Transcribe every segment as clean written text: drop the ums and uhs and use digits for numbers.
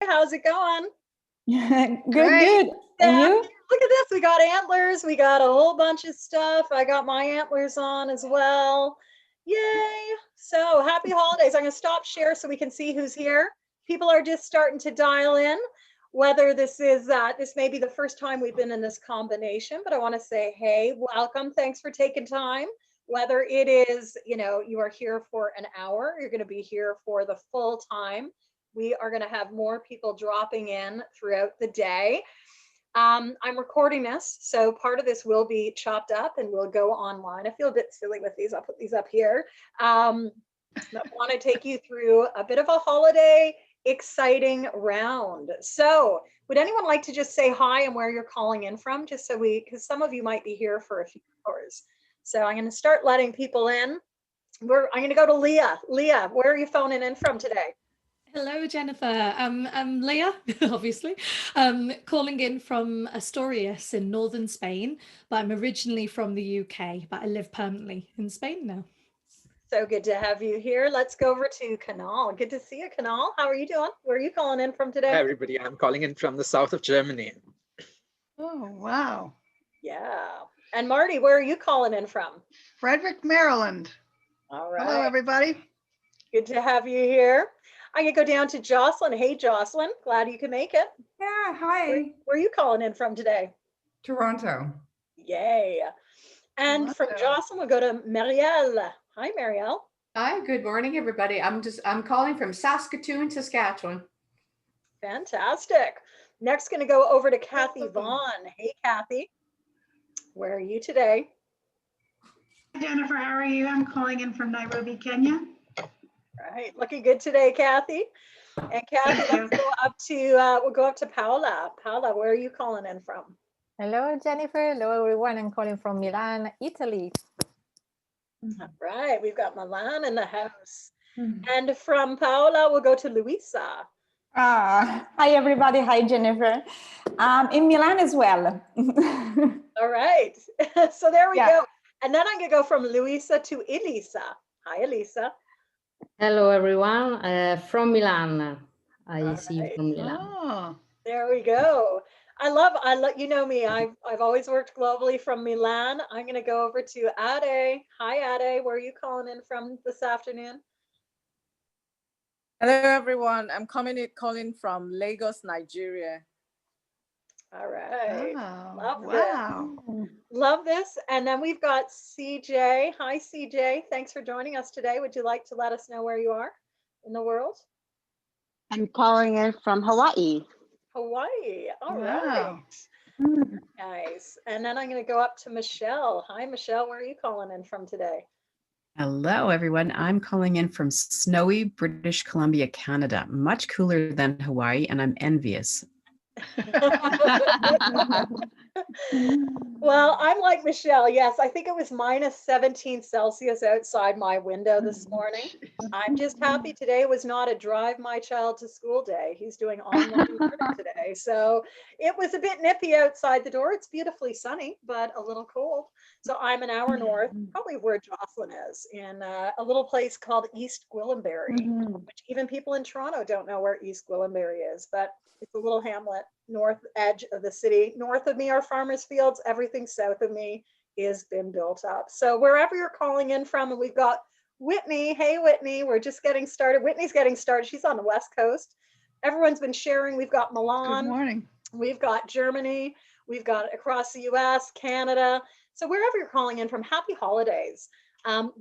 How's it going? Good, Great. good. And you? Look at this. We got antlers. We got a whole bunch of stuff. I got my antlers on as well. Yay. So happy holidays. I'm going to stop share so we can see who's here. People are just starting to dial in. Whether this is, this may be the first time we've been in this combination, but I want to say, hey, welcome. Thanks for taking time. Whether it is, you are here for an hour, you're going to be here for the full time. We are going to have more people dropping in throughout the day. I'm recording this, so part of this will be chopped up and will go online. I feel a bit silly with these. I'll put these up here. I want to take you through a bit of a holiday exciting round. So would anyone like to just say hi and where you're calling in from, just so because some of you might be here for a few hours. So I'm going to start letting people in. I'm going to go to Leah. Leah, where are you phoning in from today? Hello, Jennifer. I'm Leah, obviously, calling in from Asturias in northern Spain, but I'm originally from the UK, but I live permanently in Spain now. So good to have you here. Let's go over to Kanal. Good to see you, Kanal. How are you doing? Where are you calling in from today? Hi, everybody. I'm calling in from the south of Germany. Oh, wow. Yeah. And Marty, where are you calling in from? Frederick, Maryland. All right. Hello, everybody. Good to have you here. I'm going to go down to Jocelyn. Hey, Jocelyn. Glad you can make it. Yeah, hi. Where are you calling in from today? Toronto. Yay. And from Jocelyn, we'll go to Marielle. Hi, Marielle. Hi, good morning, everybody. I'm calling from Saskatoon, Saskatchewan. Fantastic. Next, going to go over to Kathy Vaughan. Hey, Kathy. Where are you today? Jennifer, how are you? I'm calling in from Nairobi, Kenya. Right, looking good today, Kathy. And Kathy, let's go up to we'll go up to Paola. Paola, where are you calling in from? Hello, Jennifer. Hello, everyone. I'm calling from Milan, Italy. All right, we've got Milan in the house. And from Paola, we'll go to Luisa. Hi, everybody. Hi, Jennifer. In Milan as well. All right. So there we go. And then I'm going to go from Luisa to Elisa. Hi, Elisa. Hello, everyone. From Milan. I see you from Milan. Oh. There we go. I love, you know me, I've always worked globally from Milan. I'm going to go over to Ade. Hi, Ade. Where are you calling in from this afternoon? Hello, everyone. I'm calling from Lagos, Nigeria. All right. Oh, Love this. And then we've got CJ. Hi, CJ. Thanks for joining us today. Would you like to let us know where you are in the world? I'm calling in from Hawaii. Hawaii. All right. Nice. And then I'm going to go up to Michelle. Hi, Michelle. Where are you calling in from today? Hello, everyone. I'm calling in from snowy British Columbia, Canada. Much cooler than Hawaii, and I'm envious. Well, I'm like Michelle. Yes, I think it was minus 17 Celsius outside my window this morning. I'm just happy today was not a drive my child to school day. He's doing online learning today. So it was a bit nippy outside the door. It's beautifully sunny, but a little cold. So I'm an hour north, probably where Jocelyn is, in a little place called East Gwillimbury, which even people in Toronto don't know where East Gwillimbury is, but it's a little hamlet, north edge of the city. North of me are farmers' fields. Everything south of me is been built up. So wherever you're calling in from, and we've got Whitney. Hey, Whitney, we're just getting started. Whitney's getting started. She's on the West Coast. Everyone's been sharing. We've got Milan. Good morning. We've got Germany. We've got across the US, Canada. So wherever you're calling in from, happy holidays.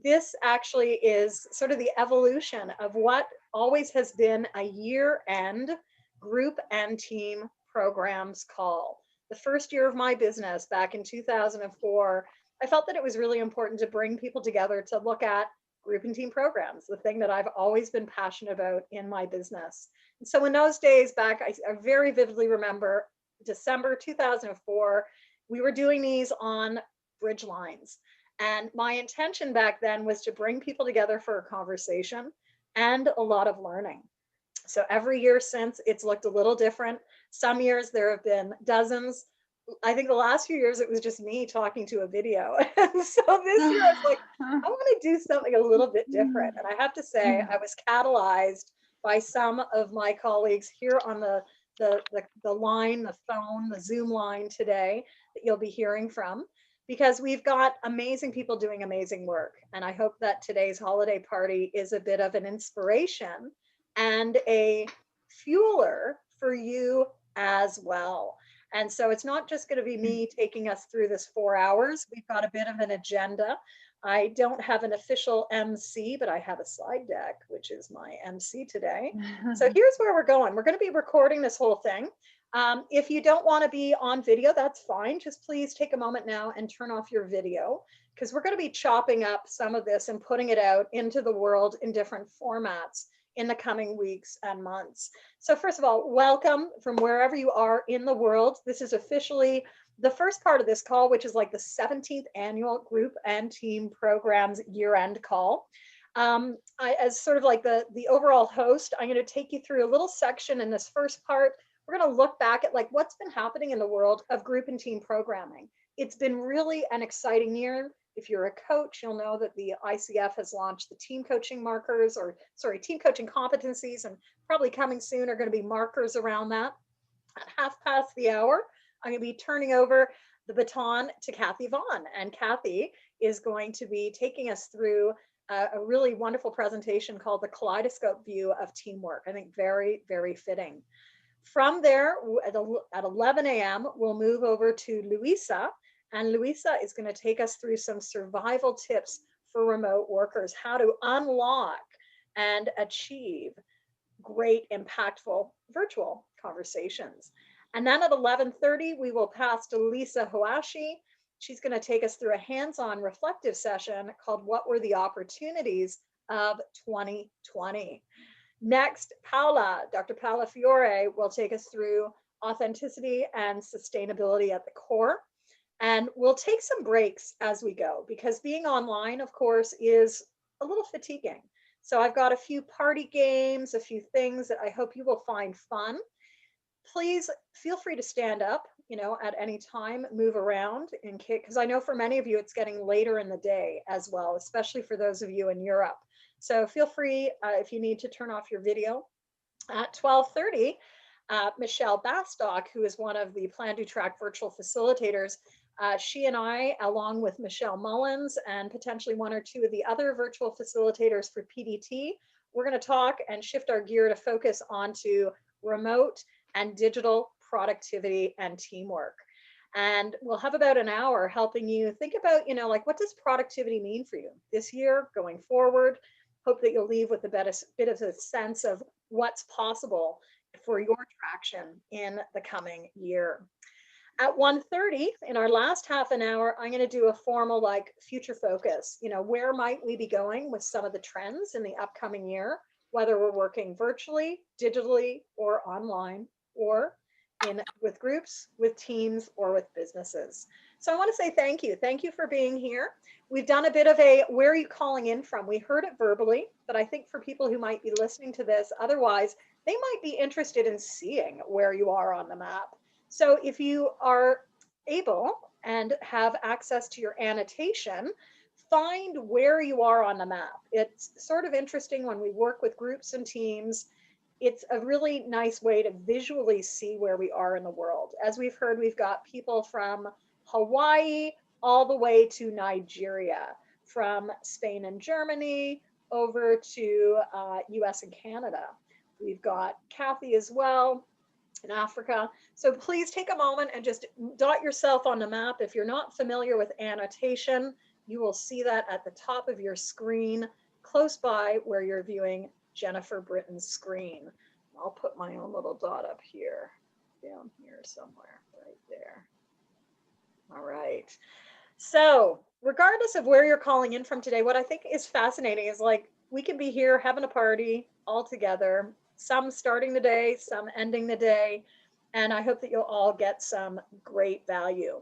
This actually is sort of the evolution of what always has been a year-end group and team programs call. The first year of my business back in 2004, I felt that it was really important to bring people together to look at group and team programs, the thing that I've always been passionate about in my business. And so in those days back, I very vividly remember December 2004, we were doing these on bridge lines. And my intention back then was to bring people together for a conversation and a lot of learning. So every year since, it's looked a little different. Some years there have been dozens. I think the last few years it was just me talking to a video. And so this year I was like, I want to do something a little bit different. And I have to say, I was catalyzed by some of my colleagues here on the line, the phone, the Zoom line today that you'll be hearing from, because we've got amazing people doing amazing work. And I hope that today's holiday party is a bit of an inspiration and a fueler for you as well. And so it's not just going to be me taking us through this 4 hours. We've got a bit of an agenda. I don't have an official MC, but I have a slide deck, which is my MC today. So here's where we're going. We're going to be recording this whole thing. If you don't want to be on video, that's fine. Just please take a moment now and turn off your video, because we're going to be chopping up some of this and putting it out into the world in different formats in the coming weeks and months. So first of all, welcome from wherever you are in the world. This is officially the first part of this call, which is like the 17th annual group and team programs year-end call. As sort of like the overall host, I'm going to take you through a little section in this first part. We're going to look back at like what's been happening in the world of group and team programming. It's been really an exciting year. If you're a coach, you'll know that the ICF has launched the team coaching markers, or sorry, team coaching competencies, and probably coming soon are going to be markers around that. At 1:30, I'm going to be turning over the baton to Kathy Vaughan, and Kathy is going to be taking us through a really wonderful presentation called the Kaleidoscope View of Teamwork. I think very, very fitting. From there, at 11 a.m., we'll move over to Luisa, and Luisa is going to take us through some survival tips for remote workers, how to unlock and achieve great, impactful virtual conversations. And then at 11:30, we will pass to Lisa Hoashi. She's going to take us through a hands-on reflective session called What Were the Opportunities of 2020? Next, Paola, Dr. Paola Fiore, will take us through authenticity and sustainability at the core. And we'll take some breaks as we go, because being online, of course, is a little fatiguing. So I've got a few party games, a few things that I hope you will find fun. Please feel free to stand up, at any time, move around, because I know for many of you, it's getting later in the day as well, especially for those of you in Europe. So feel free if you need to turn off your video. At 12:30, Michelle Bastock, who is one of the PlanDoTrack virtual facilitators, she and I, along with Michelle Mullins and potentially one or two of the other virtual facilitators for PDT, we're going to talk and shift our gear to focus onto remote and digital productivity and teamwork. And we'll have about an hour helping you think about, like, what does productivity mean for you this year going forward? Hope that you'll leave with a bit of a sense of what's possible for your traction in the coming year. At 1:30, in our last half an hour, I'm going to do a formal future focus. Where might we be going with some of the trends in the upcoming year, whether we're working virtually, digitally, or online, or with groups, with teams, or with businesses. So I want to say thank you. Thank you for being here. We've done a bit of a, where are you calling in from? We heard it verbally, but I think for people who might be listening to this, otherwise, they might be interested in seeing where you are on the map. So if you are able and have access to your annotation, find where you are on the map. It's sort of interesting when we work with groups and teams. It's a really nice way to visually see where we are in the world. As we've heard, we've got people from Hawaii all the way to Nigeria, from Spain and Germany over to US and Canada. We've got Kathy as well in Africa. So please take a moment and just dot yourself on the map. If you're not familiar with annotation, you will see that at the top of your screen, close by where you're viewing Jennifer Britton's screen. I'll put my own little dot up here, down here somewhere, right there. All right. So regardless of where you're calling in from today, what I think is fascinating is we can be here having a party all together, some starting the day, some ending the day, and I hope that you'll all get some great value.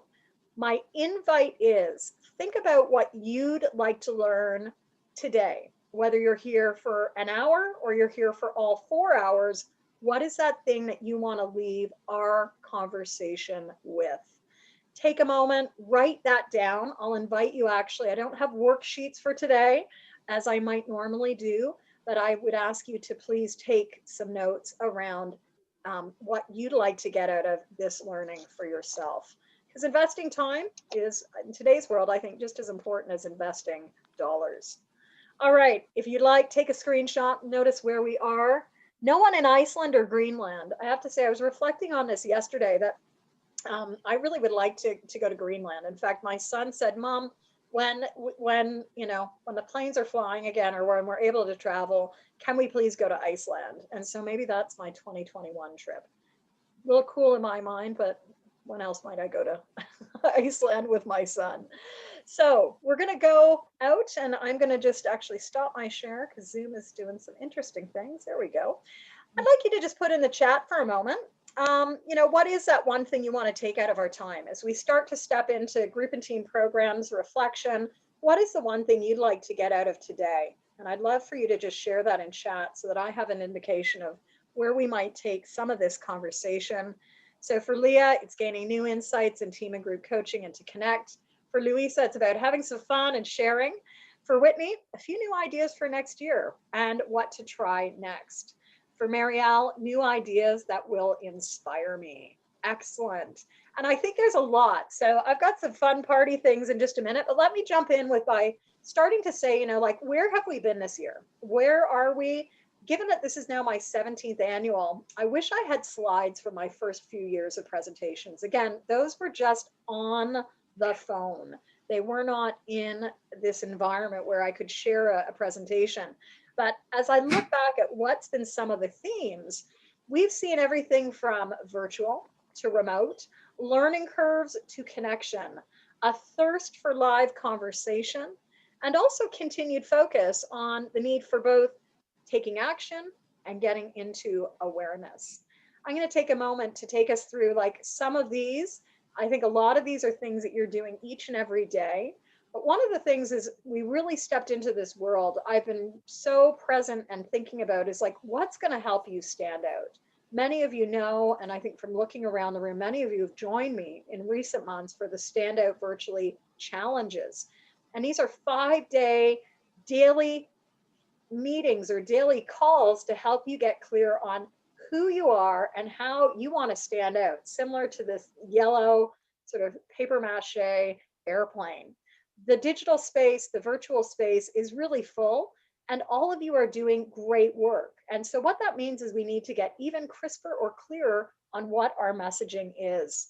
My invite is, think about what you'd like to learn today, whether you're here for an hour or you're here for all 4 hours. What is that thing that you want to leave our conversation with? Take a moment, write that down. I'll invite you, actually, I don't have worksheets for today as I might normally do, that I would ask you to please take some notes around what you'd like to get out of this learning for yourself. Because investing time is, in today's world, I think, just as important as investing dollars. All right, if you'd like, take a screenshot, notice where we are. No one in Iceland or Greenland. I have to say, I was reflecting on this yesterday that I really would like to go to Greenland. In fact, my son said, Mom, when the planes are flying again, or when we're able to travel, can we please go to Iceland? And so maybe that's my 2021 trip. A little cool in my mind, but when else might I go to Iceland with my son? So we're going to go out, and I'm going to just actually stop my share because Zoom is doing some interesting things. There we go. I'd like you to just put in the chat for a moment. What is that one thing you want to take out of our time as we start to step into group and team programs, reflection? What is the one thing you'd like to get out of today? And I'd love for you to just share that in chat so that I have an indication of where we might take some of this conversation. So for Leah, it's gaining new insights in team and group coaching and to connect. For Luisa, it's about having some fun and sharing. For Whitney, a few new ideas for next year and what to try next. For Marielle, new ideas that will inspire me. Excellent. And I think there's a lot. So I've got some fun party things in just a minute, but let me jump in by starting to say, where have we been this year? Where are we? Given that this is now my 17th annual, I wish I had slides from my first few years of presentations. Again, those were just on the phone. They were not in this environment where I could share a presentation. But as I look back at what's been some of the themes, we've seen everything from virtual to remote, learning curves to connection, a thirst for live conversation, and also continued focus on the need for both taking action and getting into awareness. I'm going to take a moment to take us through some of these. I think a lot of these are things that you're doing each and every day. But one of the things is we really stepped into this world I've been so present and thinking about is what's going to help you stand out? Many of you know, and I think from looking around the room, many of you have joined me in recent months for the Stand Out Virtually challenges. And these are 5-day daily meetings or daily calls to help you get clear on who you are and how you want to stand out, similar to this yellow sort of paper mache airplane. The digital space, the virtual space is really full, and all of you are doing great work. And so what that means is we need to get even crisper or clearer on what our messaging is.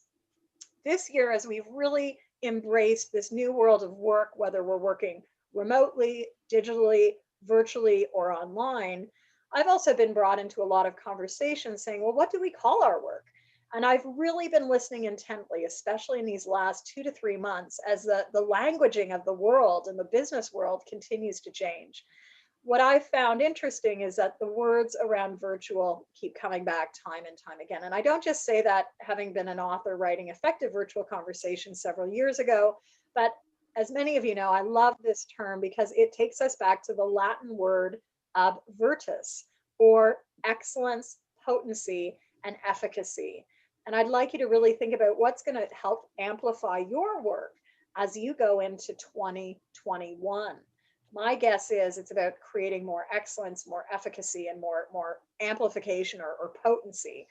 This year, as we've really embraced this new world of work, whether we're working remotely, digitally, virtually, or online, I've also been brought into a lot of conversations saying, well, what do we call our work? And I've really been listening intently, especially in these last 2 to 3 months, as the languaging of the world and the business world continues to change. What I've found interesting is that the words around virtual keep coming back time and time again. And I don't just say that having been an author writing effective virtual conversations several years ago, but as many of you know, I love this term because it takes us back to the Latin word of virtus, or excellence, potency, and efficacy. And I'd like you to really think about what's going to help amplify your work as you go into 2021. My guess is it's about creating more excellence, more efficacy, and more amplification or potency.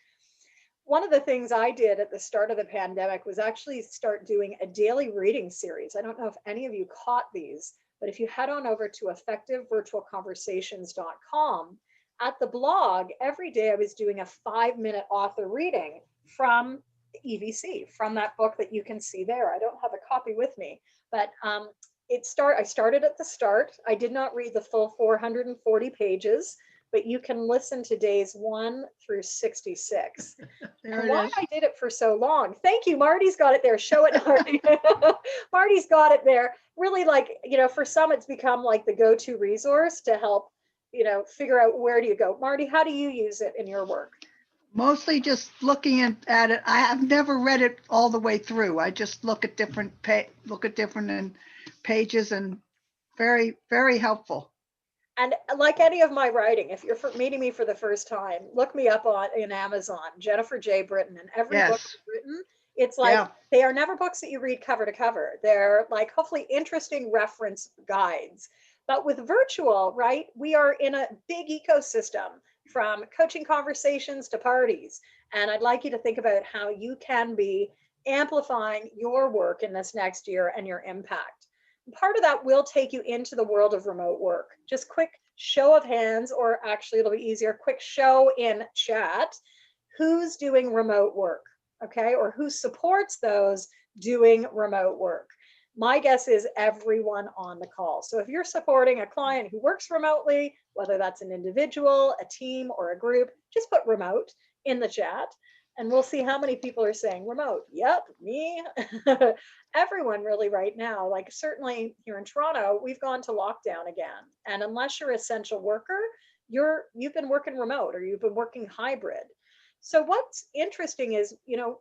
One of the things I did at the start of the pandemic was actually start doing a daily reading series. I don't know if any of you caught these, but if you head on over to effectivevirtualconversations.com, at the blog, every day I was doing a 5-minute author reading from EVC, from that book that you can see there. I don't have a copy with me, but I started at the start. I did not read the full 440 pages, but you can listen to days 1 through 66. And why I did it for so long. Thank you, Marty's got it there. Show it, Marty. Marty's got it there. Really, for some, it's become like the go-to resource to help, figure out where do you go. Marty, how do you use it in your work? Mostly just looking at it. I have never read it all the way through. I just look at different pages, and very, very helpful. And like any of my writing, if you're meeting me for the first time, look me up in Amazon, Jennifer J. Britton, and every book I've written, it's they are never books that you read cover to cover. They're hopefully interesting reference guides. But with virtual, right, we are in a big ecosystem from coaching conversations to parties. And I'd like you to think about how you can be amplifying your work in this next year and your impact. Part of that will take you into the world of remote work. Just quick show of hands, or actually it'll be easier, quick show in chat, who's doing remote work, okay? Or who supports those doing remote work. My guess is everyone on the call. So if you're supporting a client who works remotely, whether that's an individual, a team, or a group, just put remote in the chat and we'll see how many people are saying remote. Yep, me. Everyone really right now, like certainly here in Toronto, we've gone to lockdown again. And unless you're an essential worker, you've been working remote or you've been working hybrid. So what's interesting is, you know,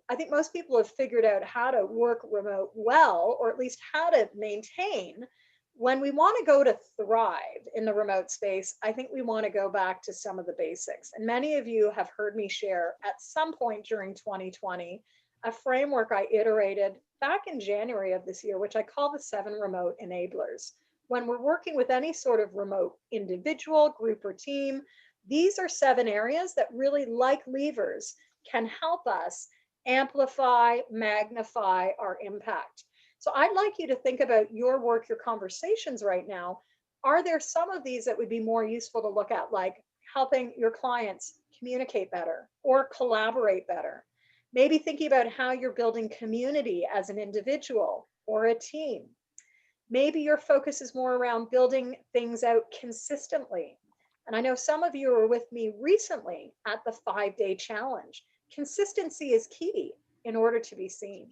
I think most people have figured out how to work remote well, or at least how to maintain. When we want to go to thrive in the remote space, I think we want to go back to some of the basics. And many of you have heard me share at some point during 2020, a framework I iterated back in January of this year, which I call the 7 remote enablers. When we're working with any sort of remote individual, group, or team, these are 7 areas that really, like levers, can help us amplify, magnify our impact. So I'd like you to think about your work, your conversations right now. Are there some of these that would be more useful to look at, like helping your clients communicate better or collaborate better? Maybe thinking about how you're building community as an individual or a team. Maybe your focus is more around building things out consistently. And I know some of you were with me recently at the 5-day challenge. Consistency is key in order to be seen.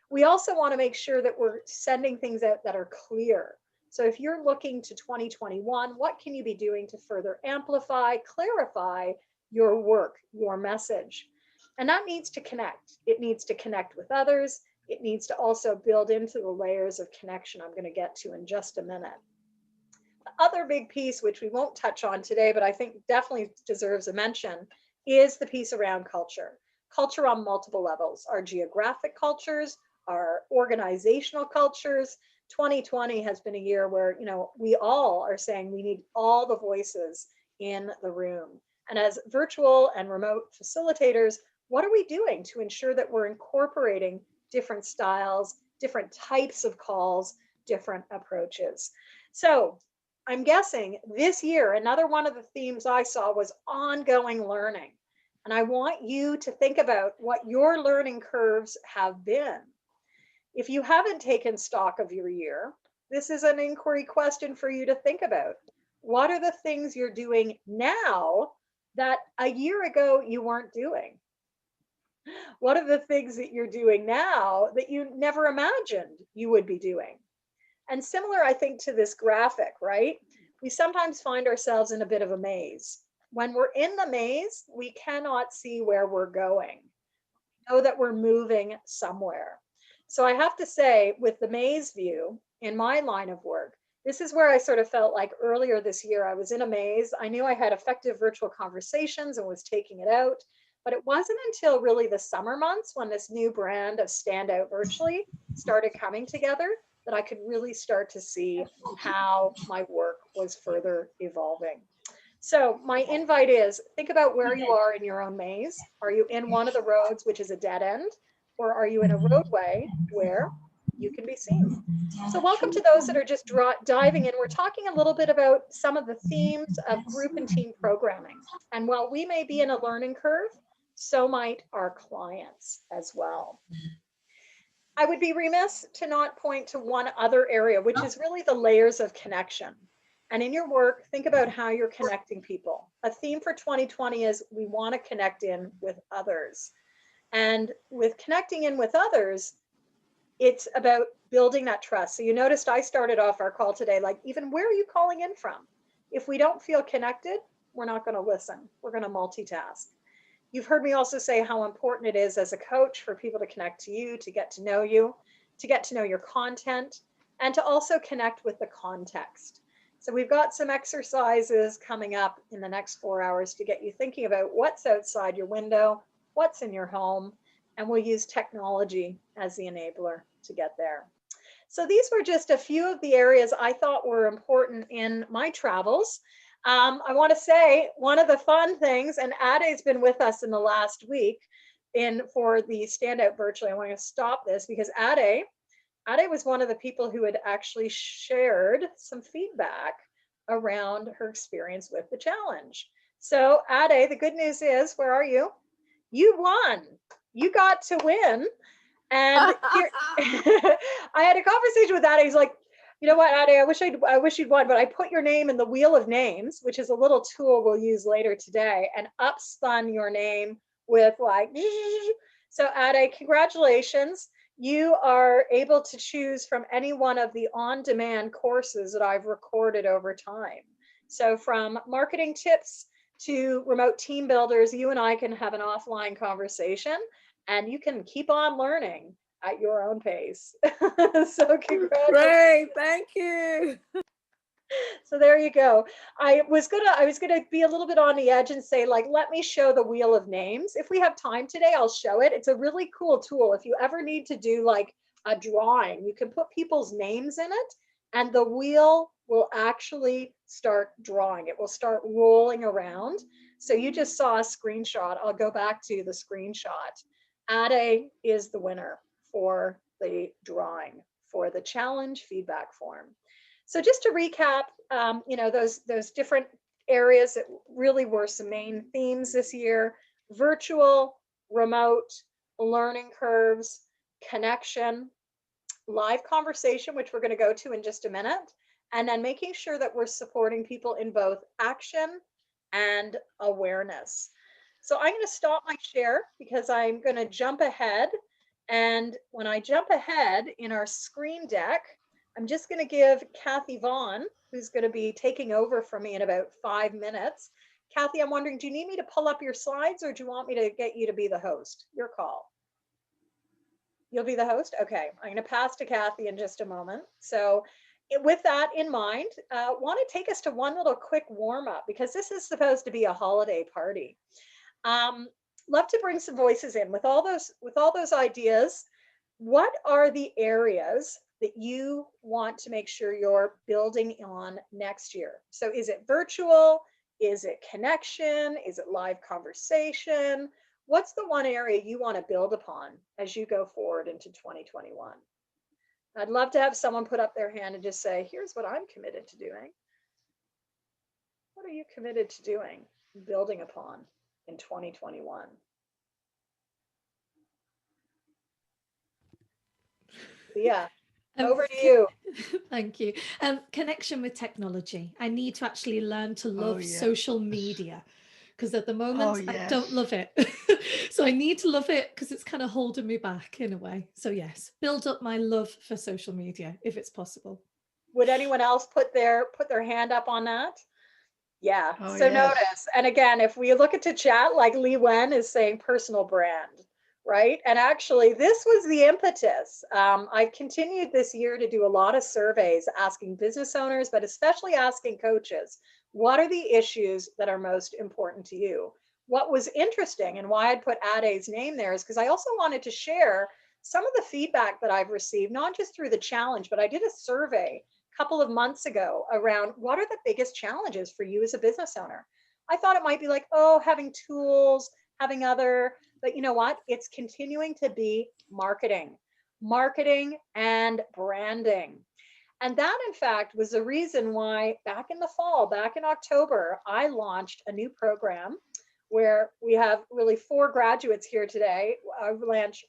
We also want to make sure that we're sending things out that are clear. So if you're looking to 2021, what can you be doing to further amplify, clarify your work, your message? And that needs to connect. It needs to connect with others. It needs to also build into the layers of connection I'm going to get to in just a minute. The other big piece, which we won't touch on today, but I think definitely deserves a mention, is the piece around culture. Culture on multiple levels, our geographic cultures, our organizational cultures. 2020 has been a year where, you know, we all are saying we need all the voices in the room. And as virtual and remote facilitators, what are we doing to ensure that we're incorporating different styles, different types of calls, different approaches? So I'm guessing this year, another one of the themes I saw was ongoing learning. And I want you to think about what your learning curves have been. If you haven't taken stock of your year, this is an inquiry question for you to think about. What are the things you're doing now that a year ago you weren't doing? What are the things that you're doing now that you never imagined you would be doing? And similar, I think, to this graphic, right? We sometimes find ourselves in a bit of a maze. When we're in the maze, we cannot see where we're going. We know that we're moving somewhere. So I have to say, with the maze view in my line of work, this is where I sort of felt like earlier this year, I was in a maze. I knew I had effective virtual conversations and was taking it out. But it wasn't until really the summer months when this new brand of Stand Out Virtually started coming together that I could really start to see how my work was further evolving. So my invite is, think about where you are in your own maze. Are you in one of the roads, which is a dead end? Or are you in a roadway where you can be seen? So welcome to those that are just diving in. We're talking a little bit about some of the themes of group and team programming. And while we may be in a learning curve, so might our clients as well. I would be remiss to not point to one other area, which is really the layers of connection. And in your work, think about how you're connecting people. A theme for 2020 is we want to connect in with others. And with connecting in with others, it's about building that trust. So you noticed I started off our call today, like, even where are you calling in from? If we don't feel connected, we're not going to listen. We're going to multitask. You've heard me also say how important it is as a coach for people to connect to you, to get to know you, to get to know your content, and to also connect with the context. So we've got some exercises coming up in the next 4 hours to get you thinking about what's outside your window, what's in your home, and we'll use technology as the enabler to get there. So these were just a few of the areas I thought were important in my travels. I want to say one of the fun things, and Ade's been with us in the last week for the standout virtually. I want to stop this because Ade was one of the people who had actually shared some feedback around her experience with the challenge. So Ade, the good news is, where are you? You won. You got to win. And here, I had a conversation with Ade. He's like, you know what, Ade, I wish you'd won, but I put your name in the wheel of names, which is a little tool we'll use later today, and upspun your name with like, so Ade, congratulations. You are able to choose from any one of the on-demand courses that I've recorded over time. So from marketing tips to remote team builders, you and I can have an offline conversation and you can keep on learning at your own pace. So congratulations. Great, thank you. So there you go. I was gonna be a little bit on the edge and say, like, let me show the wheel of names. If we have time today, I'll show it. It's a really cool tool. If you ever need to do like a drawing, you can put people's names in it and the wheel will actually start drawing. It will start rolling around. So you just saw a screenshot. I'll go back to the screenshot. Ade is the winner for the drawing for the challenge feedback form. So just to recap, you know, those different areas that really were some main themes this year: virtual, remote, learning curves, connection, live conversation, which we're going to go to in just a minute, and then making sure that we're supporting people in both action and awareness. So I'm going to stop my share because I'm going to jump ahead. And when I jump ahead in our screen deck, I'm just going to give Kathy Vaughan, who's going to be taking over for me in about 5 minutes. Kathy, I'm wondering, do you need me to pull up your slides or do you want me to get you to be the host? Your call. You'll be the host? Okay, I'm going to pass to Kathy in just a moment. So with that in mind, want to take us to one little quick warm up because this is supposed to be a holiday party. Love to bring some voices in with all those ideas. What are the areas that you want to make sure you're building on next year? So is it virtual? Is it connection? Is it live conversation? What's the one area you want to build upon as you go forward into 2021? I'd love to have someone put up their hand and just say, here's what I'm committed to doing. What are you committed to doing, building upon in 2021? Yeah. Over to you. Thank you. Connection with technology. I need to actually learn to love social media because at the moment I don't love it. So I need to love it because it's kind of holding me back in a way. So yes, build up my love for social media if it's possible. Would anyone else put their hand up on that? Yeah. So notice, and again, if we look at the chat, like Lee Wen is saying personal brand. Right. And actually, this was the impetus. I've continued this year to do a lot of surveys asking business owners, but especially asking coaches, what are the issues that are most important to you? What was interesting and why I'd put Ade's name there is because I also wanted to share some of the feedback that I've received, not just through the challenge, but I did a survey a couple of months ago around what are the biggest challenges for you as a business owner. I thought it might be like, oh, having tools, having other, but you know what? It's continuing to be marketing and branding. And that, in fact, was the reason why back in the fall, back in October, I launched a new program where we have really 4 graduates here today. I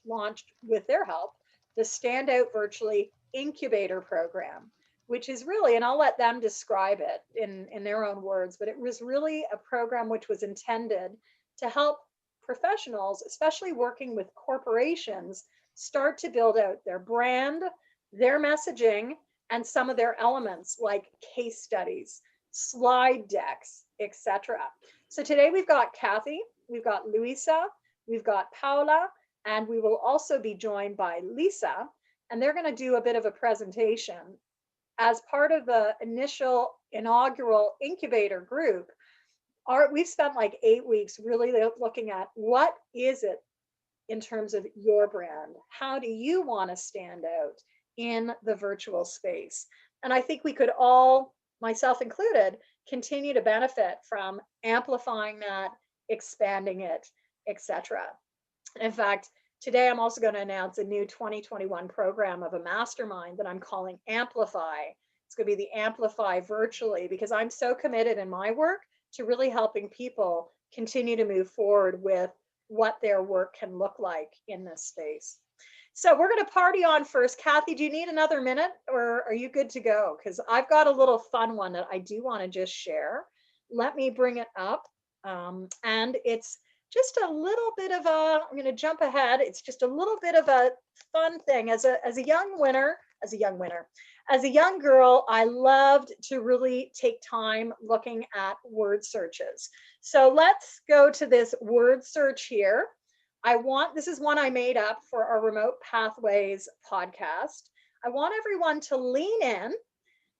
launched with their help the Standout Virtually Incubator Program, which is really, and I'll let them describe it in their own words, but it was really a program which was intended to help professionals, especially working with corporations, start to build out their brand, their messaging, and some of their elements like case studies, slide decks, etc. So today we've got Kathy, we've got Luisa, we've got Paola, and we will also be joined by Lisa, and they're going to do a bit of a presentation. As part of the inaugural incubator group, we've spent like 8 weeks really looking at what is it in terms of your brand? How do you want to stand out in the virtual space. And I think we could all, myself included, continue to benefit from amplifying that, expanding it, etc. In fact, today I'm also going to announce a new 2021 program of a mastermind that I'm calling Amplify. It's going to be the Amplify virtually, because I'm so committed in my work to really helping people continue to move forward with what their work can look like in this space. So we're going to party on first. Kathy, do you need another minute, or are you good to go? Because I've got a little fun one that I do want to just share. Let me bring it up. And it's just a little bit of a, I'm going to jump ahead. It's just a little bit of a fun thing. As a young girl, I loved to really take time looking at word searches. So let's go to this word search here. This is one I made up for our Remote Pathways podcast. I want everyone to lean in,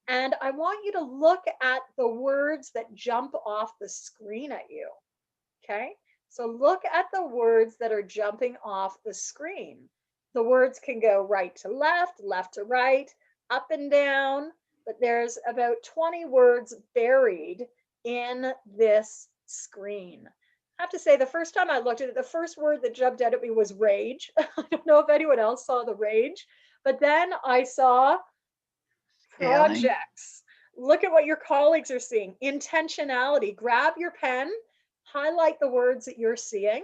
and I want you to look at the words that jump off the screen at you. Okay? So look at the words that are jumping off the screen. The words can go right to left, left to right, up and down, but there's about 20 words buried in this screen. I have to say, the first time I looked at it, the first word that jumped out at me was rage. I don't know if anyone else saw the rage, but then I saw projects. Look at what your colleagues are seeing. Intentionality. Grab your pen, highlight the words that you're seeing.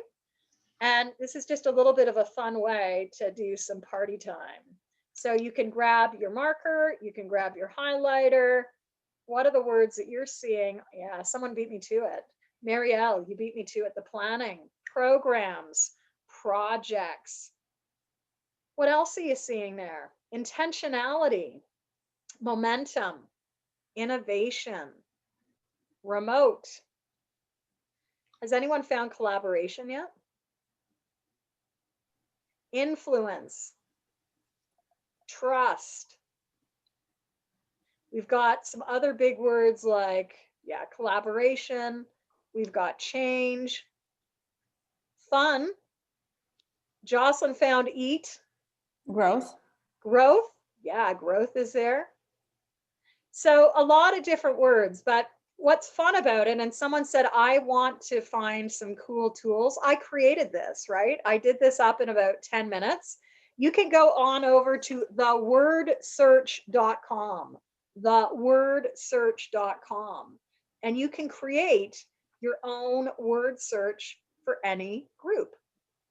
And this is just a little bit of a fun way to do some party time. So you can grab your marker, you can grab your highlighter. What are the words that you're seeing? Yeah, someone beat me to it. Marielle, you beat me to it. The planning, programs, projects. What else are you seeing there? Intentionality, momentum, innovation, remote. Has anyone found collaboration yet? Influence, trust. We've got some other big words like, yeah, collaboration. We've got change, fun. Jocelyn found eat. Growth. Growth. Yeah, growth is there. So a lot of different words, but what's fun about it, and someone said, I want to find some cool tools. I created this, right? I did this up in about 10 minutes. You can go on over to thewordsearch.com, thewordsearch.com, and you can create your own word search for any group.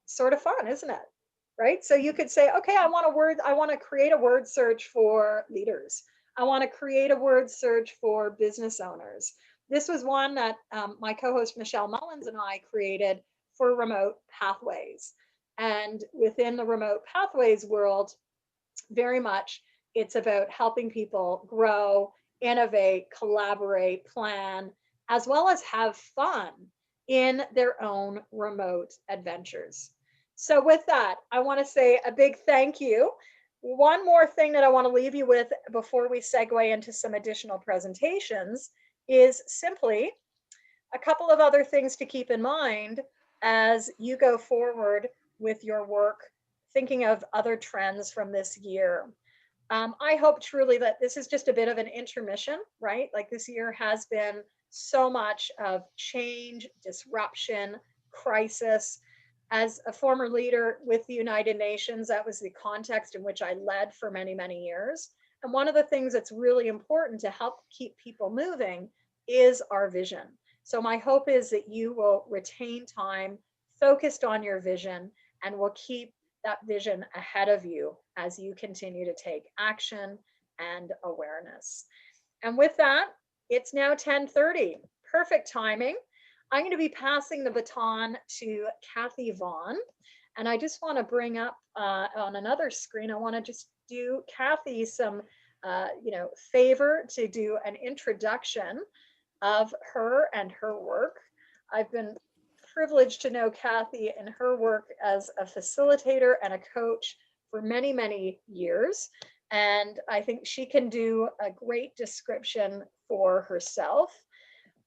Sort of fun, isn't it? Right? So you could say, okay, I want to create a word search for leaders. I want to create a word search for business owners. This was one that my co-host Michelle Mullins and I created for Remote Pathways. And within the Remote Pathways world, very much it's about helping people grow, innovate, collaborate, plan, as well as have fun in their own remote adventures. So with that, I want to say a big thank you. One more thing that I want to leave you with before we segue into some additional presentations is simply a couple of other things to keep in mind as you go forward with your work, thinking of other trends from this year. I hope truly that this is just a bit of an intermission, right? Like this year has been so much of change, disruption, crisis. As a former leader with the United Nations, that was the context in which I led for many, many years. And one of the things that's really important to help keep people moving is our vision. So my hope is that you will retain time focused on your vision and will keep that vision ahead of you as you continue to take action and awareness. And with that, it's now 10:30. Perfect timing. I'm going to be passing the baton to Kathy Vaughan. And I just want to bring up on another screen, I want to just do Kathy some favor to do an introduction of her and her work. I've been privileged to know Kathy and her work as a facilitator and a coach for many, many years. And I think she can do a great description for herself.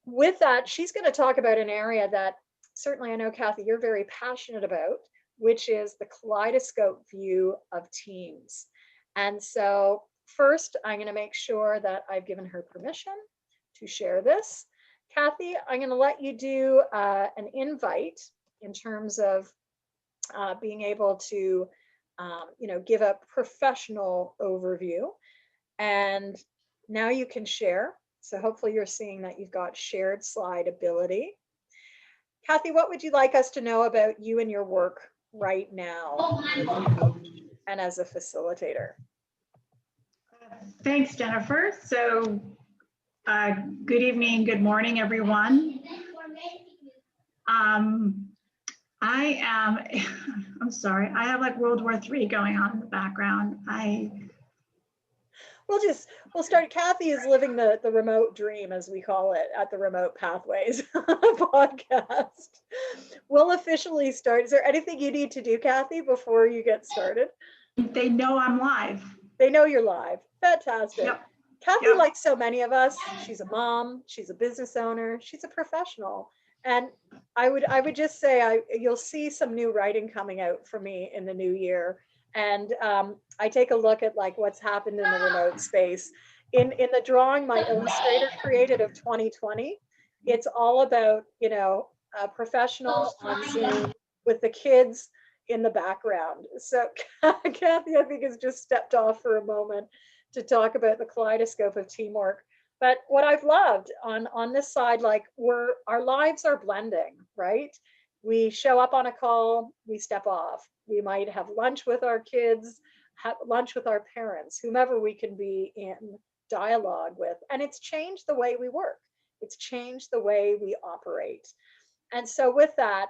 With that, she's going to talk about an area that certainly I know, Kathy, you're very passionate about, which is the kaleidoscope view of teams. And so first, I'm going to make sure that I've given her permission to share this. Kathy, I'm going to let you do an invite in terms of being able to, give a professional overview. And now you can share. So hopefully you're seeing that you've got shared slide ability. Kathy, what would you like us to know about you and your work right now as a coach and as a facilitator? Thanks, Jennifer. So good evening, good morning, everyone. I'm sorry, I have like World War III going on in the background. We'll start. Kathy is living the remote dream, as we call it, at the Remote Pathways podcast. We'll officially start. Is there anything you need to do, Kathy, before you get started? They know I'm live. They know you're live. Fantastic. Yep. Kathy, like so many of us, she's a mom, she's a business owner, she's a professional. And I would just say you'll see some new writing coming out for me in the new year. And I take a look at like what's happened in the remote space. In the drawing my illustrator created of 2020, it's all about, professionals on Zoom with the kids in the background. So Kathy, I think, has just stepped off for a moment to talk about the kaleidoscope of teamwork. But what I've loved on this side, like our lives are blending, right? We show up on a call, we step off. We might have lunch with our kids, have lunch with our parents, whomever we can be in dialogue with. And it's changed the way we work. It's changed the way we operate. And so with that,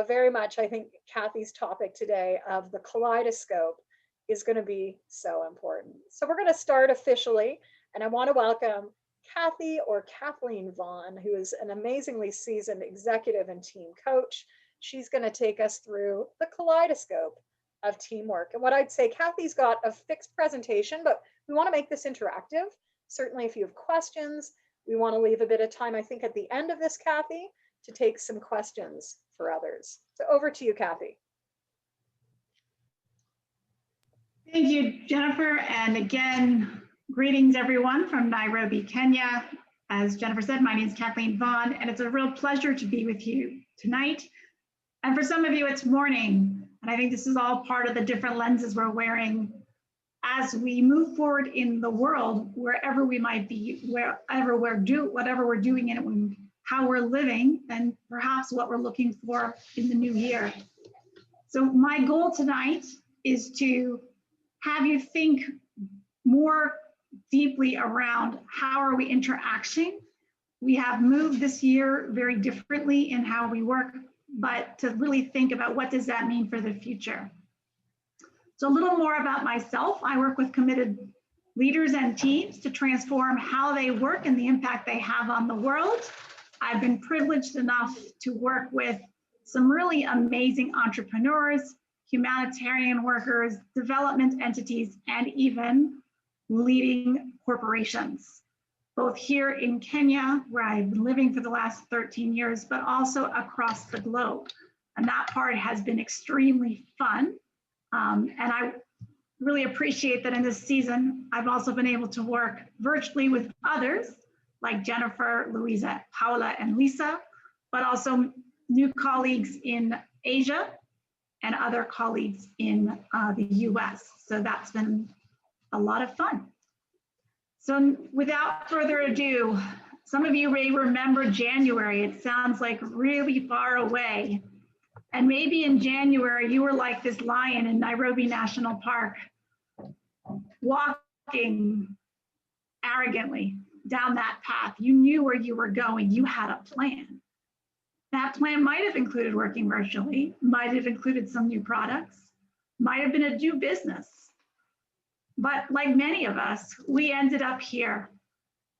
very much, I think Kathy's topic today of the kaleidoscope is going to be so important. So we're going to start officially, and I want to welcome Kathy or Kathleen Vaughan, who is an amazingly seasoned executive and team coach. She's going to take us through the kaleidoscope of teamwork. And what I'd say, Kathy's got a fixed presentation, but we want to make this interactive. Certainly, if you have questions, we want to leave a bit of time, I think, at the end of this, Kathy, to take some questions for others. So over to you, Kathy. Thank you, Jennifer. And again, greetings, everyone, from Nairobi, Kenya. As Jennifer said, my name is Kathleen Vaughan, and it's a real pleasure to be with you tonight. And for some of you, it's morning. And I think this is all part of the different lenses we're wearing as we move forward in the world, wherever we might be, whatever we're doing in it, how we're living, and perhaps what we're looking for in the new year. So my goal tonight is to have you think more deeply around how are we interacting. We have moved this year very differently in how we work, but to really think about what does that mean for the future. So a little more about myself. I work with committed leaders and teams to transform how they work and the impact they have on the world. I've been privileged enough to work with some really amazing entrepreneurs, humanitarian workers, development entities, and even leading corporations, both here in Kenya, where I've been living for the last 13 years, but also across the globe. And that part has been extremely fun. And I really appreciate that in this season, I've also been able to work virtually with others like Jennifer, Luisa, Paola, and Luisa, but also new colleagues in Asia and other colleagues in the US. So that's been a lot of fun. So without further ado, some of you may remember January. It sounds like really far away. And maybe in January, you were like this lion in Nairobi National Park, walking arrogantly down that path. You knew where you were going. You had a plan. That plan might have included working virtually, might have included some new products, might have been a new business. But like many of us, we ended up here,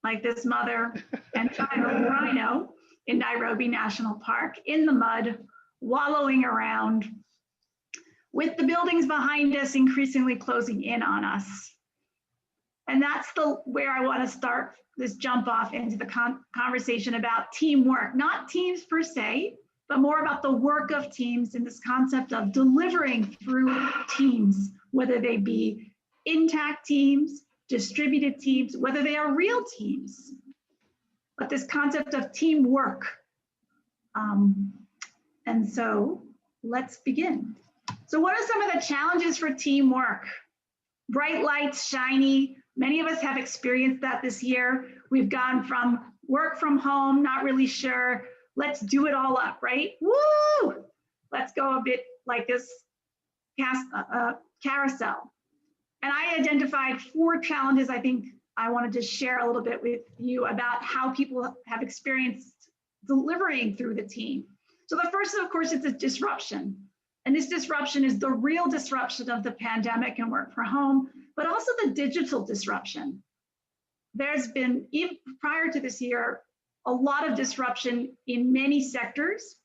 like this mother and child rhino in Nairobi National Park, in the mud, wallowing around, with the buildings behind us increasingly closing in on us. And that's where I want to start this jump off into the conversation about teamwork, not teams per se, but more about the work of teams and this concept of delivering through teams, whether they be intact teams, distributed teams, whether they are real teams, but this concept of teamwork. And so let's begin. So what are some of the challenges for teamwork? Bright lights, shiny. Many of us have experienced that this year. We've gone from work from home, not really sure. Let's do it all up, right? Woo! Let's go a bit like this carousel. And I identified 4 challenges I think I wanted to share a little bit with you about how people have experienced delivering through the team. So the first, of course, is a disruption. And this disruption is the real disruption of the pandemic and work from home, but also the digital disruption. There's been, even prior to this year, a lot of disruption in many sectors.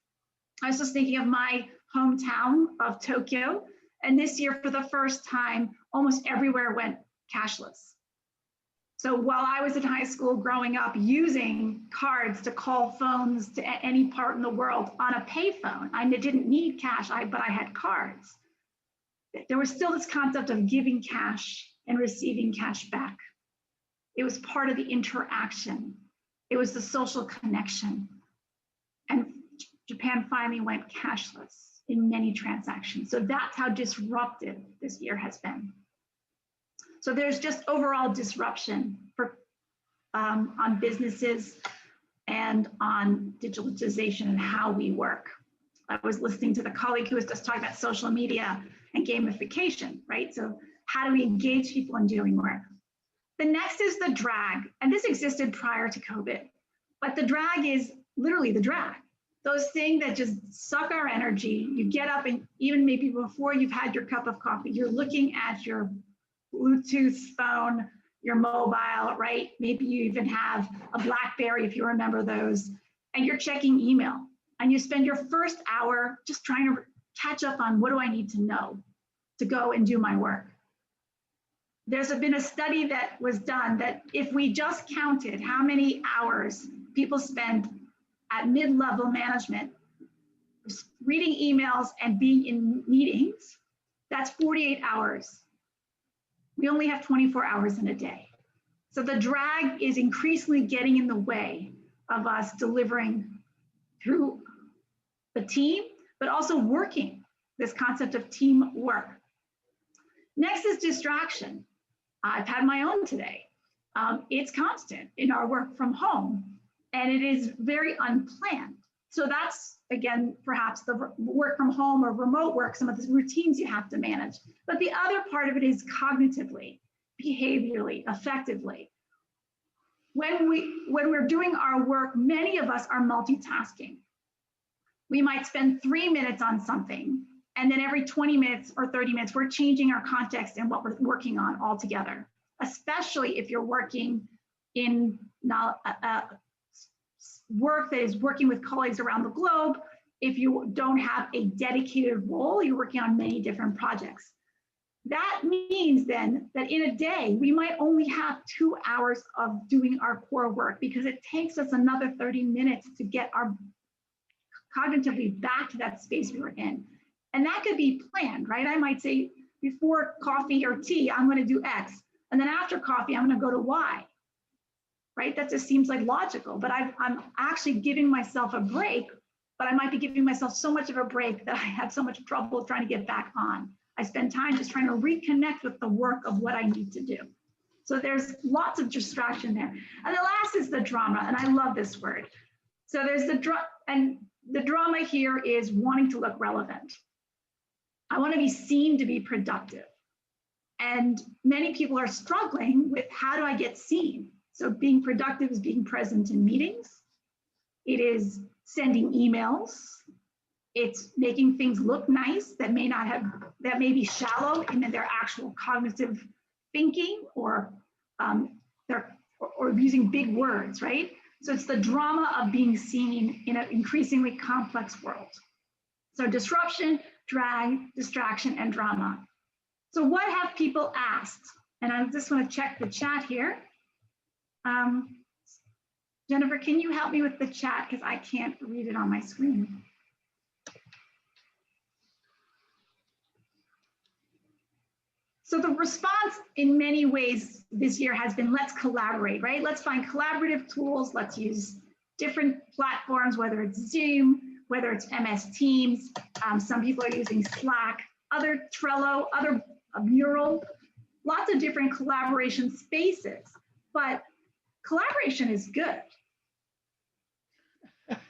I was just thinking of my hometown of Tokyo, and this year, for the first time, almost everywhere went cashless. So while I was in high school growing up using cards to call phones to any part in the world on a payphone, I didn't need cash, but I had cards. There was still this concept of giving cash and receiving cash back. It was part of the interaction. It was the social connection. And Japan finally went cashless in many transactions. So that's how disruptive this year has been. So there's just overall disruption for, on businesses and on digitalization and how we work. I was listening to the colleague who was just talking about social media and gamification, right? So how do we engage people in doing work? The next is the drag, and this existed prior to COVID, but the drag is literally the drag. Those things that just suck our energy. You get up and even maybe before you've had your cup of coffee, you're looking at your Bluetooth phone, your mobile, right? Maybe you even have a BlackBerry if you remember those, and you're checking email. And you spend your first hour just trying to catch up on what do I need to know to go and do my work. There's been a study that was done that if we just counted how many hours people spend at mid-level management reading emails and being in meetings, that's 48 hours. We only have 24 hours in a day. So the drag is increasingly getting in the way of us delivering through the team, but also working, this concept of teamwork. Next is distraction. I've had my own today. It's constant in our work from home, and it is very unplanned. So that's, again, perhaps the work from home or remote work, some of the routines you have to manage. But the other part of it is cognitively, behaviorally, effectively. When we're doing our work, many of us are multitasking. We might spend 3 minutes on something, and then every 20 minutes or 30 minutes, we're changing our context and what we're working on altogether, especially if you're working in work that is working with colleagues around the globe. If you don't have a dedicated role, you're working on many different projects. That means then that in a day, we might only have 2 hours of doing our core work because it takes us another 30 minutes to get our cognitively back to that space we were in. And that could be planned, right? I might say before coffee or tea, I'm going to do X. And then after coffee, I'm going to go to Y. Right? That just seems like logical, but I'm actually giving myself a break, but I might be giving myself so much of a break that I have so much trouble trying to get back on. I spend time just trying to reconnect with the work of what I need to do. So there's lots of distraction there. And the last is the drama, and I love this word. So there's the drama here is wanting to look relevant. I want to be seen to be productive. And many people are struggling with how do I get seen? So being productive is being present in meetings. It is sending emails. It's making things look nice that may be shallow in their actual cognitive thinking or using big words, right? So it's the drama of being seen in an increasingly complex world. So disruption, drag, distraction, and drama. So what have people asked? And I just want to check the chat here. Jennifer, can you help me with the chat because I can't read it on my screen? So the response in many ways this year has been, let's collaborate, right? Let's find collaborative tools. Let's use different platforms, whether it's Zoom, whether it's MS Teams. Some people are using Slack, other Trello, other Mural, lots of different collaboration spaces. But collaboration is good.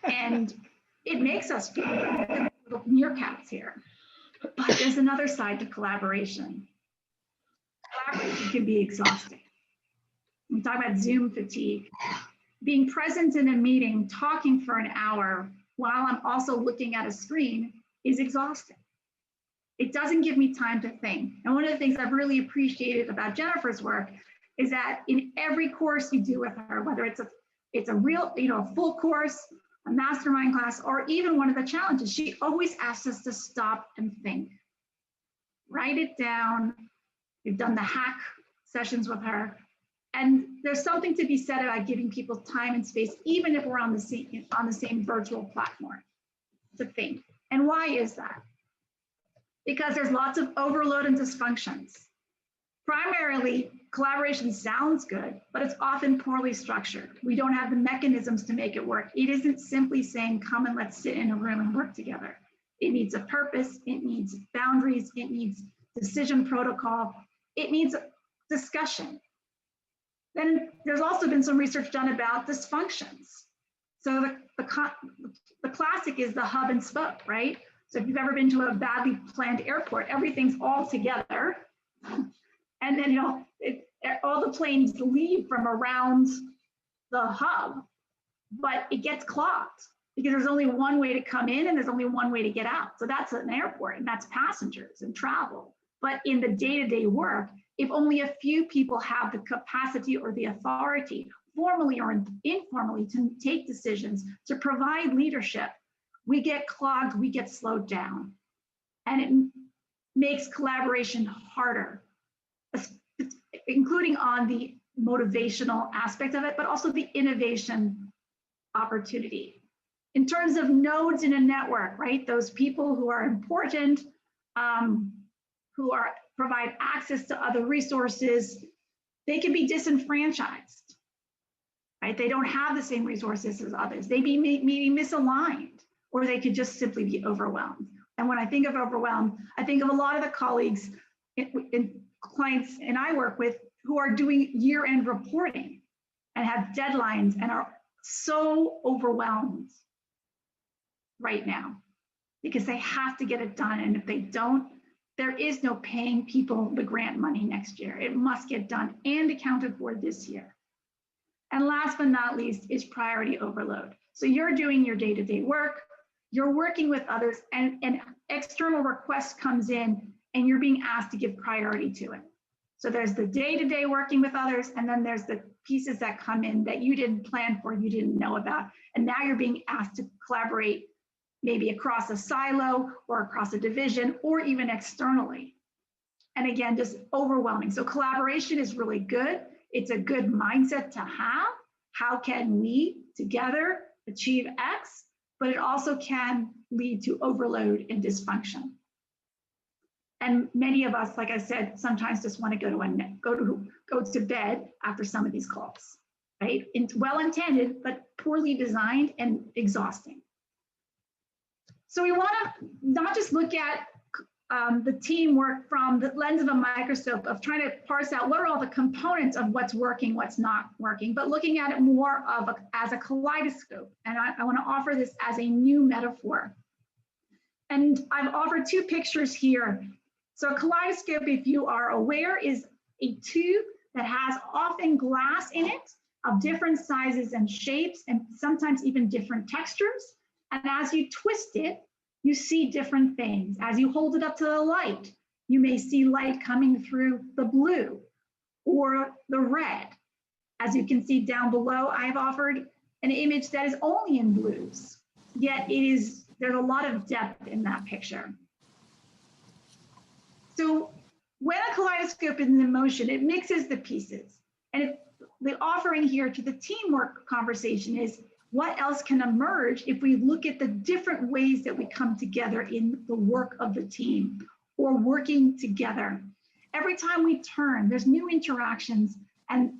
And it makes us feel like little meerkats here. But there's another side to collaboration. Collaboration can be exhausting. We talk about Zoom fatigue. Being present in a meeting, talking for an hour while I'm also looking at a screen is exhausting. It doesn't give me time to think. And one of the things I've really appreciated about Jennifer's work is that in every course you do with her, whether it's a real, a full course, a mastermind class, or even one of the challenges, she always asks us to stop and think. Write it down. We've done the hack sessions with her. And there's something to be said about giving people time and space, even if we're on the same virtual platform, to think. And why is that? Because there's lots of overload and dysfunctions. Primarily, collaboration sounds good, but it's often poorly structured. We don't have the mechanisms to make it work. It isn't simply saying, come and let's sit in a room and work together. It needs a purpose, it needs boundaries, it needs decision protocol, it needs discussion. Then there's also been some research done about dysfunctions. So the classic is the hub and spoke, right? So if you've ever been to a badly planned airport, everything's all together. And then, all the planes leave from around the hub, but it gets clogged because there's only one way to come in and there's only one way to get out. So that's an airport and that's passengers and travel. But in the day-to-day work, if only a few people have the capacity or the authority, formally or informally, to take decisions, to provide leadership, we get clogged, we get slowed down. And it makes collaboration harder, including on the motivational aspect of it, but also the innovation opportunity. In terms of nodes in a network, right? Those people who are important, provide access to other resources, they can be disenfranchised, right? They don't have the same resources as others. They be misaligned, or they could just simply be overwhelmed. And when I think of overwhelmed, I think of a lot of the colleagues in clients and I work with who are doing year-end reporting and have deadlines and are so overwhelmed right now because they have to get it done. And if they don't, there is no paying people the grant money next year. It must get done and accounted for this year. And last but not least is priority overload. So you're doing your day-to-day work, you're working with others, and an external request comes in and you're being asked to give priority to it. So there's the day-to-day working with others, and then there's the pieces that come in that you didn't plan for, you didn't know about. And now you're being asked to collaborate maybe across a silo or across a division or even externally. And again, just overwhelming. So collaboration is really good. It's a good mindset to have. How can we together achieve X? But it also can lead to overload and dysfunction. And many of us, like I said, sometimes just want to go to bed after some of these calls, right? It's well-intended, but poorly designed and exhausting. So we want to not just look at the teamwork from the lens of a microscope of trying to parse out what are all the components of what's working, what's not working, but looking at it more of as a kaleidoscope. And I want to offer this as a new metaphor. And I've offered two pictures here. So a kaleidoscope, if you are aware, is a tube that has often glass in it of different sizes and shapes, and sometimes even different textures. And as you twist it, you see different things. As you hold it up to the light, you may see light coming through the blue or the red. As you can see down below, I've offered an image that is only in blues, yet there's a lot of depth in that picture. So when a kaleidoscope is in motion, it mixes the pieces. And the offering here to the teamwork conversation is, what else can emerge if we look at the different ways that we come together in the work of the team or working together? every time we turn, there's new interactions, and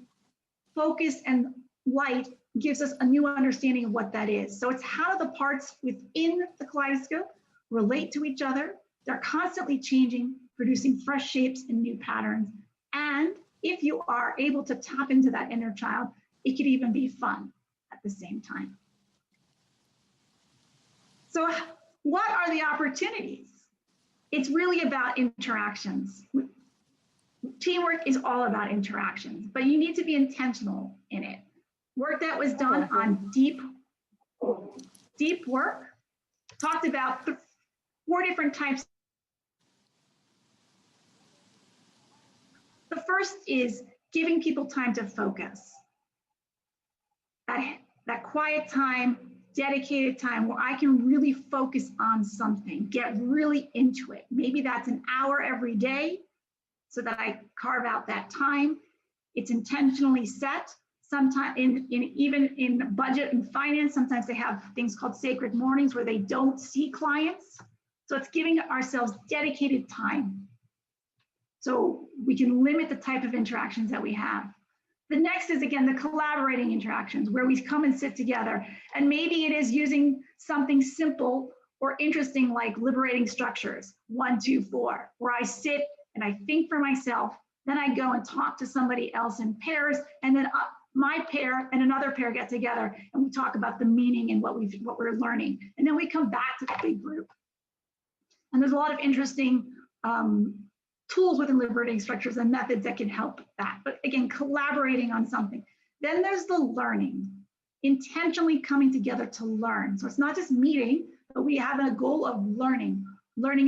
focus and light gives us a new understanding of what that is. So it's how do the parts within the kaleidoscope relate to each other. They're constantly changing, producing fresh shapes and new patterns. And if you are able to tap into that inner child, it could even be fun at the same time. So what are the opportunities? It's really about interactions. Teamwork is all about interactions, but you need to be intentional in it. Work that was done on deep work talked about 4 different types. The first is giving people time to focus. That quiet time, dedicated time where I can really focus on something, get really into it. Maybe that's an hour every day so that I carve out that time. It's intentionally set. Sometimes even in budget and finance, sometimes they have things called sacred mornings where they don't see clients. So it's giving ourselves dedicated time so we can limit the type of interactions that we have. The next is, again, the collaborating interactions where we come and sit together. And maybe it is using something simple or interesting like liberating structures, 1, 2, 4, where I sit and I think for myself, then I go and talk to somebody else in pairs, and then my pair and another pair get together and we talk about the meaning and what we're learning. And then we come back to the big group. And there's a lot of interesting tools within liberating structures and methods that can help that. But again, collaborating on something. Then there's the learning, intentionally coming together to learn. So it's not just meeting, but we have a goal of learning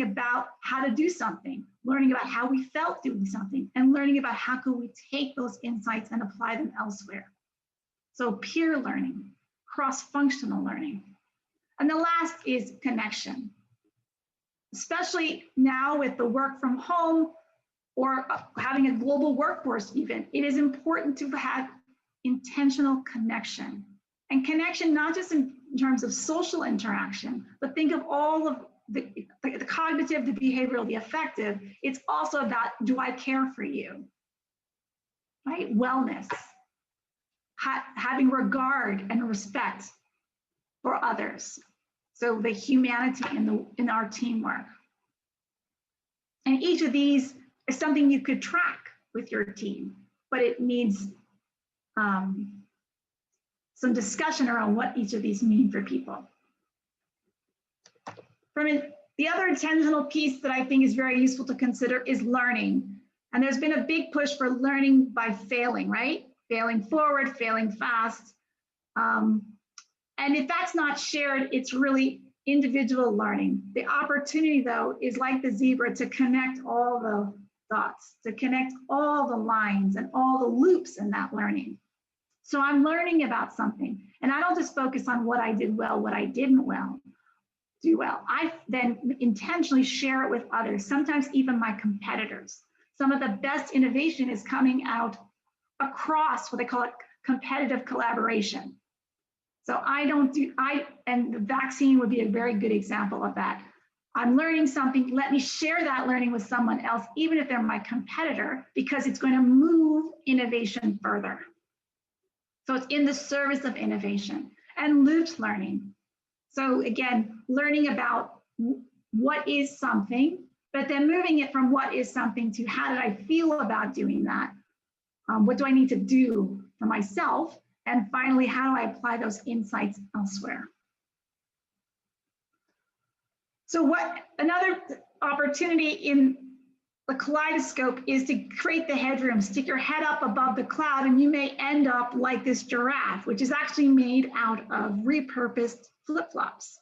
about how to do something, learning about how we felt doing something, and learning about how can we take those insights and apply them elsewhere. So peer learning, cross-functional learning. And the last is connection. Especially now with the work from home or having a global workforce even, it is important to have intentional connection. And connection, not just in terms of social interaction, but think of all of the cognitive, the behavioral, the affective. It's also about, do I care for you? Right? Wellness, having regard and respect for others. So the humanity in our teamwork. And each of these is something you could track with your team, but it needs some discussion around what each of these mean for people. The other intentional piece that I think is very useful to consider is learning. And there's been a big push for learning by failing, right? Failing forward, failing fast. And if that's not shared, it's really individual learning. The opportunity, though, is like the zebra to connect all the dots, to connect all the lines and all the loops in that learning. So I'm learning about something, and I don't just focus on what I did well, what I didn't do well. I then intentionally share it with others, sometimes even my competitors. Some of the best innovation is coming out across what they call it competitive collaboration. So and the vaccine would be a very good example of that. I'm learning something, let me share that learning with someone else, even if they're my competitor, because it's going to move innovation further. So it's in the service of innovation. And looped learning. So again, learning about what is something, but then moving it from what is something to how did I feel about doing that? What do I need to do for myself? And finally, how do I apply those insights elsewhere? So another opportunity in the kaleidoscope is to create the headroom, stick your head up above the cloud, and you may end up like this giraffe, which is actually made out of repurposed flip-flops.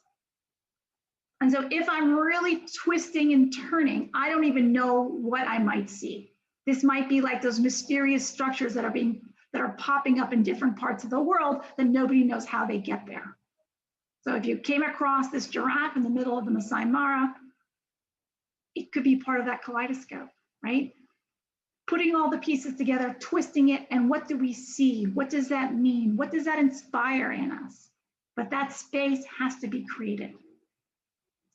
And so if I'm really twisting and turning, I don't even know what I might see. This might be like those mysterious structures that are popping up in different parts of the world that nobody knows how they get there. So if you came across this giraffe in the middle of the Masai Mara, it could be part of that kaleidoscope, right? Putting all the pieces together, twisting it, and what do we see? What does that mean? What does that inspire in us? But that space has to be created.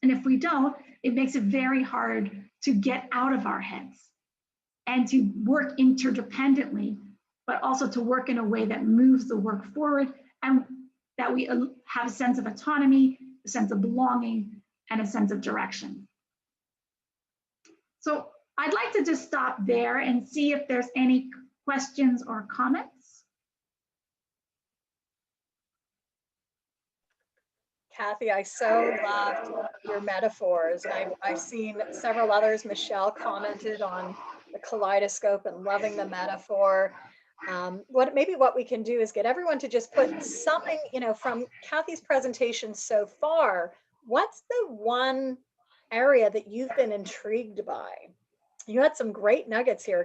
And if we don't, it makes it very hard to get out of our heads. and to work interdependently, but also to work in a way that moves the work forward and that we have a sense of autonomy, a sense of belonging, and a sense of direction. So I'd like to just stop there and see if there's any questions or comments. Kathy, I so loved your metaphors. I've seen several others. Michelle commented on the kaleidoscope and loving the metaphor. Maybe what we can do is get everyone to just put something, from Kathy's presentation so far, what's the one area that you've been intrigued by? You had some great nuggets here,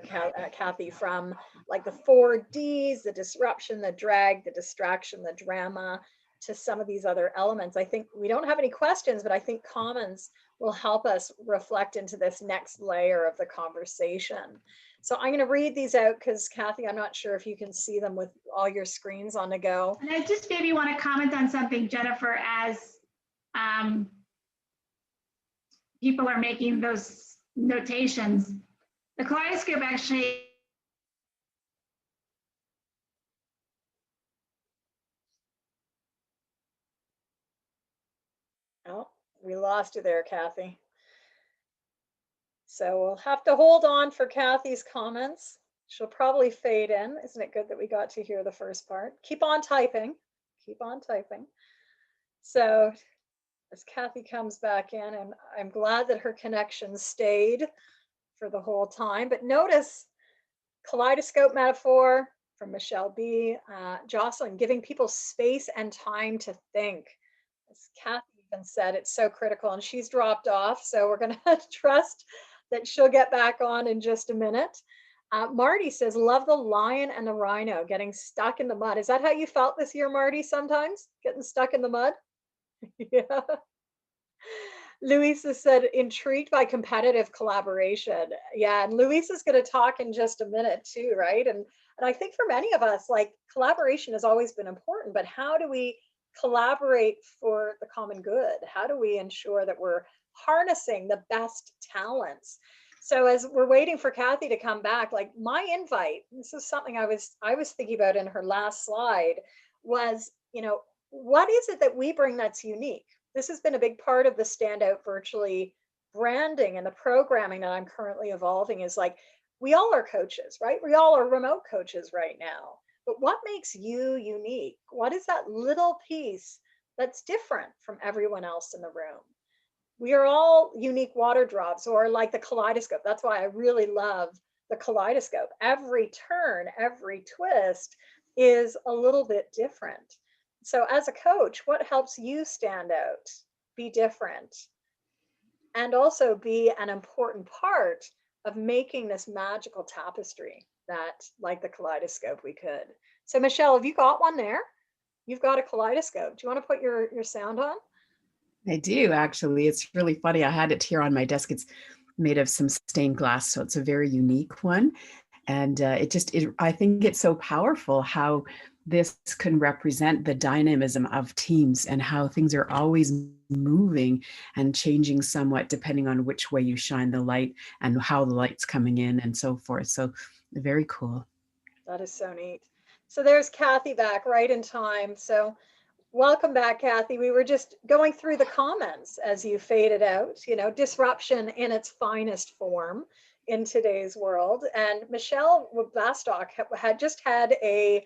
Kathy, from like the 4 Ds, the disruption, the drag, the distraction, the drama, to some of these other elements. I think we don't have any questions, but I think comments will help us reflect into this next layer of the conversation. So I'm going to read these out because Kathy, I'm not sure if you can see them with all your screens on the go. And I just maybe want to comment on something, Jennifer, as people are making those notations. The Kaleidoscope actually Oh, we lost you there, Kathy. So we'll have to hold on for Kathy's comments. She'll probably fade in. Isn't it good that we got to hear the first part? Keep on typing. Keep on typing. So as Kathy comes back in, and I'm glad that her connection stayed for the whole time. But notice kaleidoscope metaphor from Michelle B. Jocelyn, giving people space and time to think. As Kathy even said, it's so critical, and she's dropped off. So we're going to trust that she'll get back on in just a minute. Marty says, love the lion and the rhino getting stuck in the mud. Is that how you felt this year, Marty, sometimes? Getting stuck in the mud? Yeah. Luisa said, intrigued by competitive collaboration. Yeah, and Luisa's going to talk in just a minute too, right? And I think for many of us, like, collaboration has always been important, but how do we collaborate for the common good? How do we ensure that we're harnessing the best talents? So as we're waiting for Kathy to come back, like, my invite, this is something I was thinking about in her last slide, was, what is it that we bring that's unique? This has been a big part of the Standout Virtually branding and the programming that I'm currently evolving, is like, we all are coaches, right? We all are remote coaches right now. But what makes you unique? What is that little piece that's different from everyone else in the room? We are all unique water drops, or like the kaleidoscope. That's why I really love the kaleidoscope. Every turn, every twist is a little bit different. So as a coach, what helps you stand out, be different, and also be an important part of making this magical tapestry that, like the kaleidoscope, we could. So Michelle, have you got one there? You've got a kaleidoscope. Do you want to put your sound on? I do, actually. It's really funny. I had it here on my desk. It's made of some stained glass, so it's a very unique one. And I think it's so powerful how this can represent the dynamism of teams and how things are always moving and changing somewhat depending on which way you shine the light and how the light's coming in and so forth. So very cool. That is so neat. So there's Kathy back right in time. So welcome back, Kathy. We were just going through the comments as you faded out, disruption in its finest form in today's world. And Michelle Bastock had just had a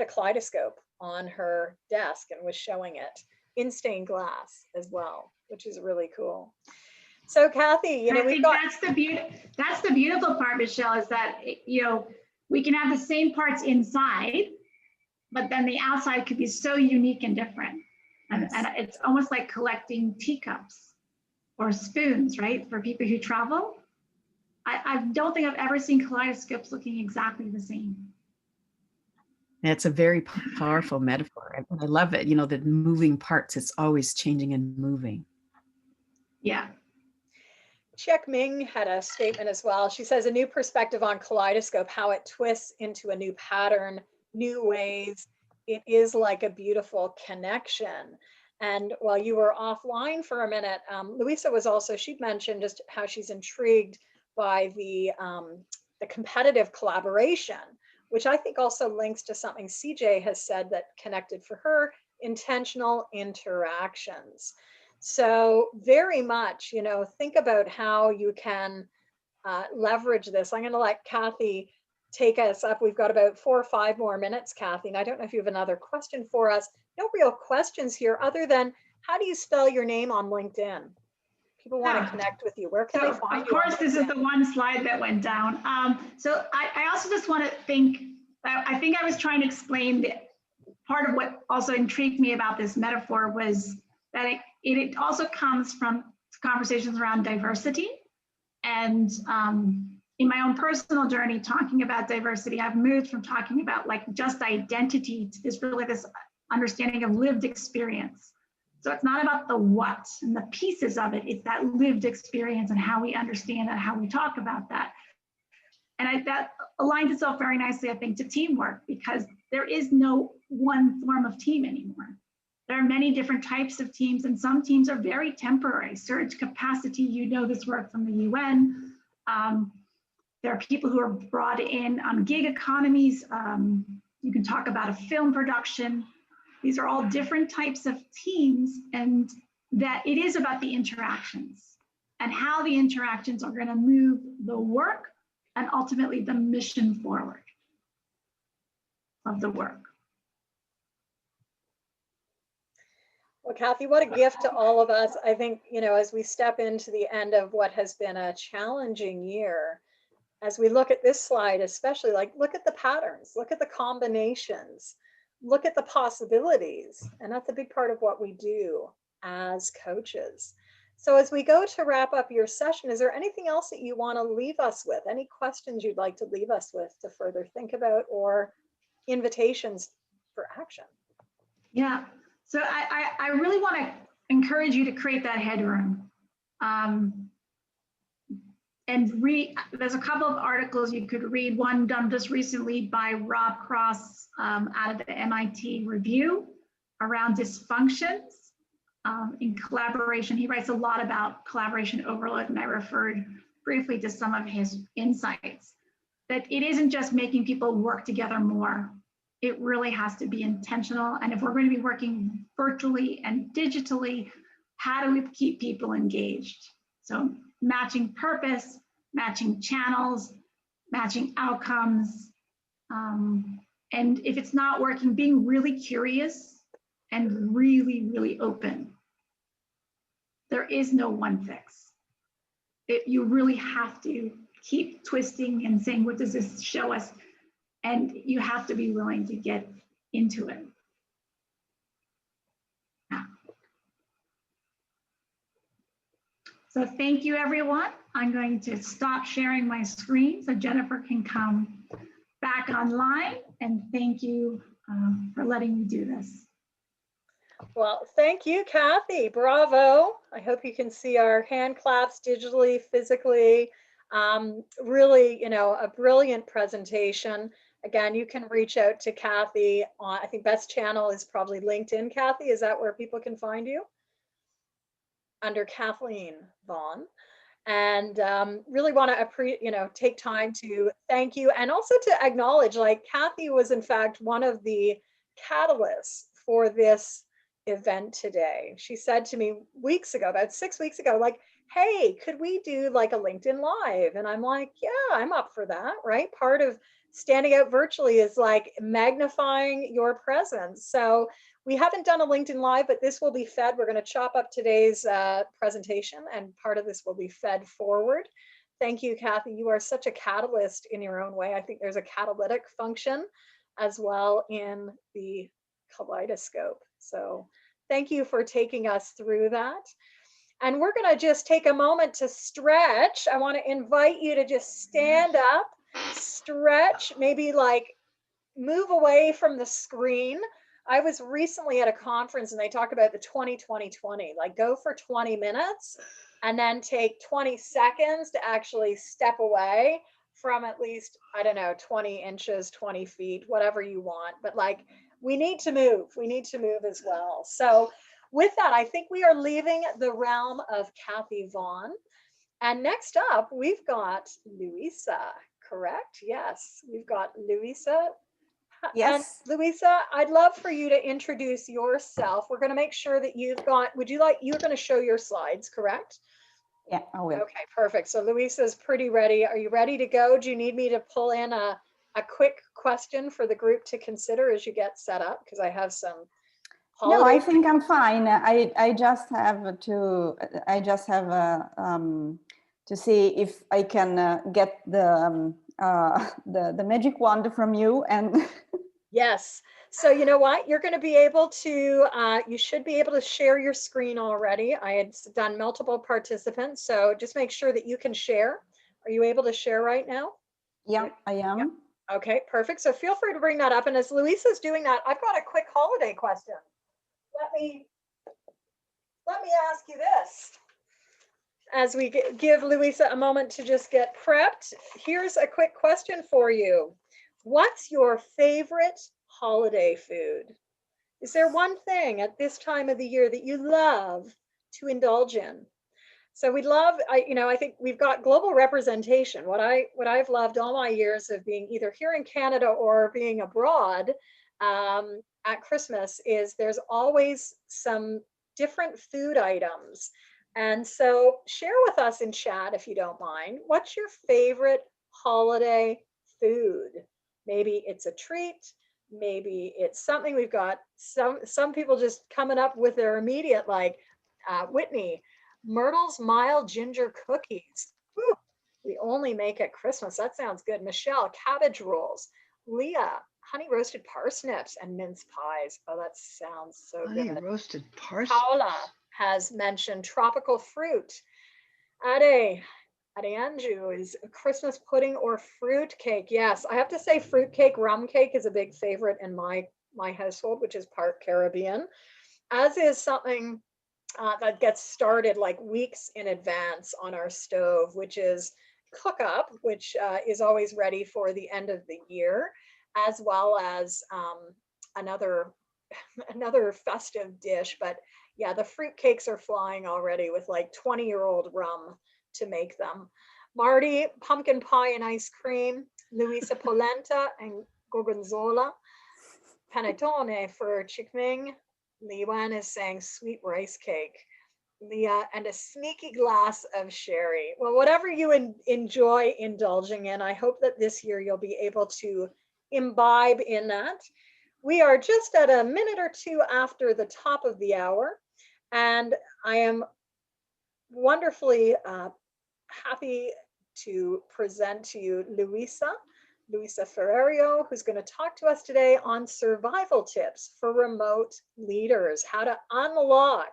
kaleidoscope on her desk and was showing it in stained glass as well, which is really cool. So Kathy, that's the beautiful part, Michelle, is that we can have the same parts inside, but then the outside could be so unique and different. And it's almost like collecting teacups or spoons, right? For people who travel. I don't think I've ever seen kaleidoscopes looking exactly the same. It's a very powerful metaphor. I love it. The moving parts, it's always changing and moving. Yeah. Chiek Ming had a statement as well. She says, a new perspective on kaleidoscope, how it twists into a new pattern, new ways. It is like a beautiful connection. And while you were offline for a minute, Luisa was also, she'd mentioned just how she's intrigued by the competitive collaboration, which I think also links to something CJ has said that connected for her, intentional interactions. So very much, you know, think about how you can leverage this. I'm going to let Kathy take us up. We've got about 4 or 5 more minutes, Kathy. And I don't know if you have another question for us. No real questions here other than how do you spell your name on LinkedIn? People want to connect with you. Where can they find you? Of course, this is the one slide that went down. So I also just want to think, I think I was trying to explain that part of what also intrigued me about this metaphor was that it also comes from conversations around diversity. And in my own personal journey, talking about diversity, I've moved from talking about like just identity to this really this understanding of lived experience. So it's not about the what and the pieces of it, it's that lived experience and how we understand that, how we talk about that. And that aligns itself very nicely, I think, to teamwork, because there is no one form of team anymore. There are many different types of teams, and some teams are very temporary. Surge capacity, you know this work from the UN. There are people who are brought in on gig economies. You can talk about a film production. These are all different types of teams, and that it is about the interactions and how the interactions are going to move the work and ultimately the mission forward of the work. Well, Kathy, what a gift to all of us. I think, you know, as we step into the end of what has been a challenging year, as we look at this slide, especially, like, look at the patterns, look at the combinations, look at the possibilities. And that's a big part of what we do as coaches. So as we go to wrap up your session, is there anything else that you want to leave us with? Any questions you'd like to leave us with to further think about, or invitations for action? Yeah, so I really want to encourage you to create that headroom. And there's a couple of articles you could read, one done just recently by Rob Cross out of the MIT Review around dysfunctions in collaboration. He writes a lot about collaboration overload, and I referred briefly to some of his insights. That it isn't just making people work together more. It really has to be intentional. And if we're going to be working virtually and digitally, how do we keep people engaged? So matching purpose, matching channels, matching outcomes. And if it's not working, being really curious and really, really open. There is no one fix. You really have to keep twisting and saying, what does this show us? And you have to be willing to get into it. So thank you, everyone. I'm going to stop sharing my screen so Jennifer can come back online. And thank you for letting me do this. Well, thank you, Kathy. Bravo. I hope you can see our hand claps digitally, physically. Really, you know, a brilliant presentation. Again, you can reach out to Kathy. I think best channel is probably LinkedIn. Kathy, is that where people can find you? Under Kathleen Vaughan. And really want to take time to thank you, and also to acknowledge, like, Kathy was in fact one of the catalysts for this event today. She said to me weeks ago, about 6 weeks ago, like, hey, could we do like a LinkedIn Live? And I'm like, yeah, I'm up for that, right? Part of standing out virtually is like magnifying your presence. So we haven't done a LinkedIn Live, but this will be fed. We're going to chop up today's presentation, and part of this will be fed forward. Thank you, Kathy. You are such a catalyst in your own way. I think there's a catalytic function as well in the Kaleidoscope. So thank you for taking us through that. And we're going to just take a moment to stretch. I want to invite you to just stand up, stretch, maybe like move away from the screen. I was recently at a conference and they talk about the 20-20-20, like go for 20 minutes and then take 20 seconds to actually step away from at least, I don't know, 20 inches, 20 feet, whatever you want. But like, we need to move. We need to move as well. So with that, I think we are leaving the realm of Kathy Vaughan. And next up, we've got Luisa, correct? Yes, we've got Luisa. Yes. And Luisa, I'd love for you to introduce yourself. We're going to make sure that you've got, you're going to show your slides, correct? Yeah, I will. Okay, perfect. So Luisa's pretty ready. Are you ready to go? Do you need me to pull in a quick question for the group to consider as you get set up? Because I have some No, I holiday. think I'm fine. I just have to to see if I can get the magic wand from you and Yes. So you know what? You're going to be able to, you should be able to share your screen already. I had done multiple participants, so just make sure that you can share. Are you able to share right now? Yeah, I am. Yep. Okay, perfect. So feel free to bring that up. And as Luisa's doing that, I've got a quick holiday question. Let me ask you this. As we give Luisa a moment to just get prepped, here's a quick question for you. What's your favorite holiday food? Is there one thing at this time of the year that you love to indulge in? So we'd love, I think we've got global representation. What I've loved all my years of being either here in Canada or being abroad at Christmas is there's always some different food items. And so share with us in chat, if you don't mind, what's your favorite holiday food? Maybe it's a treat, maybe it's something. We've got some people just coming up with their immediate, like Whitney, Myrtle's mild ginger cookies. Whew, we only make at Christmas. That sounds good. Michelle, cabbage rolls. Leah, honey roasted parsnips and mince pies. Oh, that sounds so good. Honey roasted parsnips. Paola has mentioned tropical fruit. Adeanju is Christmas pudding or fruit cake. Yes, I have to say fruit cake, rum cake is a big favorite in my household, which is part Caribbean, as is something that gets started like weeks in advance on our stove, which is cook up, which is always ready for the end of the year, as well as another festive dish. But yeah, the fruit cakes are flying already with like 20-year-old rum to make them. Marty, pumpkin pie and ice cream. Luisa, polenta and gorgonzola. Panettone for Chickming. Liwan is saying sweet rice cake. Leah, and a sneaky glass of sherry. Well, whatever you enjoy indulging in, I hope that this year you'll be able to imbibe in that. We are just at a minute or two after the top of the hour, and I am wonderfully happy to present to you Luisa Ferrario, who's going to talk to us today on survival tips for remote leaders, how to unlock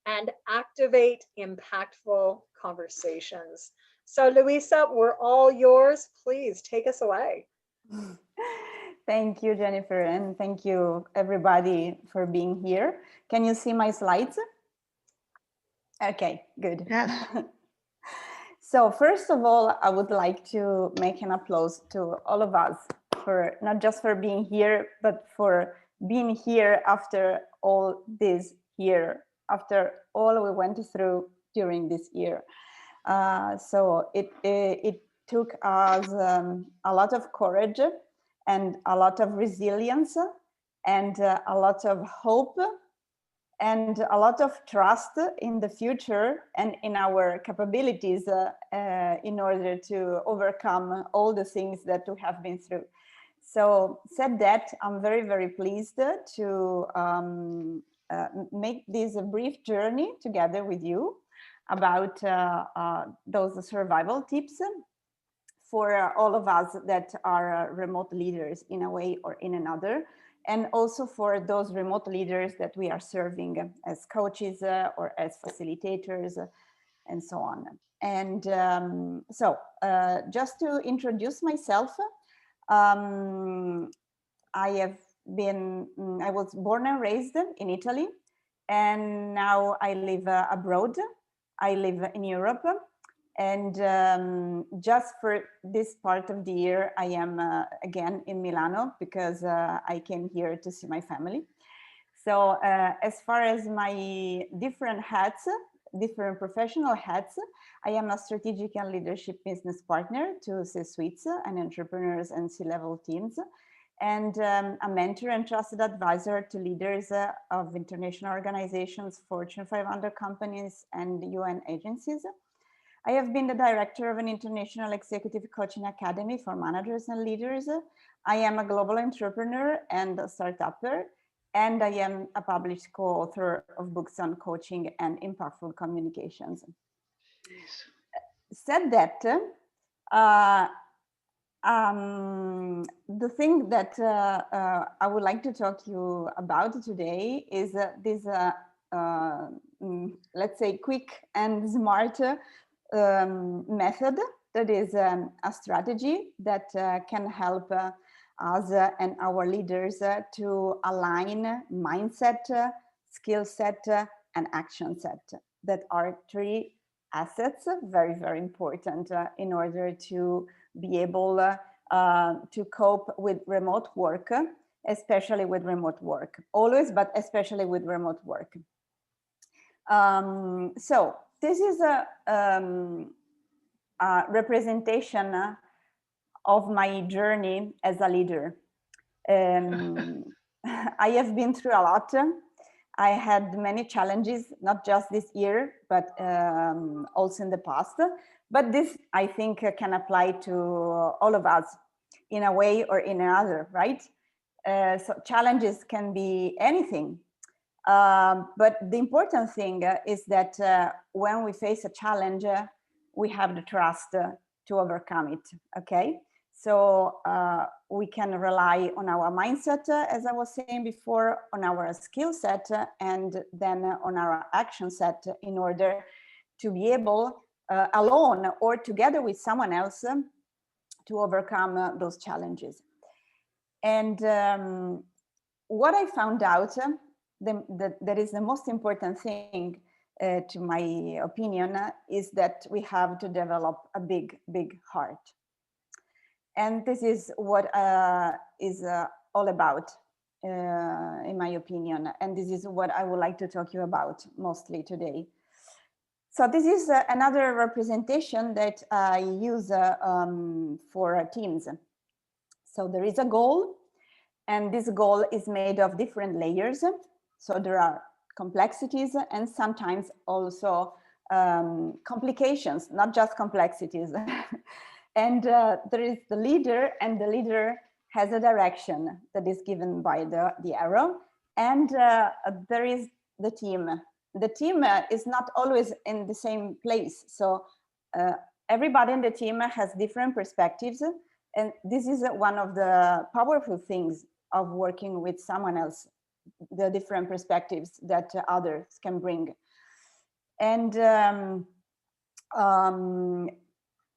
and activate impactful conversations. So Luisa, we're all yours. Please take us away. Thank you, Jennifer, and thank you everybody for being here. Can you see my slides? Okay, good. Yes. So first of all, I would like to make an applause to all of us for not just for being here, but for being here after all this year, after all we went through during this year. So it took us a lot of courage and a lot of resilience and a lot of hope and a lot of trust in the future and in our capabilities in order to overcome all the things that we have been through. So said that, I'm very, very pleased to make this a brief journey together with you about those survival tips for all of us that are remote leaders in a way or in another, and also for those remote leaders that we are serving as coaches or as facilitators and so on. And so just to introduce myself, I was born and raised in Italy, and now I live abroad. I live in Europe. And just for this part of the year, I am again in Milano because I came here to see my family. So as far as my different hats different professional hats. I am a strategic and leadership business partner to C-suites and entrepreneurs and C-level teams, and a mentor and trusted advisor to leaders of international organizations, Fortune 500 companies, and UN agencies. I have been the director of an international executive coaching academy for managers and leaders. I am a global entrepreneur and a startupper, and I am a published co-author of books on coaching and impactful communications. Said that, the thing that I would like to talk to you about today is this, let's say, quick and smart method that is a strategy that can help us and our leaders to align mindset, skill set, and action set. That are three assets, very, very important in order to be able to cope with remote work, especially with remote work. Always, but especially with remote work. So this is a representation of my journey as a leader. I have been through a lot. I had many challenges, not just this year, but also in the past. But this, I think, can apply to all of us in a way or in another, right? So challenges can be anything. But the important thing is that when we face a challenge, we have the trust to overcome it, okay? So we can rely on our mindset, as I was saying before, on our skill set, and then on our action set in order to be able, alone or together with someone else, to overcome those challenges. And what I found out, that is the most important thing, to my opinion, is that we have to develop a big, big heart. And this is what is all about, in my opinion. And this is what I would like to talk to you about mostly today. So this is another representation that I use for teams. So there is a goal, and this goal is made of different layers. So there are complexities and sometimes also complications, not just complexities. And there is the leader, and the leader has a direction that is given by the arrow. And there is the team. The team is not always in the same place. So everybody in the team has different perspectives. And this is one of the powerful things of working with someone else, the different perspectives that others can bring. And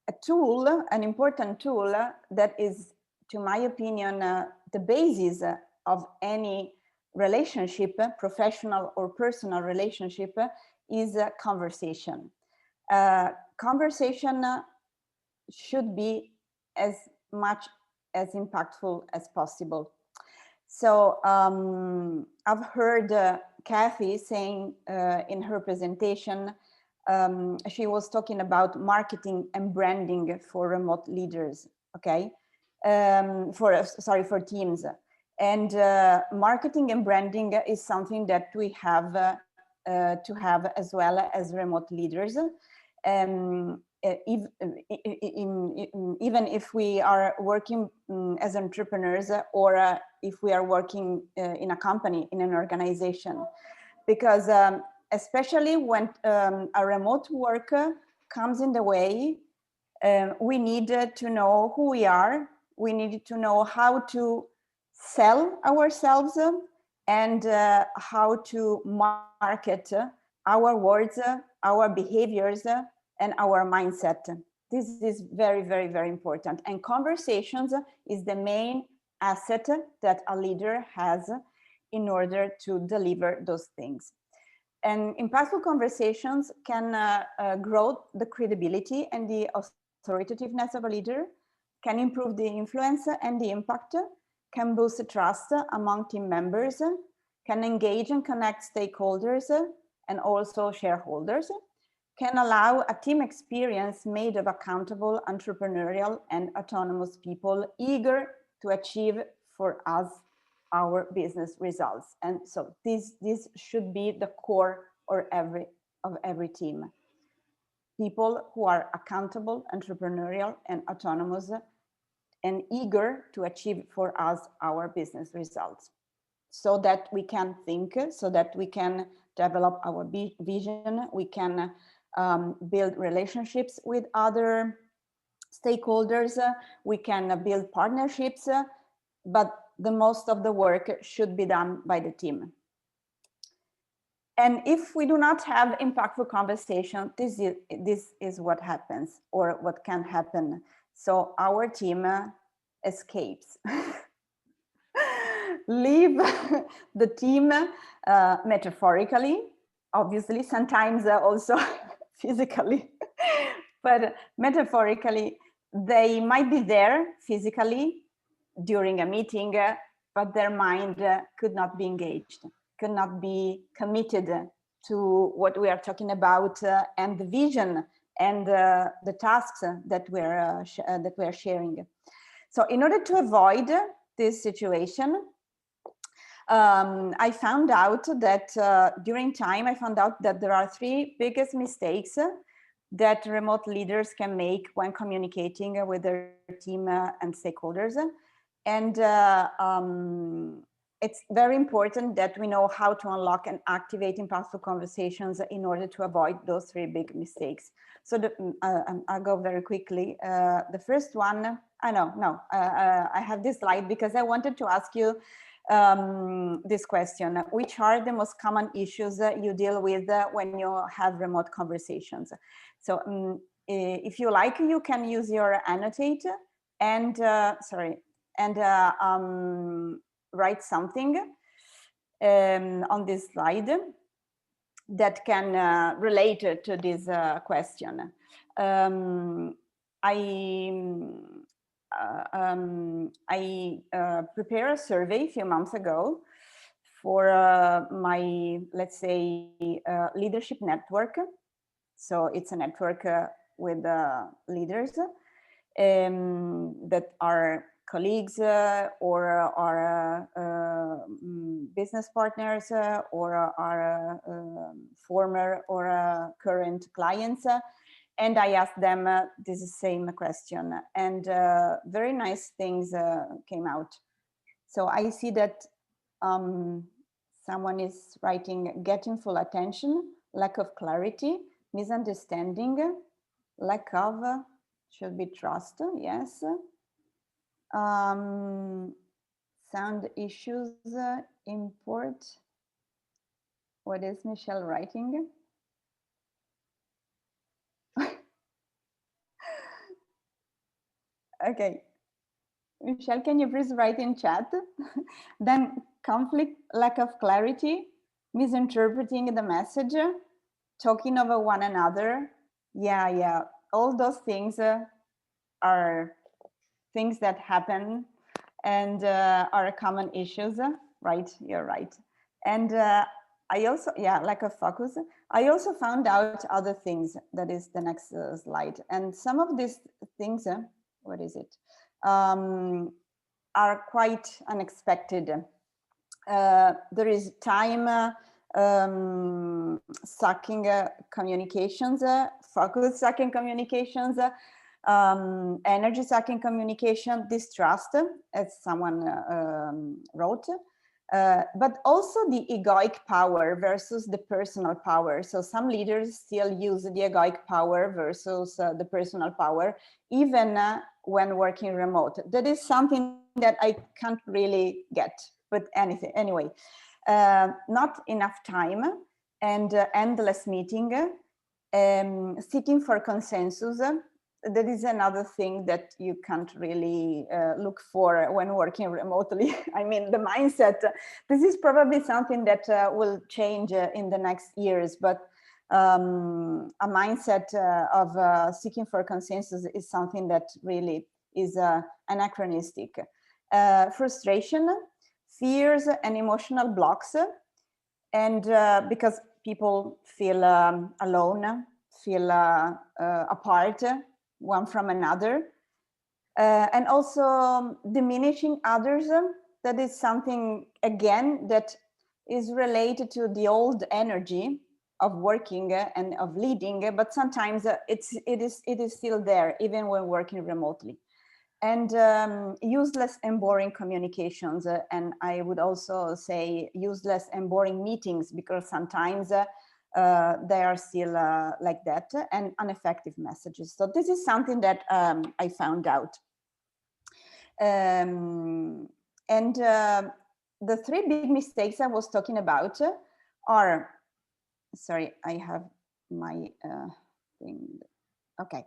a tool, an important tool that is, to my opinion, the basis of any relationship, professional or personal relationship, is a conversation. Conversation should be as much as impactful as possible. So I've heard Kathy saying in her presentation, she was talking about marketing and branding for remote leaders, okay? For teams. And marketing and branding is something that we have to have as well as remote leaders. Even if we are working as entrepreneurs, or if we are working in a company, in an organization, because especially when a remote worker comes in the way, we need to know who we are. We need to know how to sell ourselves and how to market our words, our behaviors, and our mindset. This is very, very, very important. And conversations is the main asset that a leader has in order to deliver those things. And impactful conversations can grow the credibility and the authoritativeness of a leader, can improve the influence and the impact, can boost the trust among team members, can engage and connect stakeholders and also shareholders. can allow a team experience made of accountable, entrepreneurial, and autonomous people eager to achieve for us our business results. And so this should be the core of every team. People who are accountable, entrepreneurial, and autonomous, and eager to achieve for us our business results, so that we can think, so that we can develop our vision, we can build relationships with other stakeholders, we can build partnerships, but the most of the work should be done by the team. And if we do not have impactful conversation, this is what happens, or what can happen. So our team escapes. Leave the team metaphorically, obviously, sometimes also physically, but metaphorically, they might be there physically during a meeting, but their mind could not be engaged, could not be committed to what we are talking about, and the vision and the tasks that we're sharing. So in order to avoid this situation, I found out that during time, I found out that there are 3 biggest mistakes that remote leaders can make when communicating with their team and stakeholders. And it's very important that we know how to unlock and activate impactful conversations in order to avoid those 3 big mistakes. So I'll go very quickly. The first one, I have this slide because I wanted to ask you this question. Which are the most common issues you deal with when you have remote conversations? So if you like, you can use your annotate and write something on this slide that can relate to this question. I prepared a survey a few months ago for my, let's say, leadership network. So it's a network with leaders that are colleagues or are business partners or are former or current clients. And I asked them this same question, and very nice things came out. So I see that someone is writing getting full attention, lack of clarity, misunderstanding, lack of, should be trust, yes. Sound issues, import. What is Michelle writing? Okay, Michelle, can you please write in chat? Then conflict, lack of clarity, misinterpreting the message, talking over one another. Yeah, all those things are things that happen and are common issues, right? You're right. And I also, lack of focus. I also found out other things. That is the next slide. And some of these things, what is it? Are quite unexpected. There is time sucking communications, focus sucking communications, energy sucking communication, distrust, as someone wrote, but also the egoic power versus the personal power. So some leaders still use the egoic power versus the personal power, even when working remote. That is something that I can't really get, but anyway, not enough time and endless meeting, seeking for consensus. That is another thing that you can't really look for when working remotely. I mean, the mindset, this is probably something that will change in the next years, but a mindset of seeking for consensus is something that really is anachronistic. Frustration, fears, and emotional blocks, and because people feel alone, feel apart one from another. And also diminishing others. That is something, again, that is related to the old energy of working and of leading, but sometimes it is still there, even when working remotely. And useless and boring communications. And I would also say useless and boring meetings, because sometimes they are still like that, and ineffective messages. So this is something that I found out. And the three big mistakes I was talking about are, sorry, I have my thing. Okay,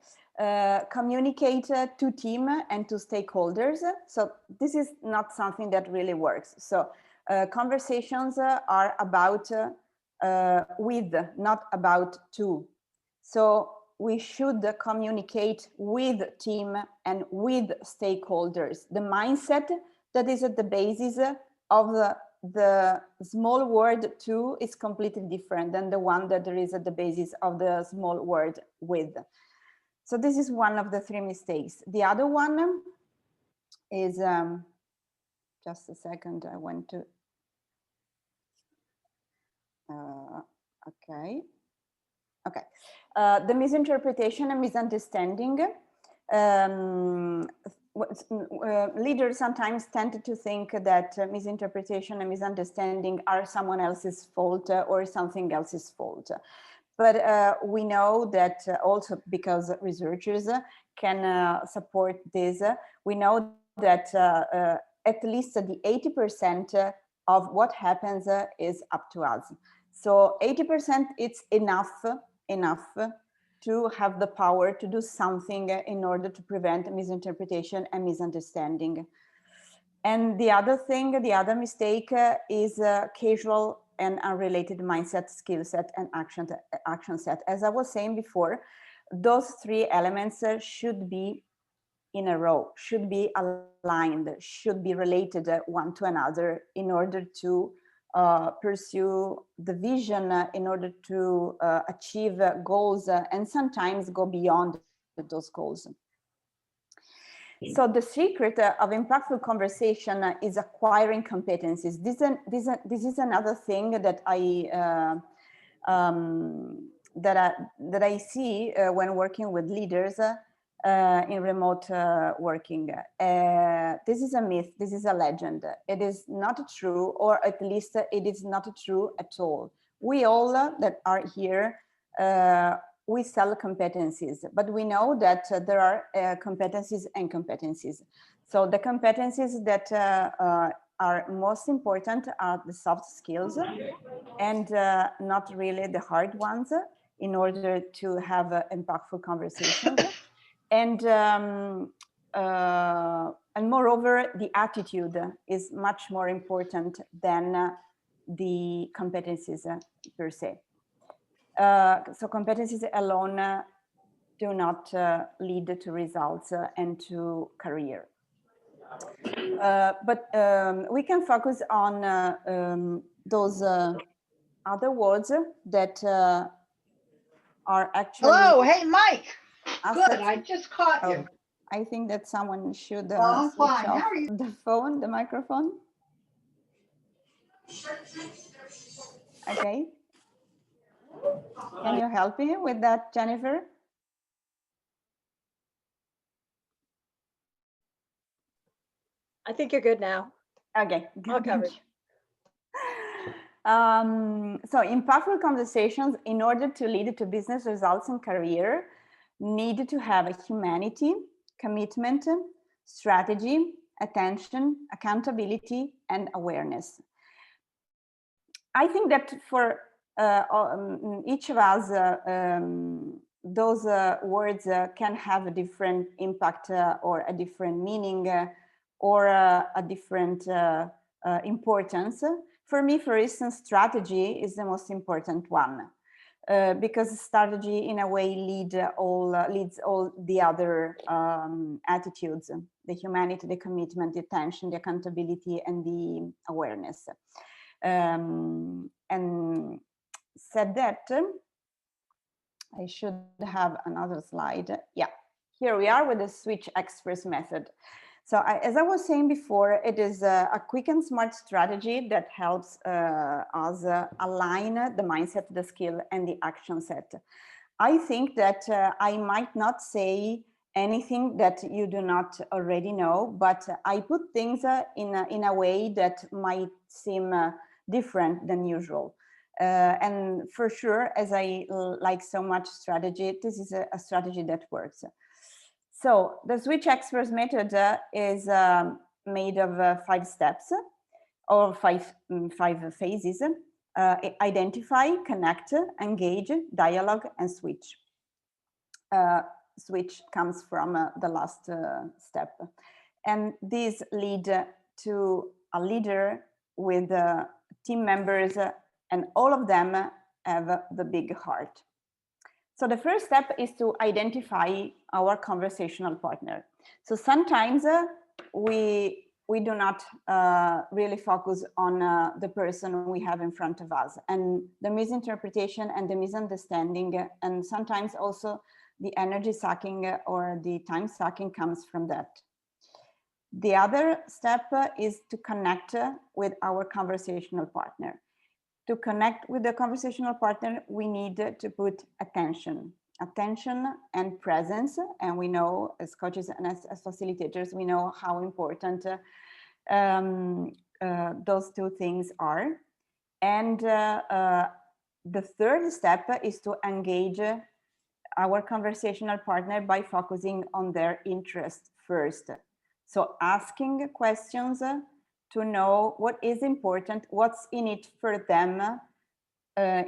communicate to team and to stakeholders. So this is not something that really works. So conversations are about with, not about to. So we should communicate with team and with stakeholders. The mindset that is at the basis of the small word to is completely different than the one that there is at the basis of the small word with. So this is one of the three mistakes. The other one is, just a second, I went to, okay. The misinterpretation and misunderstanding. Leaders sometimes tend to think that misinterpretation and misunderstanding are someone else's fault or something else's fault. But we know that also, because researchers can support this, we know that at least the 80% of what happens is up to us. So 80% it's enough to have the power to do something in order to prevent misinterpretation and misunderstanding. And the other thing, the other mistake is casual and unrelated mindset, skill set, and action set. As I was saying before, those three elements should be in a row, should be aligned, should be related one to another in order to pursue the vision, in order to achieve goals, and sometimes go beyond those goals. So the secret of impactful conversation is acquiring competencies. This is another thing that I see when working with leaders in remote working. This is a myth. This is a legend. It is not true, or at least it is not true at all. We all that are here, we sell competencies, but we know that there are competencies and competencies. So the competencies that are most important are the soft skills, and not really the hard ones, in order to have impactful conversations. And moreover, the attitude is much more important than the competencies per se. So competencies alone do not lead to results and to career. But we can focus on those other words that are actually... Hello, hey, Mike. assets. Good, I just caught you. I think that someone should Well, I'm switch fine. off How are you? the phone, the microphone. Okay. Can you help me with that, Jennifer? I think you're good now. Okay. All covered. So impactful conversations, in order to lead to business results and career, need to have a humanity, commitment, strategy, attention, accountability, and awareness. I think that for each of us, those words can have a different impact or a different meaning or a different importance. For me, for instance, strategy is the most important one, because strategy in a way leads all the other attitudes, the humanity, the commitment, the attention, the accountability, and the awareness. And said that, I should have another slide. Yeah, here we are with the Switch Express method. So as I was saying before, it is a quick and smart strategy that helps us align the mindset, the skill, and the action set. I think that I might not say anything that you do not already know, but I put things in a way that might seem different than usual. And for sure, as I like so much strategy, this is a strategy that works. So the Switch Express method is made of 5 steps or five phases. Identify, connect, engage, dialogue, and switch. Switch comes from the last step. And these lead to a leader with team members, and all of them have the big heart. So the first step is to identify our conversational partner. So sometimes we do not really focus on the person we have in front of us, and the misinterpretation and the misunderstanding, and sometimes also the energy sucking or the time sucking comes from that. The other step is to connect with our conversational partner. To connect with the conversational partner, we need to put attention and presence. And we know as coaches and as facilitators, we know how important those two things are. And the third step is to engage our conversational partner by focusing on their interest first. So asking questions to know what is important, what's in it for them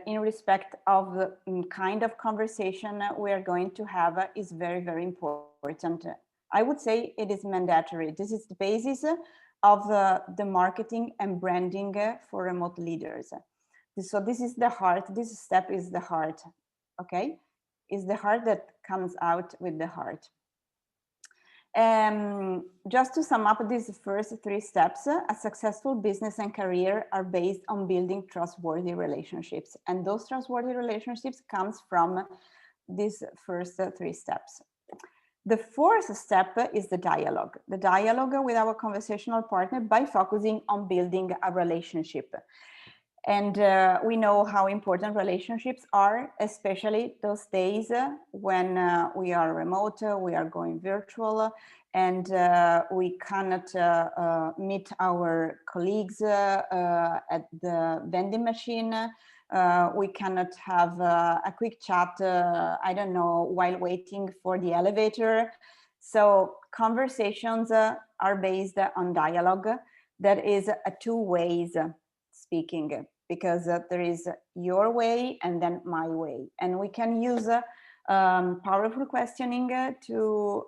in respect of the kind of conversation we are going to have is very, very important. I would say it is mandatory. This is the basis of the marketing and branding for remote leaders. So this is the heart, this step is the heart, okay? Is the heart that comes out with the heart. Just to sum up these first 3 steps, a successful business and career are based on building trustworthy relationships. And those trustworthy relationships comes from these first 3 steps. The 4th step is the dialogue with our conversational partner by focusing on building a relationship. And we know how important relationships are, especially those days when we are remote, we are going virtual, and we cannot meet our colleagues at the vending machine. We cannot have a quick chat, I don't know, while waiting for the elevator. So conversations are based on dialogue that is a 2 ways speaking, because there is your way and then my way. And we can use powerful questioning to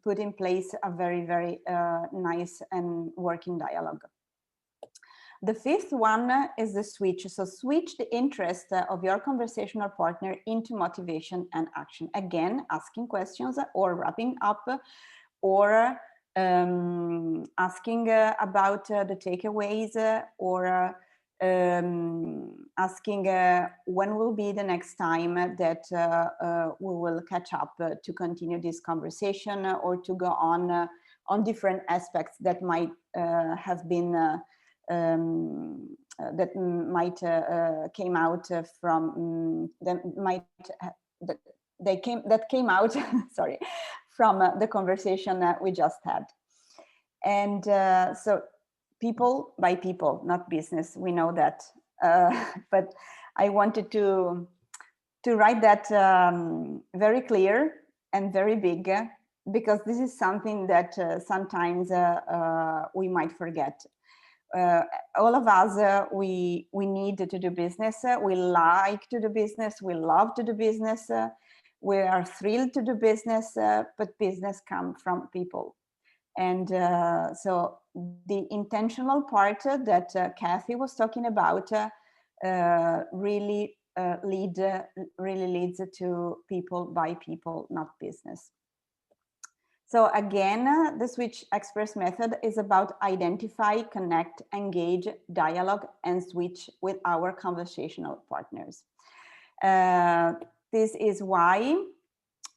put in place a very, very nice and working dialogue. The 5th one is the switch. So switch the interest of your conversational partner into motivation and action. Again, asking questions or wrapping up, or asking about the takeaways, or asking when will be the next time that we will catch up to continue this conversation, or to go on different aspects that might have been that might came out from that came out sorry, from the conversation that we just had. And so people by people, not business, we know that, but I wanted to write that very clear and very big, because this is something that sometimes we might forget. All of us, we need to do business. We like to do business. We love to do business. We are thrilled to do business, but business comes from people. And so the intentional part that Kathy was talking about really leads to people by people, not business. So again, the Switch Express method is about identify, connect, engage, dialogue, and switch with our conversational partners. this is why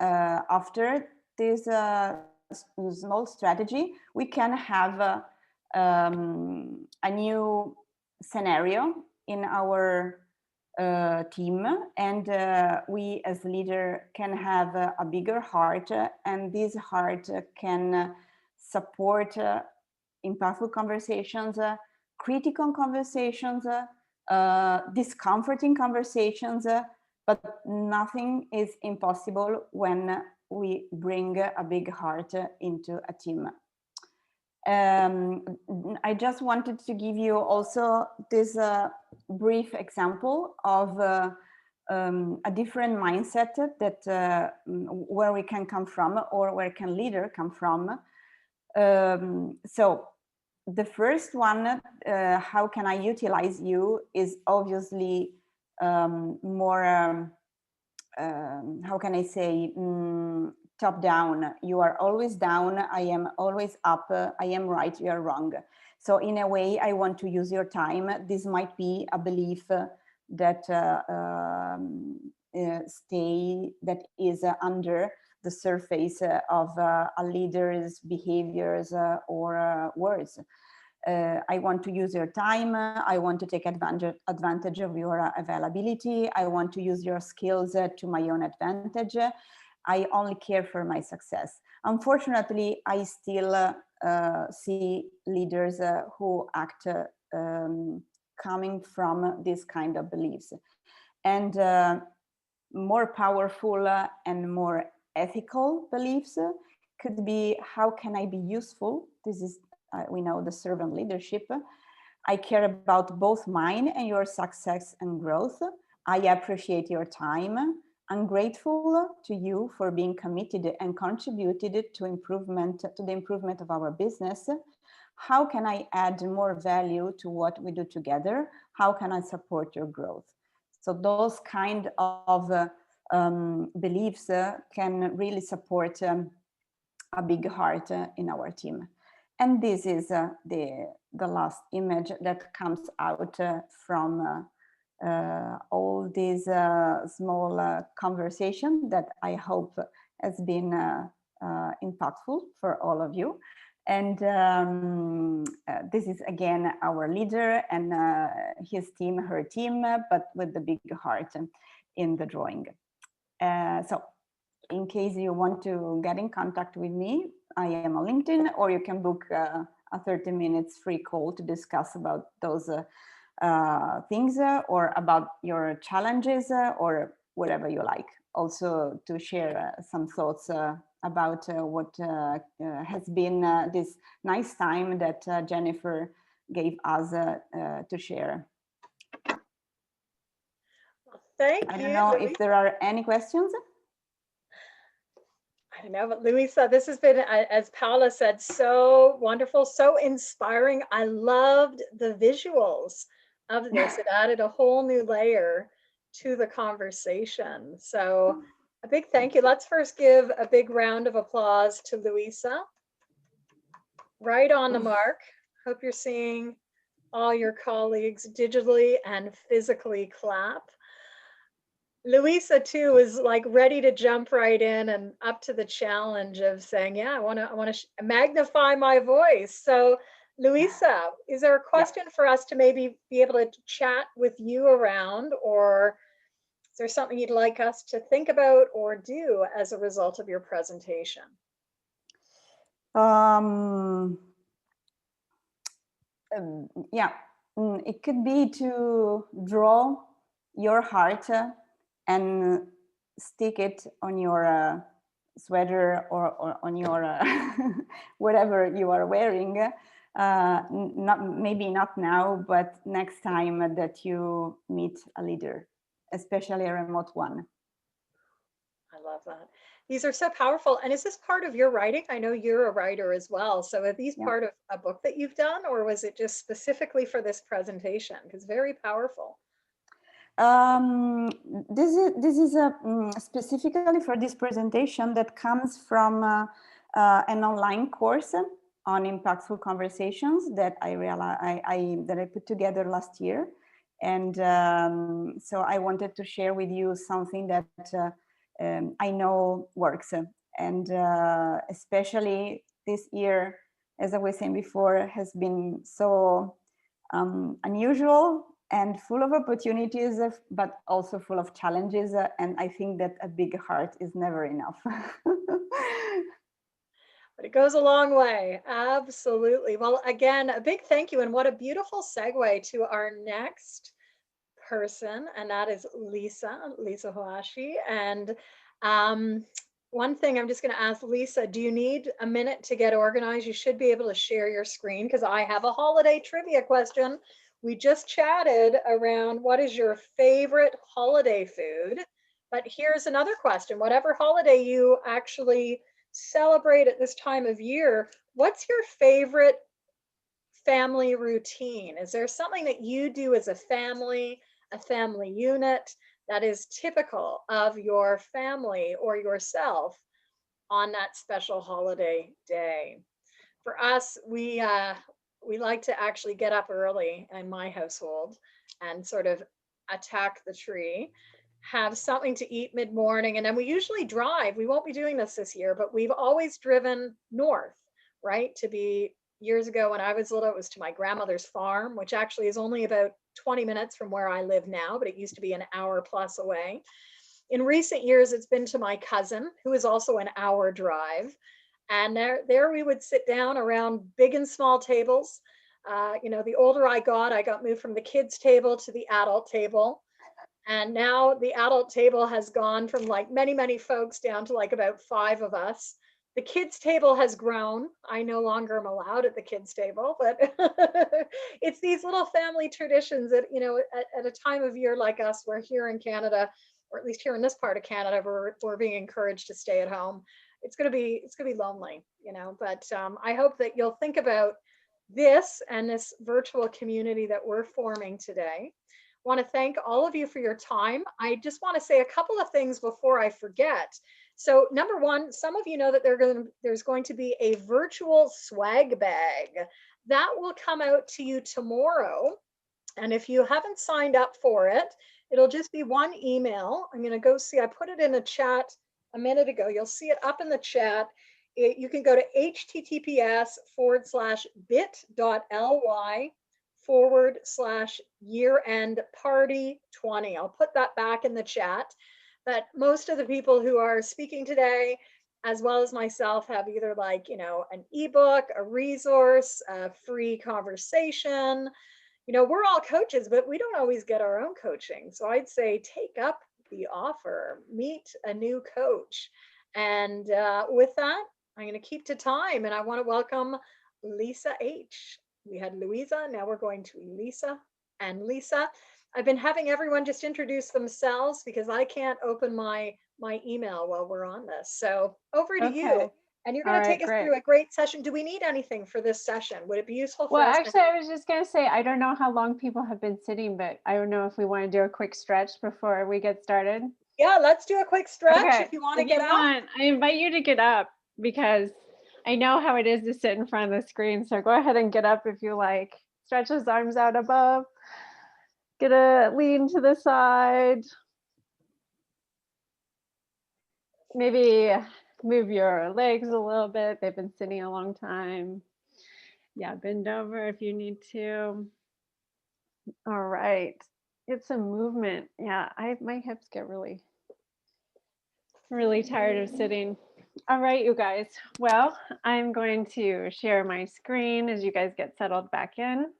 after this small strategy, we can have a new scenario in our team, and we as leader can have a bigger heart, and this heart can support impactful conversations, critical conversations, discomforting conversations, but nothing is impossible when we bring a big heart into a team. I just wanted to give you also this brief example of a different mindset that where we can come from, or where can leader come from. So the first one, how can I utilize you, is obviously more, how can I say, top down. You are always down, I am always up, I am right, you are wrong. So in a way, I want to use your time. This might be a belief that that is under the surface of a leader's behaviors or words. I want to use your time. I want to take advantage of your availability. I want to use your skills to my own advantage. I only care for my success. Unfortunately, I still see leaders who act coming from this kind of beliefs. And more powerful and more ethical beliefs could be, how can I be useful? This is, we know, the servant leadership. I care about both mine and your success and growth. I appreciate your time. I'm grateful to you for being committed and contributed to the improvement of our business. How can I add more value to what we do together? How can I support your growth? So those kind of beliefs can really support a big heart in our team. And this is the last image that comes out from all these small conversation that I hope has been impactful for all of you. And this is again our leader and his team, her team, but with the big heart in the drawing. So in case you want to get in contact with me, I am on LinkedIn, or you can book a 30 minutes free call to discuss about those things or about your challenges or whatever you like. Also to share some thoughts about what has been this nice time that Jennifer gave us to share. Thank you. I don't know if there are any questions. I don't know, but Luisa, this has been, as Paola said, so wonderful, so inspiring. I loved the visuals of this. It added a whole new layer to the conversation. So a big thank you. Let's first give a big round of applause to Luisa. Right on the mark. Hope you're seeing all your colleagues digitally and physically clap. Luisa too is like ready to jump right in and up to the challenge of saying, yeah, I want to magnify my voice. So Luisa, is there a question for us to maybe be able to chat with you around, or is there something you'd like us to think about or do as a result of your presentation? Yeah, it could be to draw your heart and stick it on your sweater or on your whatever you are wearing. Maybe not now, but next time that you meet a leader, especially a remote one. I love that. These are so powerful. And is this part of your writing? I know you're a writer as well. So are these part of a book that you've done, or was it just specifically for this presentation? Because very powerful. This is specifically for this presentation that comes from an online course on impactful conversations that I put together last year, And so I wanted to share with you something that I know works. And especially this year, as I was saying before, has been so unusual and full of opportunities, but also full of challenges. And I think that a big heart is never enough. But it goes a long way. Absolutely. Well, again, a big thank you. And what a beautiful segue to our next person. And that is Luisa Hoashi. And one thing I'm just going to ask Luisa, do you need a minute to get organized? You should be able to share your screen because I have a holiday trivia question. We just chatted around what is your favorite holiday food? But here's another question. Whatever holiday you actually celebrate at this time of year, what's your favorite family routine? Is there something that you do as a family unit that is typical of your family or yourself on that special holiday day? For us, we like to actually get up early in my household and sort of attack the tree, have something to eat mid-morning, and then we usually drive. We won't be doing this year, but we've always driven north, right? To be years ago when I was little, it was to my grandmother's farm, which actually is only about 20 minutes from where I live now, but it used to be an hour plus away. In recent years, it's been to my cousin, who is also an hour drive. And there we would sit down around big and small tables. You know, the older I got moved from the kids' table to the adult table. And now the adult table has gone from like many, many folks down to like about 5 of us. The kids' table has grown. I no longer am allowed at the kids' table, but it's these little family traditions that, you know, at a time of year like us, we're here in Canada, or at least here in this part of Canada, we're being encouraged to stay at home. It's gonna be lonely, you know, but I hope that you'll think about this and this virtual community that we're forming today. I want to thank all of you for your time. I just want to say a couple of things before I forget. So number one, some of you know that there's going to be a virtual swag bag that will come out to you tomorrow. And if you haven't signed up for it, it'll just be one email. I'm going to go see, I put it in a chat a minute ago. You'll see it up in the chat. You can go to https:/bit.ly/year-end party 20. I'll put that back in the chat. But most of the people who are speaking today, as well as myself, have either like, you know, an ebook, a resource, a free conversation. You know, we're all coaches, but we don't always get our own coaching. So I'd say take up the offer, meet a new coach. And with that, I'm going to keep to time, and I want to welcome Lisa H. We had Luisa, now we're going to Lisa and Lisa. I've been having everyone just introduce themselves because I can't open my email while we're on this. So over to you. And you're going to take us through a great session. Do we need anything for this session? Would it be useful for us? Well, actually, I was just going to say, I don't know how long people have been sitting, but I don't know if we want to do a quick stretch before we get started. Yeah, let's do a quick stretch if you want to get up. I invite you to get up because I know how it is to sit in front of the screen. So go ahead and get up if you like. Stretch his arms out above. Get a lean to the side. Maybe move your legs a little bit. They've been sitting a long time. Yeah, bend over if you need to. All right. Get some movement. Yeah, my hips get really tired of sitting. All right, you guys. Well, I'm going to share my screen as you guys get settled back in.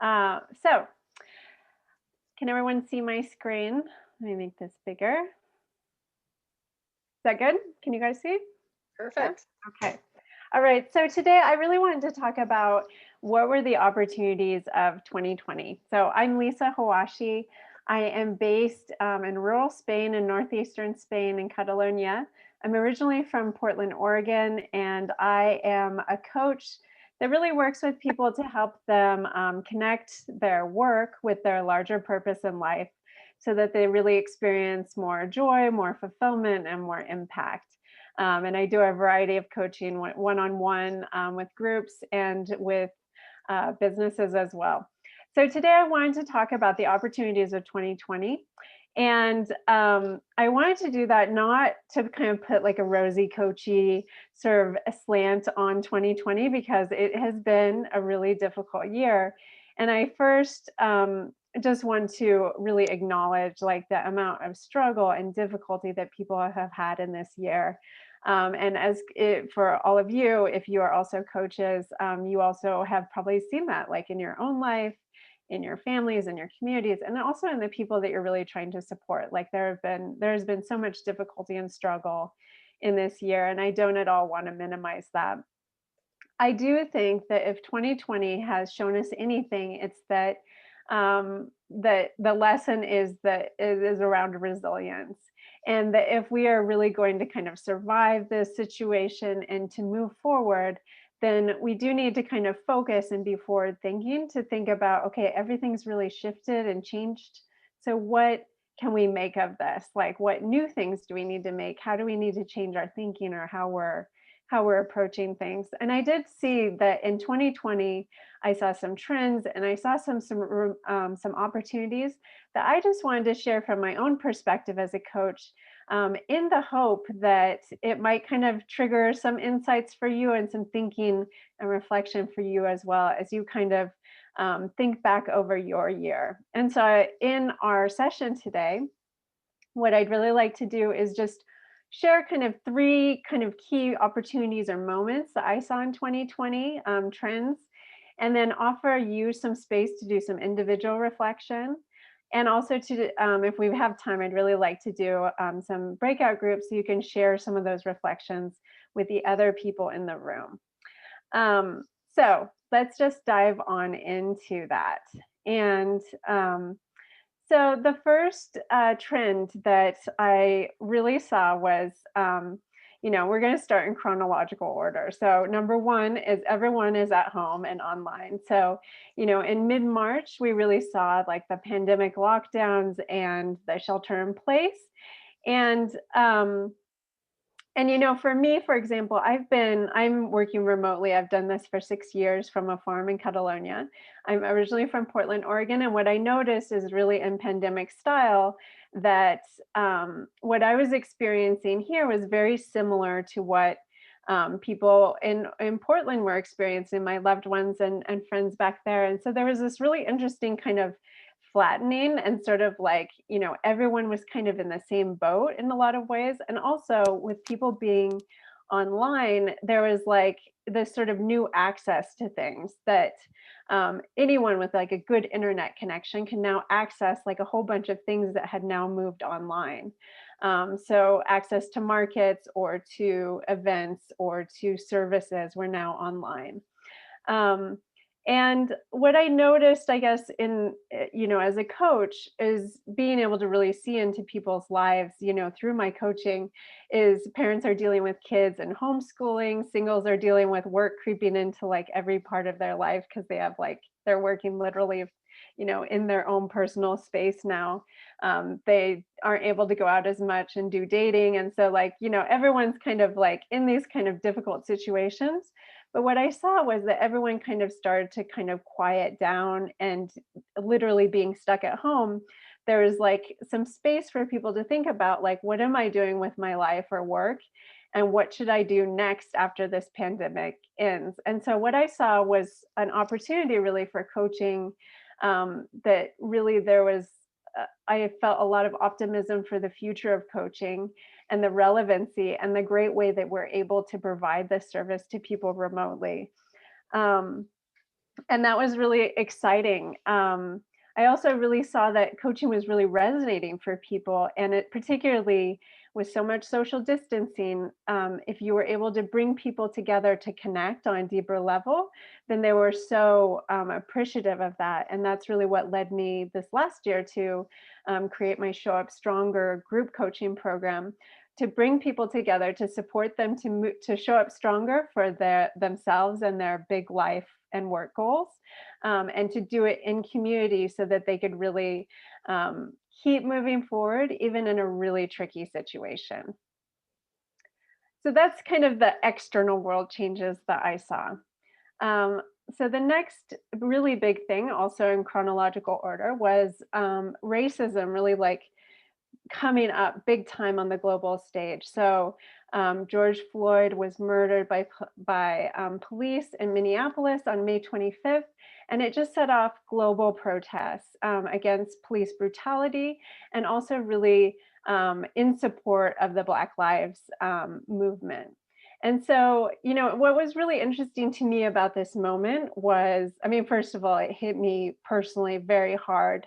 So, can everyone see my screen? Let me make this bigger. Is that good? Can you guys see? Perfect. Yeah? Okay. All right. So today I really wanted to talk about what were the opportunities of 2020. So I'm Luisa Hoashi. I am based in rural Spain and northeastern Spain in Catalonia. I'm originally from Portland, Oregon, and I am a coach that really works with people to help them connect their work with their larger purpose in life so that they really experience more joy, more fulfillment, and more impact. And I do a variety of coaching one-on-one with groups and with businesses as well. So today I wanted to talk about the opportunities of 2020. And I wanted to do that not to kind of put like a rosy coachy sort of a slant on 2020, because it has been a really difficult year. And I first just want to really acknowledge like the amount of struggle and difficulty that people have had in this year. And for all of you, if you are also coaches, you also have probably seen that like in your own life, in your families, in your communities, and also in the people that you're really trying to support. Like there's been so much difficulty and struggle in this year, and I don't at all want to minimize that. I do think that if 2020 has shown us anything, it's that that the lesson is that it is around resilience, and that if we are really going to kind of survive this situation and to move forward, then we do need to kind of focus and be forward thinking to think about, okay, everything's really shifted and changed. So what can we make of this? Like what new things do we need to make? How do we need to change our thinking or how we're approaching things? And I did see that in 2020, I saw some trends and I saw some opportunities that I just wanted to share from my own perspective as a coach, in the hope that it might kind of trigger some insights for you and some thinking and reflection for you as well as you kind of think back over your year. And so in our session today, what I'd really like to do is just share kind of 3 kind of key opportunities or moments that I saw in 2020, trends, and then offer you some space to do some individual reflection. And also to, if we have time, I'd really like to do some breakout groups so you can share some of those reflections with the other people in the room. So let's just dive on into that. And so the first trend that I really saw was, we're going to start in chronological order. So number 1 is everyone is at home and online. So, in mid-March, we really saw like the pandemic lockdowns and the shelter in place. And for me, for example, I'm working remotely. I've done this for 6 years from a farm in Catalonia. I'm originally from Portland, Oregon. And what I noticed is really in pandemic style that what I was experiencing here was very similar to what people in Portland were experiencing, my loved ones and friends back there. And so there was this really interesting kind of flattening and sort of like, everyone was kind of in the same boat in a lot of ways. And also with people being online, there was like this sort of new access to things that anyone with like a good internet connection can now access like a whole bunch of things that had now moved online. So access to markets or to events or to services were now online. And what I noticed, I guess, as a coach is being able to really see into people's lives, through my coaching, is parents are dealing with kids and homeschooling, singles are dealing with work creeping into like every part of their life because they have they're working literally, in their own personal space now. They aren't able to go out as much and do dating. And so everyone's kind of like in these kind of difficult situations. But what I saw was that everyone kind of started to kind of quiet down, and literally being stuck at home, there was like some space for people to think about like, what am I doing with my life or work? And what should I do next after this pandemic ends? And so what I saw was an opportunity really for coaching, that really there was, I felt a lot of optimism for the future of coaching and the relevancy and the great way that we're able to provide this service to people remotely. And that was really exciting. I also really saw that coaching was really resonating for people, and it particularly with so much social distancing, if you were able to bring people together to connect on a deeper level, then they were so appreciative of that. And that's really what led me this last year to create my Show Up Stronger group coaching program, to bring people together, to support them to show up stronger for themselves and their big life and work goals, and to do it in community so that they could really keep moving forward, even in a really tricky situation. So that's kind of the external world changes that I saw. So the next really big thing, also in chronological order, was racism really like coming up big time on the global stage. So George Floyd was murdered by police in Minneapolis on May 25th, and it just set off global protests against police brutality, and also really in support of the Black Lives movement. And so, you know, what was really interesting to me about this moment was, I mean, first of all, it hit me personally very hard.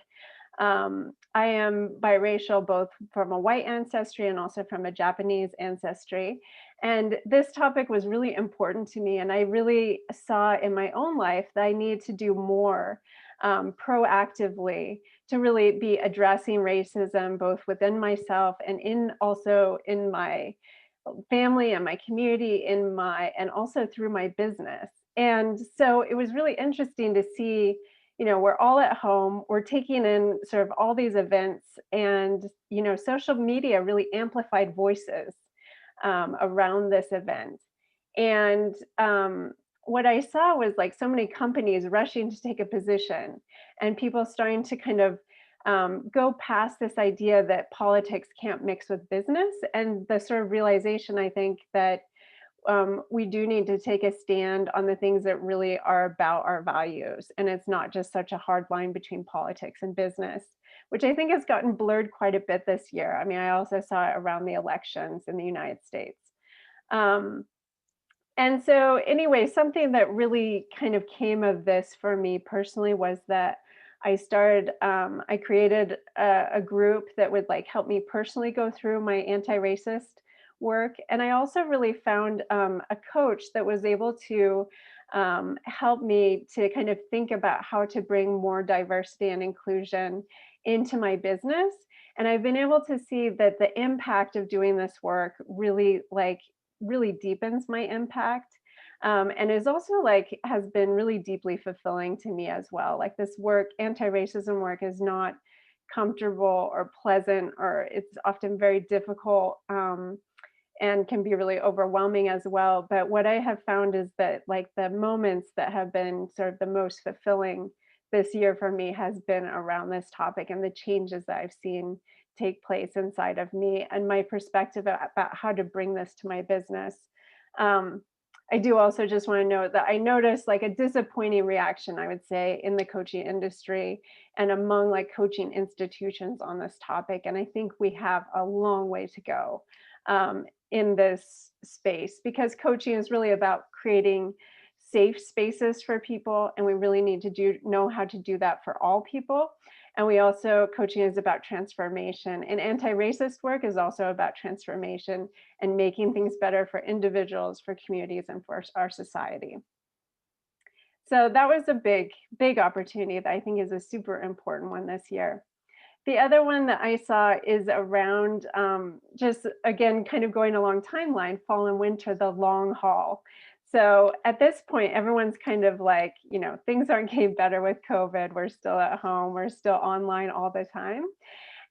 I am biracial, both from a white ancestry and also from a Japanese ancestry. And this topic was really important to me. And I really saw in my own life that I need to do more proactively to really be addressing racism, both within myself and also in my family and my community, and also through my business. And so it was really interesting to see, you know, we're all at home, we're taking in sort of all these events, and, you know, social media really amplified voices around this event. And what I saw was like so many companies rushing to take a position, and people starting to kind of go past this idea that politics can't mix with business, and the sort of realization, I think, that we do need to take a stand on the things that really are about our values. And it's not just such a hard line between politics and business, which I think has gotten blurred quite a bit this year. I mean, I also saw it around the elections in the United States. And so anyway, something that really kind of came of this for me personally was that I created a group that would like help me personally go through my anti-racist work. And I also really found a coach that was able to help me to kind of think about how to bring more diversity and inclusion into my business. And I've been able to see that the impact of doing this work really deepens my impact. And is also like, has been really deeply fulfilling to me as well. Like this work, anti-racism work, is not comfortable or pleasant, or it's often very difficult and can be really overwhelming as well. But what I have found is that like the moments that have been sort of the most fulfilling this year for me has been around this topic, and the changes that I've seen take place inside of me and my perspective about how to bring this to my business. I do also just want to note that I noticed like a disappointing reaction, I would say, in the coaching industry and among like coaching institutions on this topic. And I think we have a long way to go in this space, because coaching is really about creating safe spaces for people. And we really need to know how to do that for all people. And we also, coaching is about transformation, and anti-racist work is also about transformation and making things better for individuals, for communities, and for our society. So that was a big, big opportunity that I think is a super important one this year. The other one that I saw is around just, again, kind of going along timeline, fall and winter, the long haul. So at this point, everyone's kind of like, you know, things aren't getting better with COVID. We're still at home. We're still online all the time.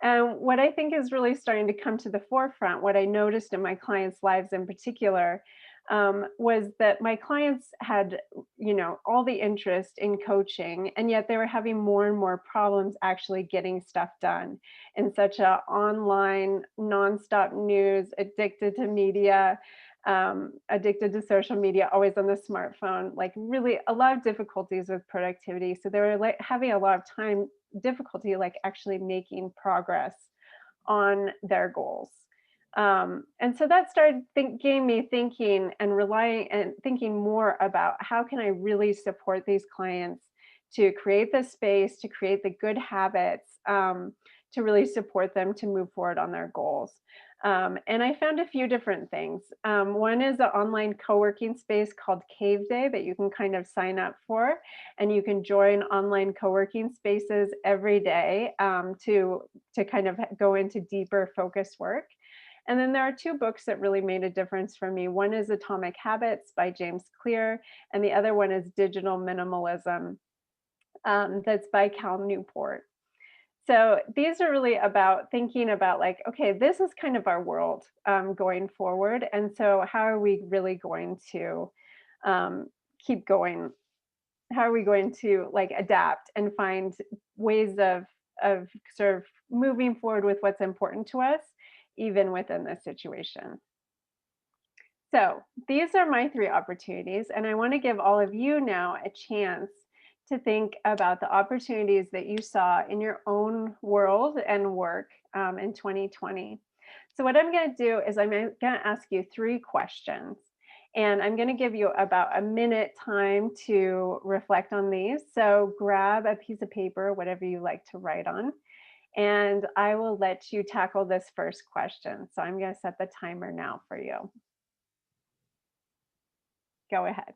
And what I think is really starting to come to the forefront, what I noticed in my clients' lives in particular, was that my clients had, you know, all the interest in coaching, and yet they were having more and more problems actually getting stuff done in such a online, nonstop news, addicted to media, addicted to social media, always on the smartphone, like really a lot of difficulties with productivity. So they were like having a lot of difficulty like actually making progress on their goals. And so that started getting me thinking and thinking more about how can I really support these clients to create the space, to create the good habits, to really support them to move forward on their goals. And I found a few different things. One is an online co-working space called Cave Day that you can kind of sign up for, and you can join online co-working spaces every day to kind of go into deeper focused work. And then there are two books that really made a difference for me. One is Atomic Habits by James Clear, and the other one is Digital Minimalism, that's by Cal Newport. So these are really about thinking about like, okay, this is kind of our world going forward. And so how are we really going to keep going how are we going to like adapt and find ways of sort of moving forward with what's important to us, even within this situation. So these are my 3 opportunities, and I want to give all of you now a chance to think about the opportunities that you saw in your own world and work in 2020. So what I'm going to do is I'm going to ask you 3 questions, and I'm going to give you about a minute time to reflect on these. So grab a piece of paper, whatever you like to write on, and I will let you tackle this first question. So I'm going to set the timer now for you. Go ahead.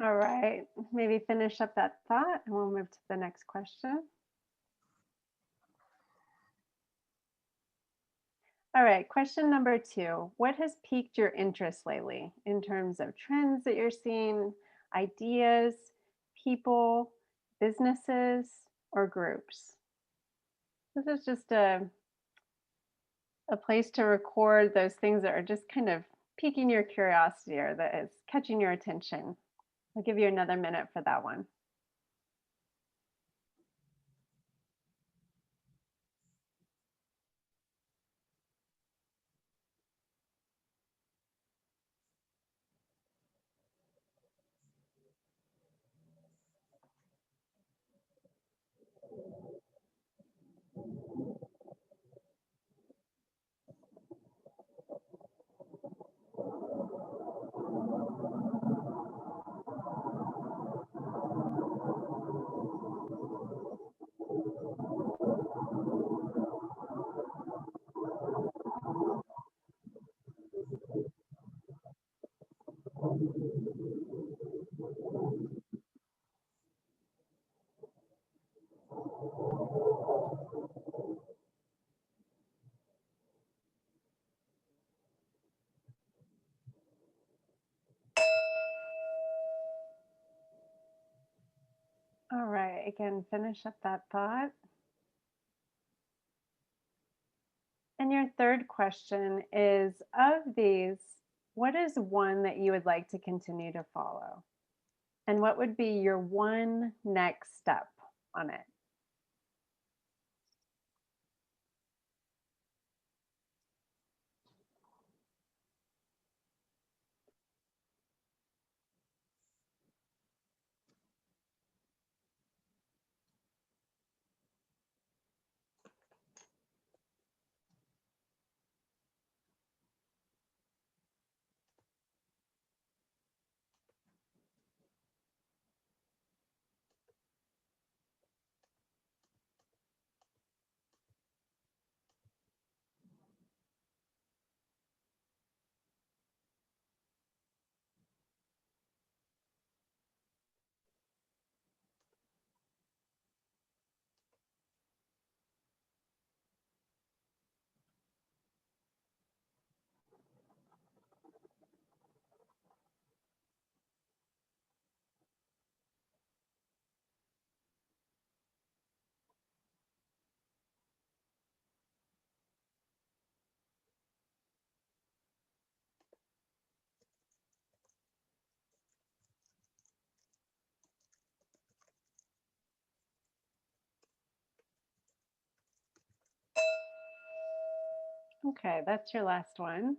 All right, maybe finish up that thought and we'll move to the next question. All right, question number 2. What has piqued your interest lately in terms of trends that you're seeing, ideas, people, businesses, or groups? This is just a place to record those things that are just kind of piquing your curiosity or that is catching your attention. I'll give you another minute for that one. All right, again, finish up that thought. And your third question is, of these, what is one that you would like to continue to follow? And what would be your one next step on it? Okay, that's your last one.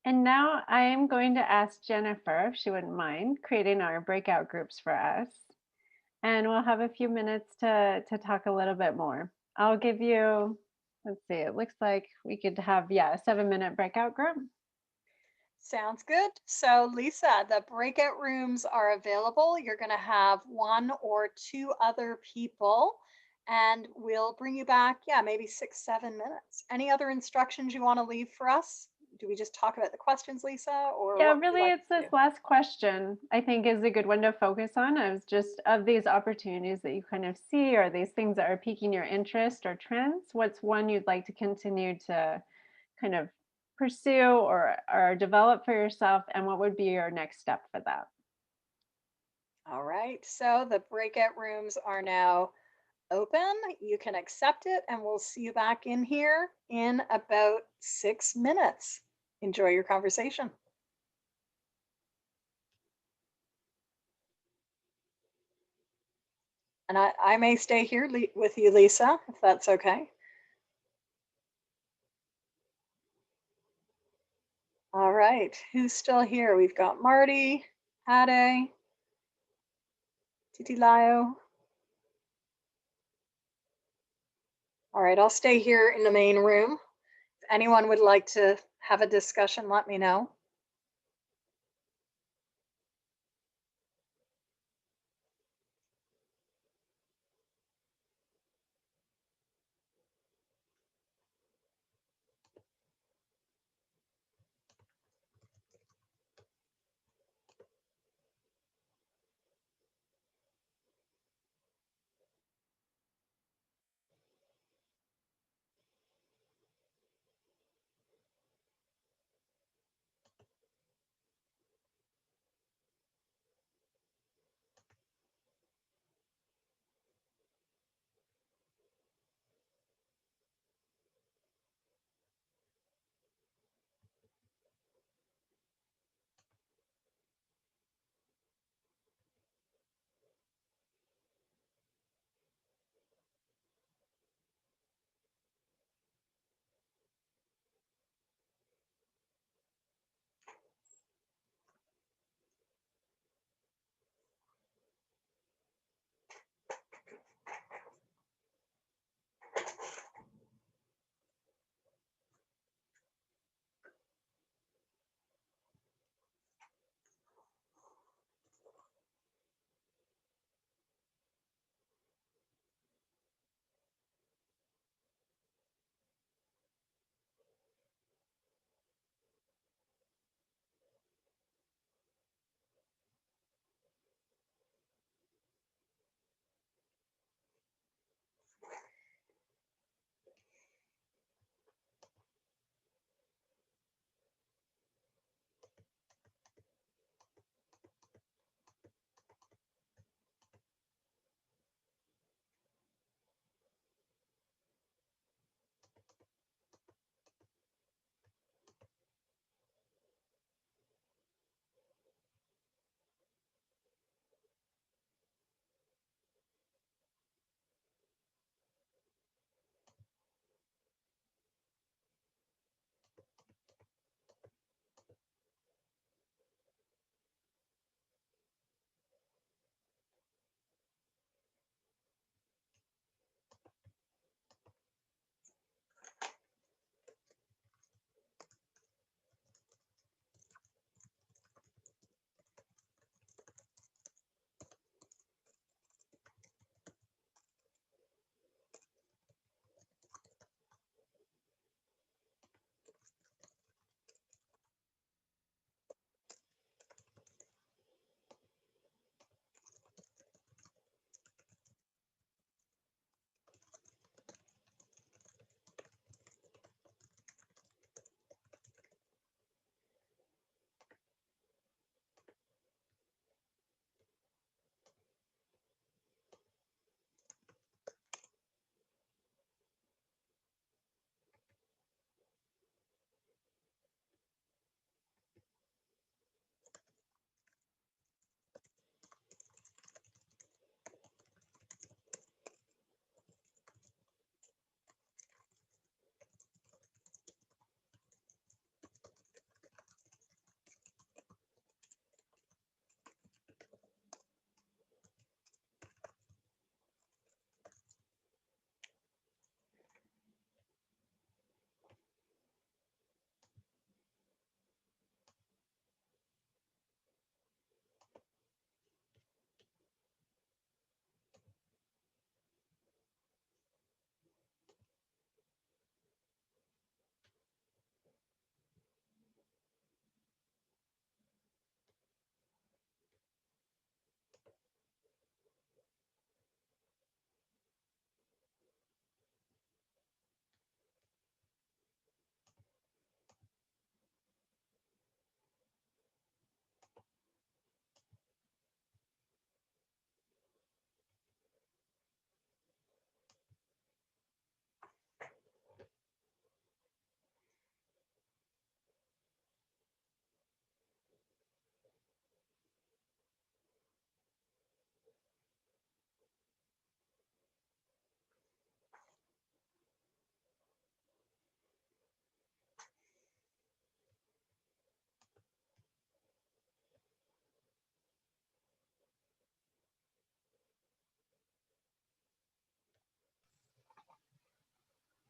And now I am going to ask Jennifer, if she wouldn't mind, creating our breakout groups for us. And we'll have a few minutes to talk a little bit more. I'll give you, let's see, it looks like we could have, yeah, a 7-minute breakout group. Sounds good. So Lisa, the breakout rooms are available. You're going to have 1 or 2 other people, and we'll bring you back, yeah, maybe 6-7 minutes. Any other instructions you want to leave for us? Do we just talk about the questions, Lisa? Or yeah, what would you really, like it's to this do? last question I think is a good one to focus on. Is just of these opportunities that you kind of see, or these things that are piquing your interest or trends, what's one you'd like to continue to kind of pursue or develop for yourself, and what would be your next step for that? All right, so the breakout rooms are now open. You can accept it, and we'll see you back in here in about 6 minutes. Enjoy your conversation. And I may stay here with you, Lisa, if that's okay. All right, who's still here? We've got Marty, Ade, Titilayo. All right, I'll stay here in the main room. If anyone would like to have a discussion, let me know.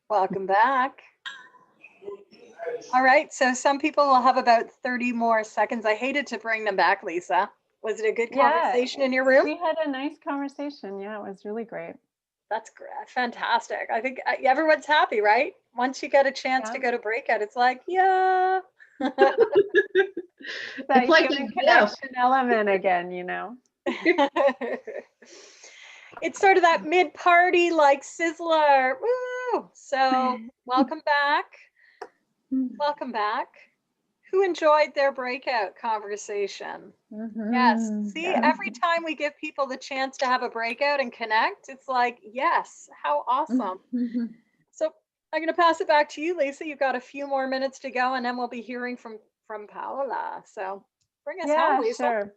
Welcome back. All right, so some people will have about 30 more seconds. I hated to bring them back, Lisa. Was it a good conversation in your room? We had a nice conversation. Yeah, it was really great. That's great. Fantastic. I think everyone's happy, right? Once you get a chance to go to breakout, it's like, yeah. That It's like human a connection element again, you know. It's sort of that mid-party like sizzler. Woo! So welcome back. Welcome back. Who enjoyed their breakout conversation? Yes. See, every time we give people the chance to have a breakout and connect, it's like, yes, how awesome. So I'm going to pass it back to you, Lisa. You've got a few more minutes to go, and then we'll be hearing from Paola. So bring us home, Lisa. Sure.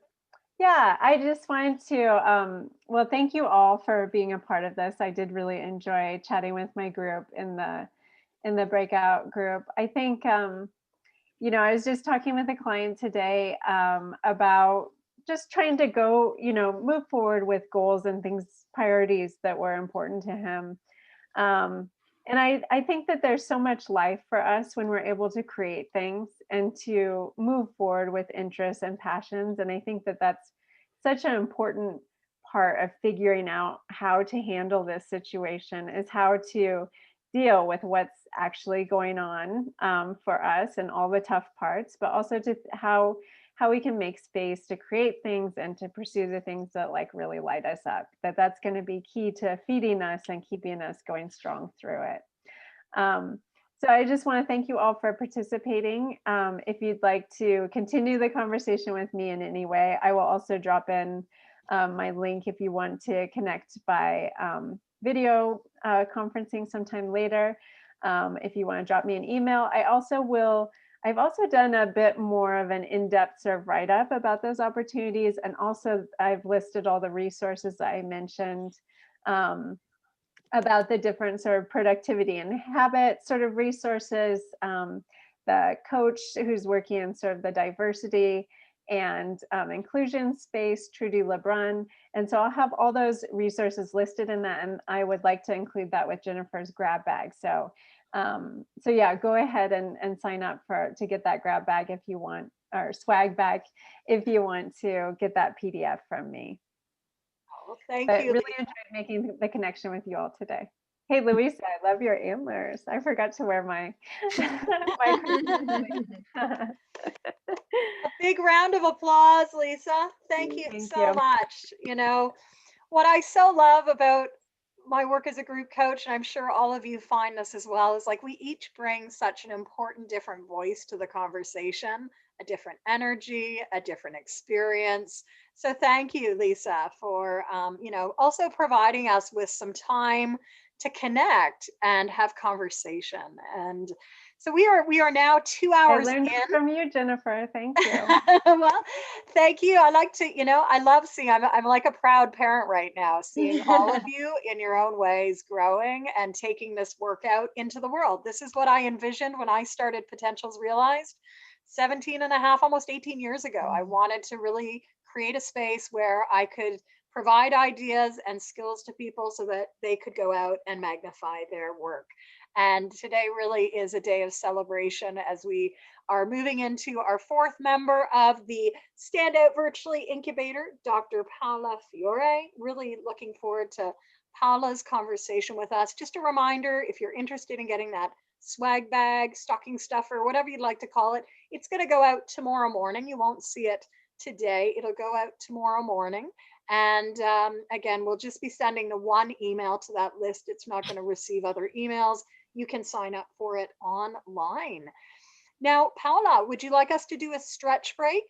Yeah, I just wanted to, well, thank you all for being a part of this. I did really enjoy chatting with my group in the breakout group. I think, you know, I was just talking with a client today about just trying to go, you know, move forward with goals and things, priorities that were important to him. And I think that there's so much life for us when we're able to create things and to move forward with interests and passions. And I think that that's such an important part of figuring out how to handle this situation, is how to deal with what's actually going on for us and all the tough parts, but also to how we can make space to create things and to pursue the things that like really light us up. That's going to be key to feeding us and keeping us going strong through it. So I just want to thank you all for participating. If you'd like to continue the conversation with me in any way, I will also drop in my link if you want to connect by video conferencing sometime later. If you want to drop me an email, I've also done a bit more of an in-depth sort of write-up about those opportunities. And also I've listed all the resources that I mentioned about the different sort of productivity and habit sort of resources, the coach who's working in sort of the diversity and inclusion space, Trudy LeBrun. And so I'll have all those resources listed in that, and I would like to include that with Jennifer's grab bag. So yeah, go ahead and sign up to get that grab bag if you want, or swag bag if you want to get that PDF from me. Oh, thank But you. really enjoyed making the connection with you all today. Hey, Luisa, I love your antlers. I forgot to wear my A big round of applause, Lisa. Thank you so much. You know, what I so love about my work as a group coach, and I'm sure all of you find this as well, is like we each bring such an important different voice to the conversation, a different energy, a different experience. So thank you, Lisa, for you know, also providing us with some time to connect and have conversation. And so we are now 2 hours I learned in. it from you, Jennifer. Thank you. Well, thank you. I like to, you know, I love seeing, I'm like a proud parent right now, seeing all of you in your own ways growing and taking this work out into the world. This is what I envisioned when I started Potentials Realized 17 and a half, almost 18 years ago. I wanted to really create a space where I could provide ideas and skills to people so that they could go out and magnify their work. And today really is a day of celebration as we are moving into our fourth member of the Standout Virtually Incubator, Dr. Paola Fiore. Really looking forward to Paola's conversation with us. Just a reminder, if you're interested in getting that swag bag, stocking stuffer, whatever you'd like to call it, it's going to go out tomorrow morning. You won't see it today. It'll go out tomorrow morning. And again, we'll just be sending the one email to that list. It's not going to receive other emails. You can sign up for it online. Now, Paola, would you like us to do a stretch break?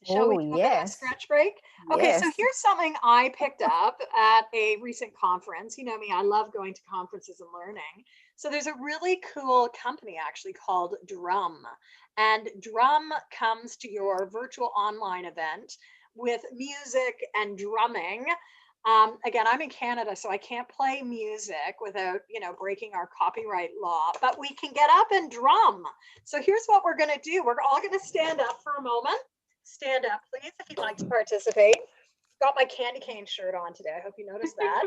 Shall we do a stretch break? Okay, so here's something I picked up at a recent conference. You know me, I love going to conferences and learning. So there's a really cool company actually called Drum. And Drum comes to your virtual online event with music and drumming. Again, I'm in Canada, so I can't play music without, you know, breaking our copyright law, but we can get up and drum. So here's what we're going to do. We're all going to stand up for a moment. Stand up, please, if you'd like to participate. got my candy cane shirt on today. I hope you noticed that.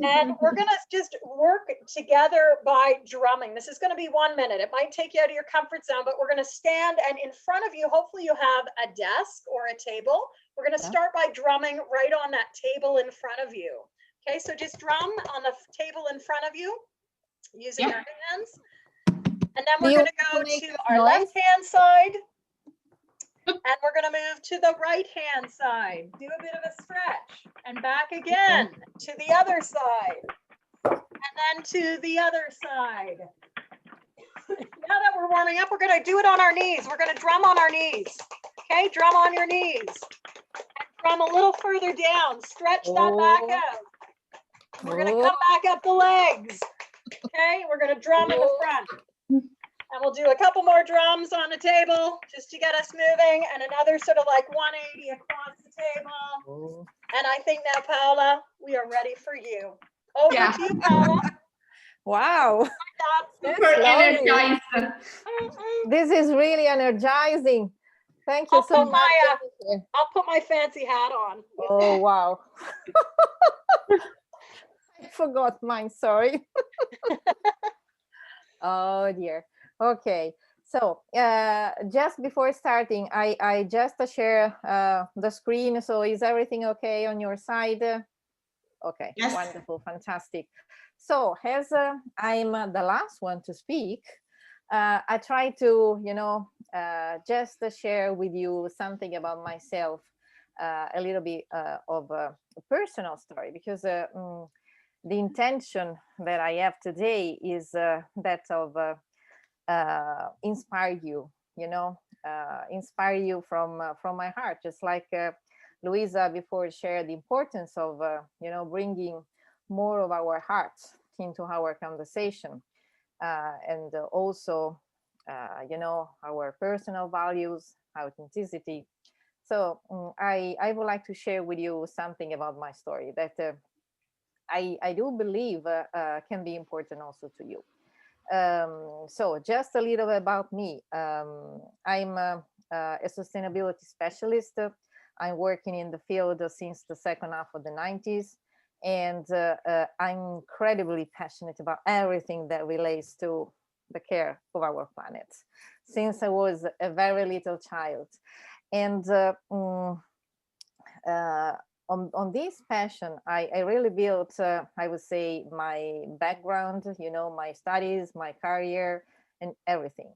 And we're gonna just work together by drumming. This is gonna be 1 minute. It might take you out of your comfort zone, but we're gonna stand, and in front of you, hopefully you have a desk or a table. We're gonna start by drumming right on that table in front of you. Okay, so just drum on the table in front of you using your hands. And then we're gonna go to our left-hand side. And we're going to move to the right-hand side. Do a bit of a stretch and back again to the other side. And then to the other side. Now that we're warming up, we're going to do it on our knees. We're going to drum on our knees. Okay, drum on your knees. And drum a little further down. Stretch that back out. We're going to come back up the legs. Okay, we're going to drum in the front. And we'll do a couple more drums on the table just to get us moving, and another sort of like 180 across the table. And I think now, Paola, we are ready for you. Over to you, Paola. Wow. Super energized. This is really energizing. Thank you so much. I'll put my fancy hat on. Oh, wow. I forgot mine, sorry. Oh, dear. Okay, so just before starting, I just share the screen. So is everything okay on your side? Okay, yes. Wonderful, fantastic. So as I'm the last one to speak, I try to, just share with you something about myself, a little bit of a personal story, because the intention that I have today is that of inspire you, inspire you from my heart, just like Luisa before shared the importance of, bringing more of our hearts into our conversation, and also, our personal values, authenticity. So I would like to share with you something about my story that I do believe can be important also to you. So just a little bit about me. I'm a sustainability specialist. I'm working in the field since the second half of the 90s, and I'm incredibly passionate about everything that relates to the care of our planet since I was a very little child. And on this passion, I really built, I would say, my background, my studies, my career, and everything.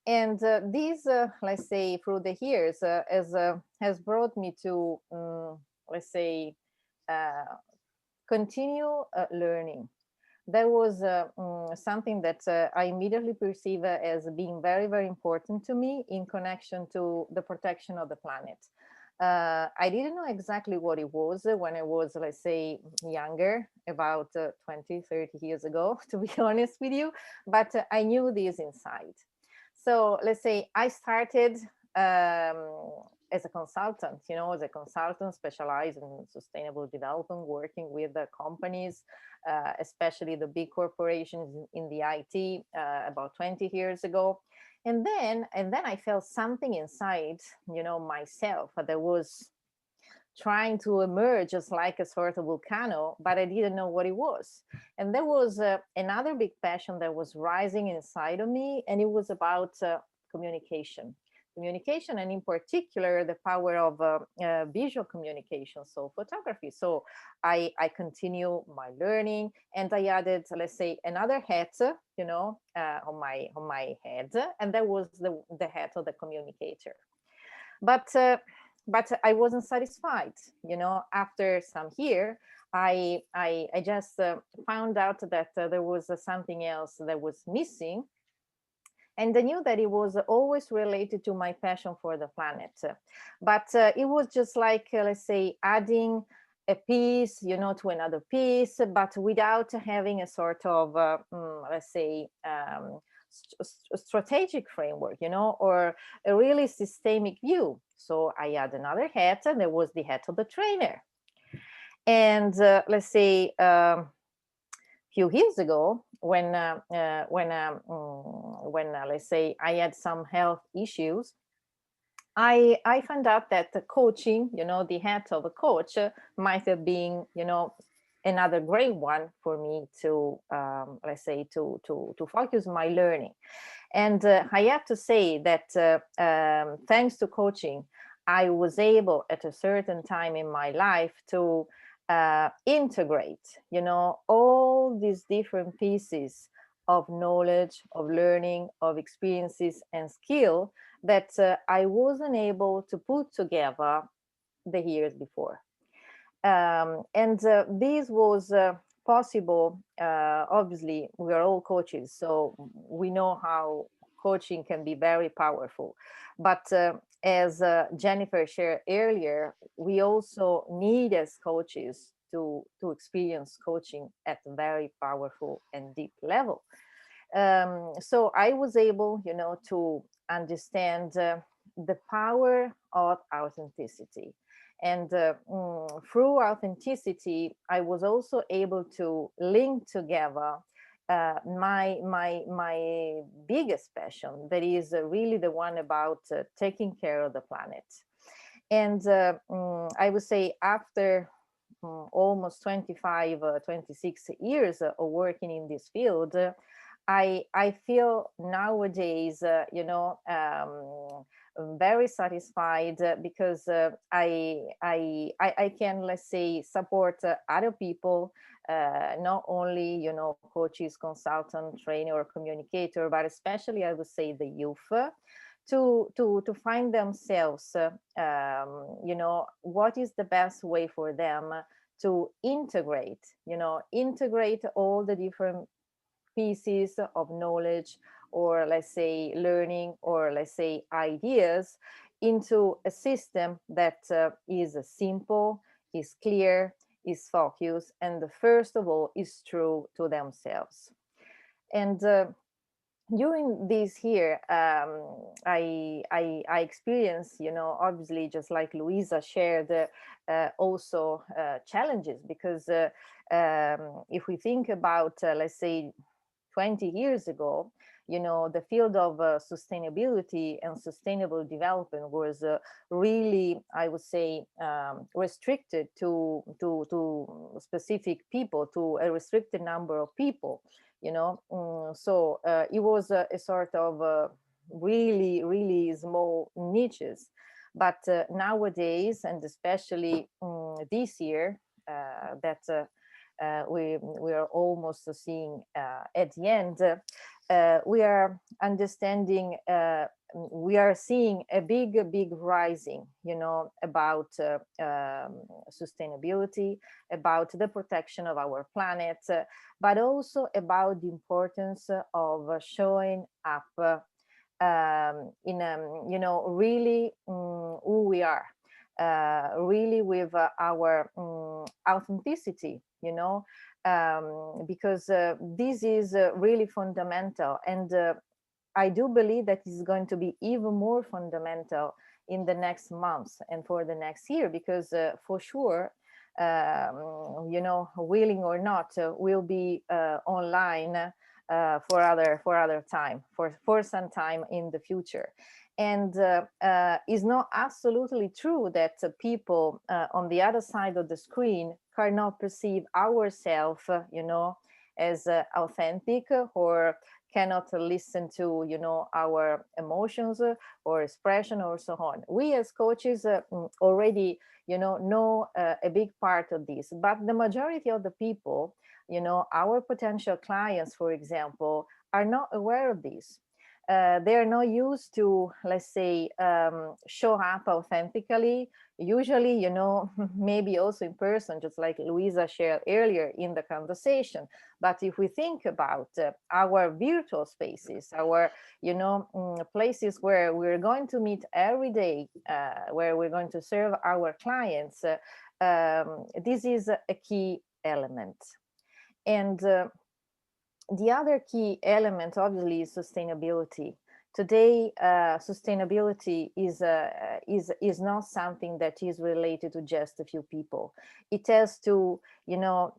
And this, let's say, through the years, has brought me to, let's say, continue learning. There was something that I immediately perceive as being very, very important to me in connection to the protection of the planet. I didn't know exactly what it was when I was, let's say, younger, about 20, 30 years ago, to be honest with you, but I knew this inside. So let's say I started as a consultant, as a consultant specialized in sustainable development, working with the companies, especially the big corporations in the IT about 20 years ago. And then I felt something inside, myself that was trying to emerge just like a sort of volcano, but I didn't know what it was. And there was another big passion that was rising inside of me, and it was about communication, and in particular, the power of visual communication, so photography. So I continue my learning, and I added, let's say, another hat, on my head, and that was the hat of the communicator. But I wasn't satisfied. After some year, I just found out that there was something else that was missing. And I knew that it was always related to my passion for the planet. But it was just like, let's say, adding a piece, to another piece, but without having a sort of, let's say, strategic framework, or a really systemic view. So I had another hat, and there was the hat of the trainer. And let's say, few years ago, when let's say I had some health issues, I found out that the coaching, the hat of a coach might have been, another great one for me to, let's say, to focus my learning. And I have to say that thanks to coaching, I was able at a certain time in my life to integrate, all these different pieces of knowledge, of learning, of experiences and skill that I wasn't able to put together the years before. And this was possible. Obviously, we are all coaches, so we know how coaching can be very powerful. But as Jennifer shared earlier, we also need as coaches to experience coaching at a very powerful and deep level. So I was able, to understand the power of authenticity. And through authenticity, I was also able to link together my biggest passion, that is really the one about taking care of the planet. And I would say after almost 25, 26 years of working in this field, I feel nowadays, very satisfied because I can, let's say, support other people, not only, coaches, consultant, trainer, or communicator, but especially I would say the youth, to find themselves, what is the best way for them to integrate all the different pieces of knowledge, or let's say learning, or let's say ideas, into a system that is simple, is clear, is focused, and first of all is true to themselves. And during this year, I experienced, obviously, just like Luisa shared, also challenges, because if we think about, let's say, 20 years ago, the field of sustainability and sustainable development was really, I would say, restricted to specific people, to a restricted number of people, so it was a sort of really, really small niches. But nowadays, and especially this year, that we are almost seeing at the end, we are understanding, we are seeing a big rising, about sustainability, about the protection of our planet, but also about the importance of showing up in, really who we are. Really with our authenticity, because this is really fundamental. And I do believe that is going to be even more fundamental in the next months and for the next year, because for sure, willing or not, we'll be online for other time, for some time in the future. And it's not absolutely true that people on the other side of the screen cannot perceive ourselves, as authentic, or cannot listen to, our emotions or expression or so on. We as coaches already, know a big part of this, but the majority of the people, our potential clients, for example, are not aware of this. They are not used to, let's say, show up authentically, usually, maybe also in person, just like Luisa shared earlier in the conversation. But if we think about our virtual spaces, our, places where we're going to meet every day, where we're going to serve our clients, this is a key element. And the other key element, obviously, is sustainability. Today, sustainability is not something that is related to just a few people. It has to,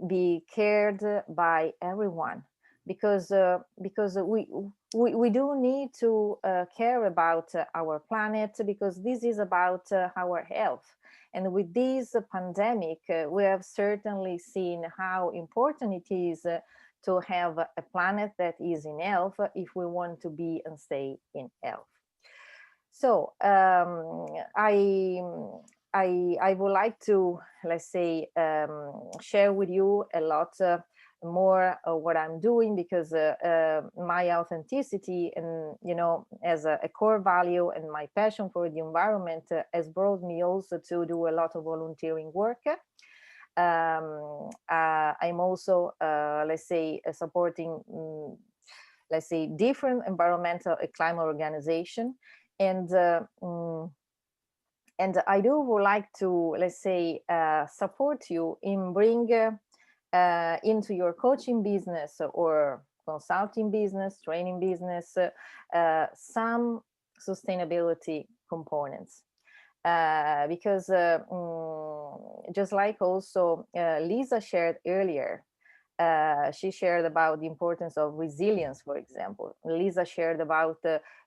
be cared by everyone. because we do need to care about our planet, because this is about our health. And with this pandemic, we have certainly seen how important it is to have a planet that is in health if we want to be and stay in health. So I would like to, let's say, share with you a lot more of what I'm doing, because my authenticity and, you know, as a core value, and my passion for the environment has brought me also to do a lot of volunteering work. I'm also, let's say, supporting, let's say, different environmental and climate organization. And I would like to, let's say, support you in bring into your coaching business or consulting business, training business, some sustainability components. Because just like also Lisa shared earlier, she shared about the importance of resilience, for example. Lisa shared about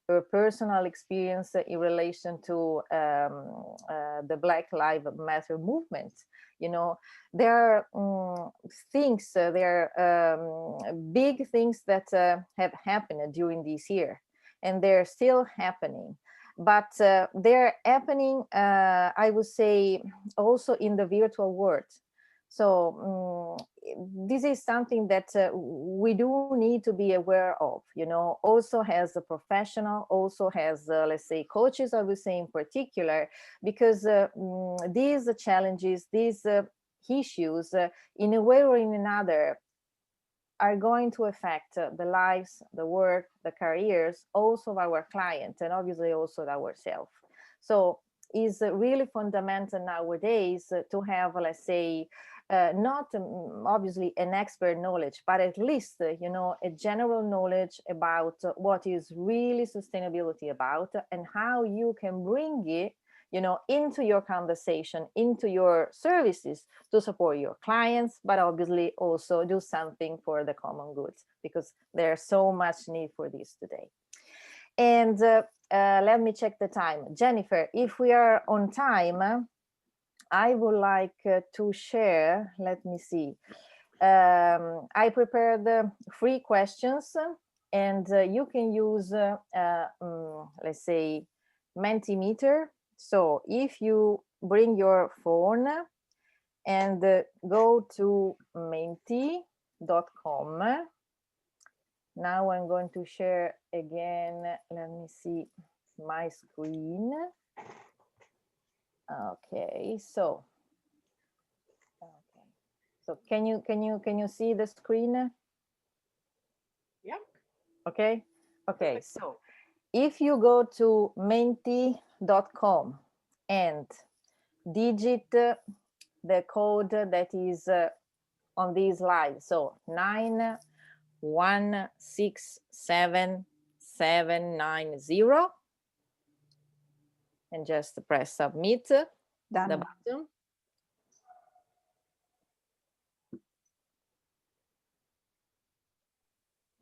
her personal experience in relation to the Black Lives Matter movement. You know, there are things, there are big things that have happened during this year, and they're still happening. But they're happening, I would say, also in the virtual world. So this is something that we do need to be aware of, you know, also as a professional, also as, let's say, coaches, I would say in particular, because these challenges, these issues, in a way or in another, are going to affect the lives, the work, the careers, also of our clients, and obviously also ourselves. So it's really fundamental nowadays to have, let's say, not obviously an expert knowledge, but at least, you know, a general knowledge about what is really sustainability about, and how you can bring it, you know, into your conversation, into your services to support your clients, but obviously also do something for the common good, because there's so much need for this today. And let me check the time. Jennifer, if we are on time, I would like to share, let me see. I prepared 3 questions, and you can use, let's say, Mentimeter. So if you bring your phone and go to menti.com. Now I'm going to share again, let me see my screen. Okay, so can you see the screen? Yeah. Okay. So if you go to menti.com and digit the code that is on this slide, so 9167790, and just press submit the button.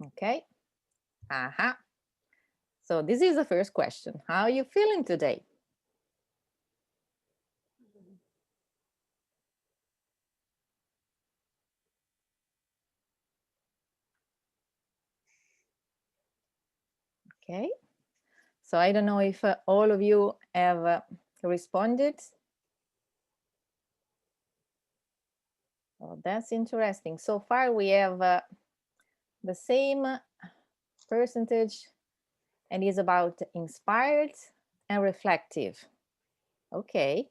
Okay. So this is the first question. How are you feeling today? Okay. So I don't know if all of you have responded. Oh, that's interesting. So far we have the same percentage, and is about inspired and reflective. Okay.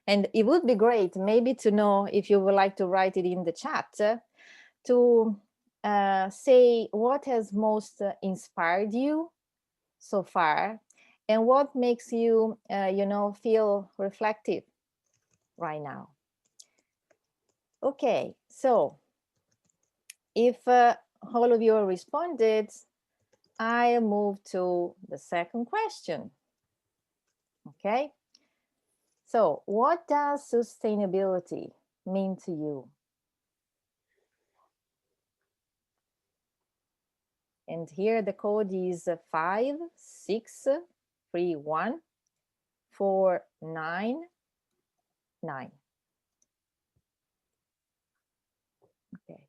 And it would be great maybe to know, if you would like to write it in the chat, to say what has most inspired you so far, and what makes you, you know, feel reflective right now. Okay, so if all of you responded, I move to the second question. Okay, so what does sustainability mean to you? And here the code is 5631499. Okay.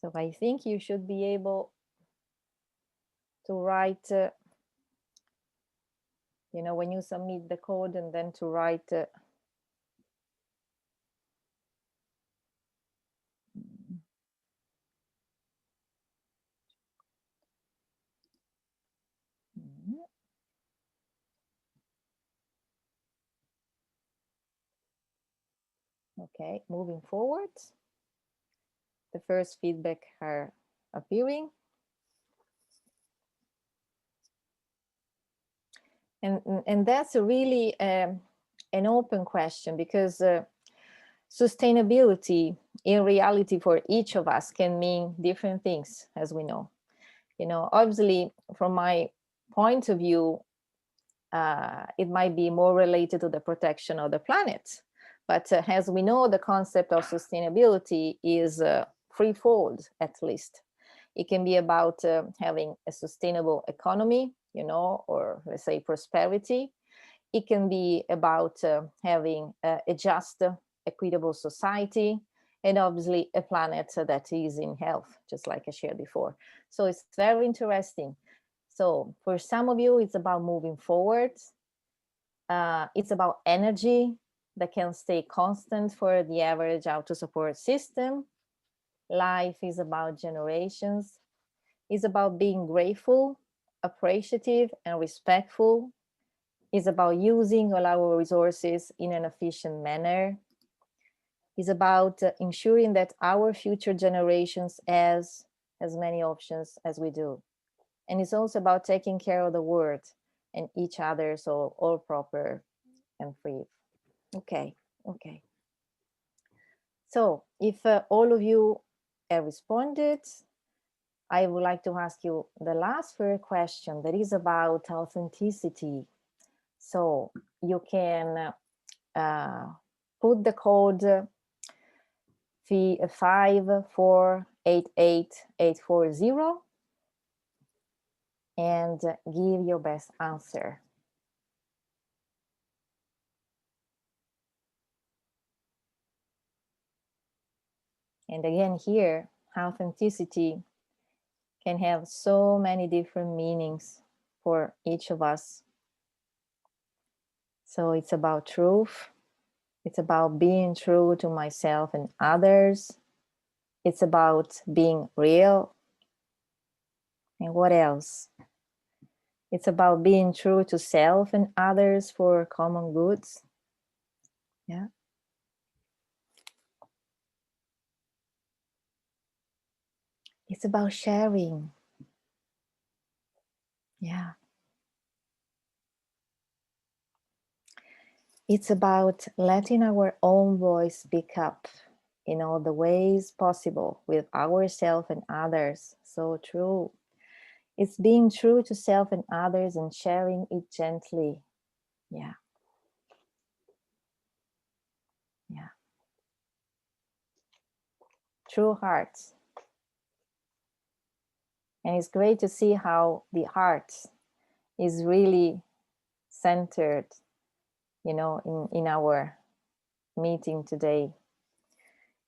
So I think you should be able to write, you know, when you submit the code, and then to write okay, moving forward. The first feedback are appearing. And that's a really an open question, because sustainability in reality for each of us can mean different things, as we know. You know, obviously, from my point of view, it might be more related to the protection of the planet. But as we know, the concept of sustainability is threefold, at least. It can be about having a sustainable economy, you know, or let's say prosperity. It can be about having a just, equitable society, and obviously a planet that is in health, just like I shared before. So it's very interesting. So for some of you, it's about moving forward. It's about energy that can stay constant for the average auto support system. Life is about generations. It's about being grateful, appreciative, and respectful. It's about using all our resources in an efficient manner. It's about ensuring that our future generations has as many options as we do. And it's also about taking care of the world and each other, so all proper and free. Okay, okay. So if all of you have responded, I would like to ask you the last third question that is about authenticity. So you can put the code 5488840 and give your best answer. And again, here, authenticity can have so many different meanings for each of us. So it's about truth. It's about being true to myself and others. It's about being real. And what else? It's about being true to self and others for common goods. Yeah. It's about sharing. Yeah. It's about letting our own voice speak up in all the ways possible with ourselves and others. So true. It's being true to self and others and sharing it gently. Yeah. Yeah. True hearts. And it's great to see how the heart is really centered, you know, in our meeting today.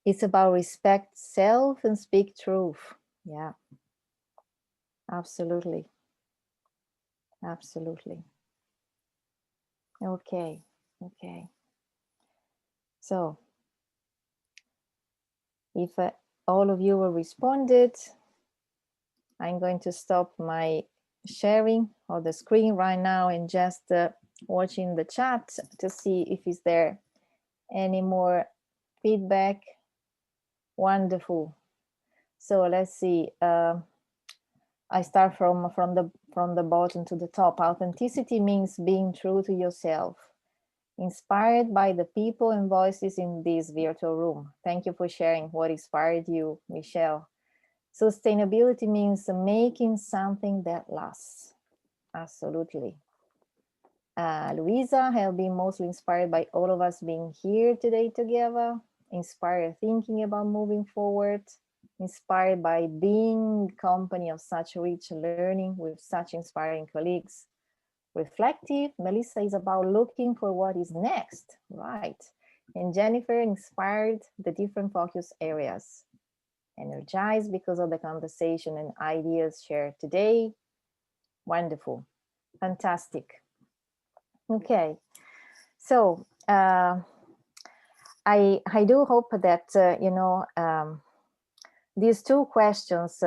It's about respect self and speak truth. Yeah. Absolutely. Absolutely. Okay. Okay. So if all of you have responded, I'm going to stop my sharing of the screen right now and just watching the chat to see if is there any more feedback. Wonderful. So let's see. I start from the bottom to the top. Authenticity means being true to yourself, inspired by the people and voices in this virtual room. Thank you for sharing what inspired you, Michelle. Sustainability means making something that lasts. Absolutely. Luisa has been mostly inspired by all of us being here today together, inspired thinking about moving forward, inspired by being company of such rich learning with such inspiring colleagues. Reflective, Melissa is about looking for what is next, right? And Jennifer inspired the different focus areas. Energized because of the conversation and ideas shared today. Wonderful, fantastic. Okay, so I do hope that these two questions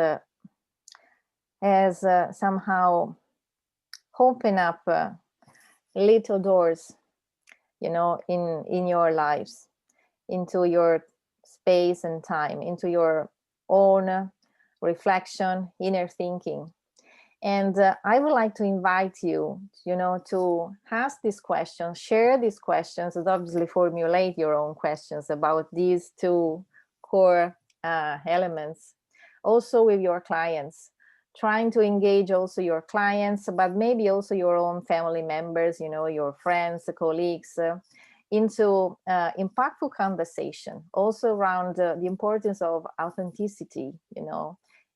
has somehow opened up little doors, in your lives, into your space and time, into your own reflection, inner thinking. And I would like to invite you, to ask these questions, share these questions, and obviously formulate your own questions about these two core elements, also with your clients, trying to engage also your clients, but maybe also your own family members, your friends, colleagues, into impactful conversation, also around the importance of authenticity,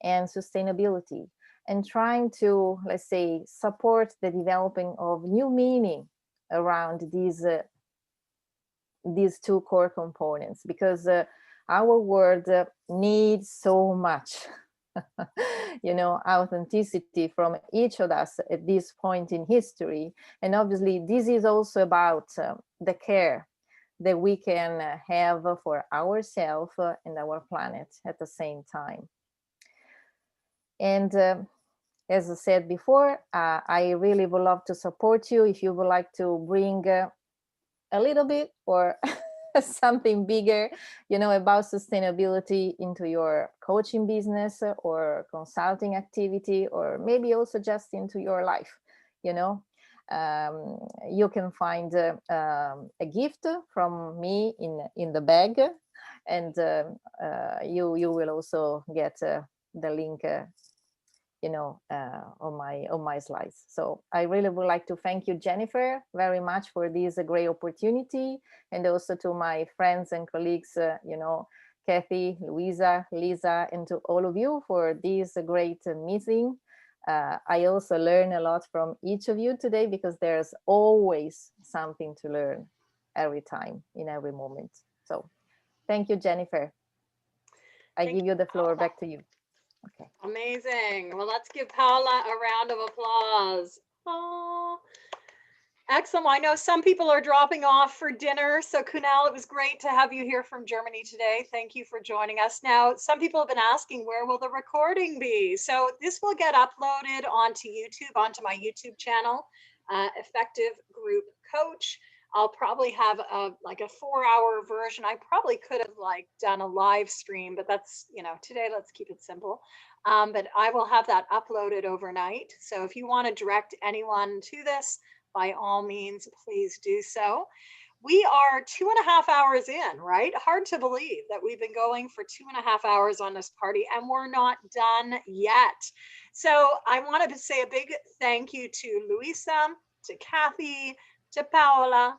and sustainability, and trying to, let's say, support the developing of new meaning around these two core components, because our world needs so much authenticity from each of us at this point in history. And obviously this is also about the care that we can have for ourselves and our planet at the same time. And as I said before, I really would love to support you if you would like to bring a little bit or something bigger, about sustainability into your coaching business or consulting activity, or maybe also just into your life. You can find a gift from me in the bag, and you will also get the link on my slides. So I really would like to thank you, Jennifer, very much for this great opportunity, and also to my friends and colleagues, Kathy, Luisa, Lisa, and to all of you for this great meeting. I also learn a lot from each of you today, because there's always something to learn every time, in every moment. So thank you, Jennifer. I give you the floor back to you. Okay. Amazing. Well, let's give Paola a round of applause. Oh, excellent. Well, I know some people are dropping off for dinner. So Kunal, it was great to have you here from Germany today. Thank you for joining us. Now, some people have been asking, where will the recording be? So this will get uploaded onto YouTube, onto my YouTube channel, Effective Group Coach. I'll probably have a 4-hour version. I probably could have done a live stream, but that's, today let's keep it simple. But I will have that uploaded overnight. So if you want to direct anyone to this, by all means, please do so. We are 2.5 hours in, right? Hard to believe that we've been going for 2.5 hours on this party and we're not done yet. So I wanted to say a big thank you to Luisa, to Kathy, to Paola,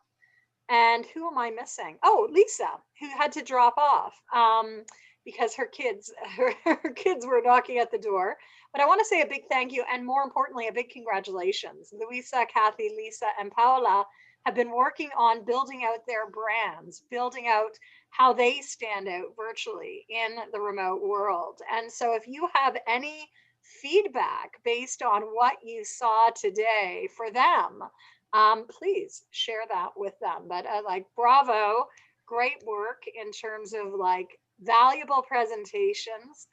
and who am I missing? Oh, Lisa, who had to drop off because her kids were knocking at the door. But I want to say a big thank you, and more importantly, a big congratulations. Luisa, Kathy, Lisa, and Paola have been working on building out their brands, building out how they stand out virtually in the remote world. And so if you have any feedback based on what you saw today for them, please share that with them. But bravo, great work in terms of valuable presentations,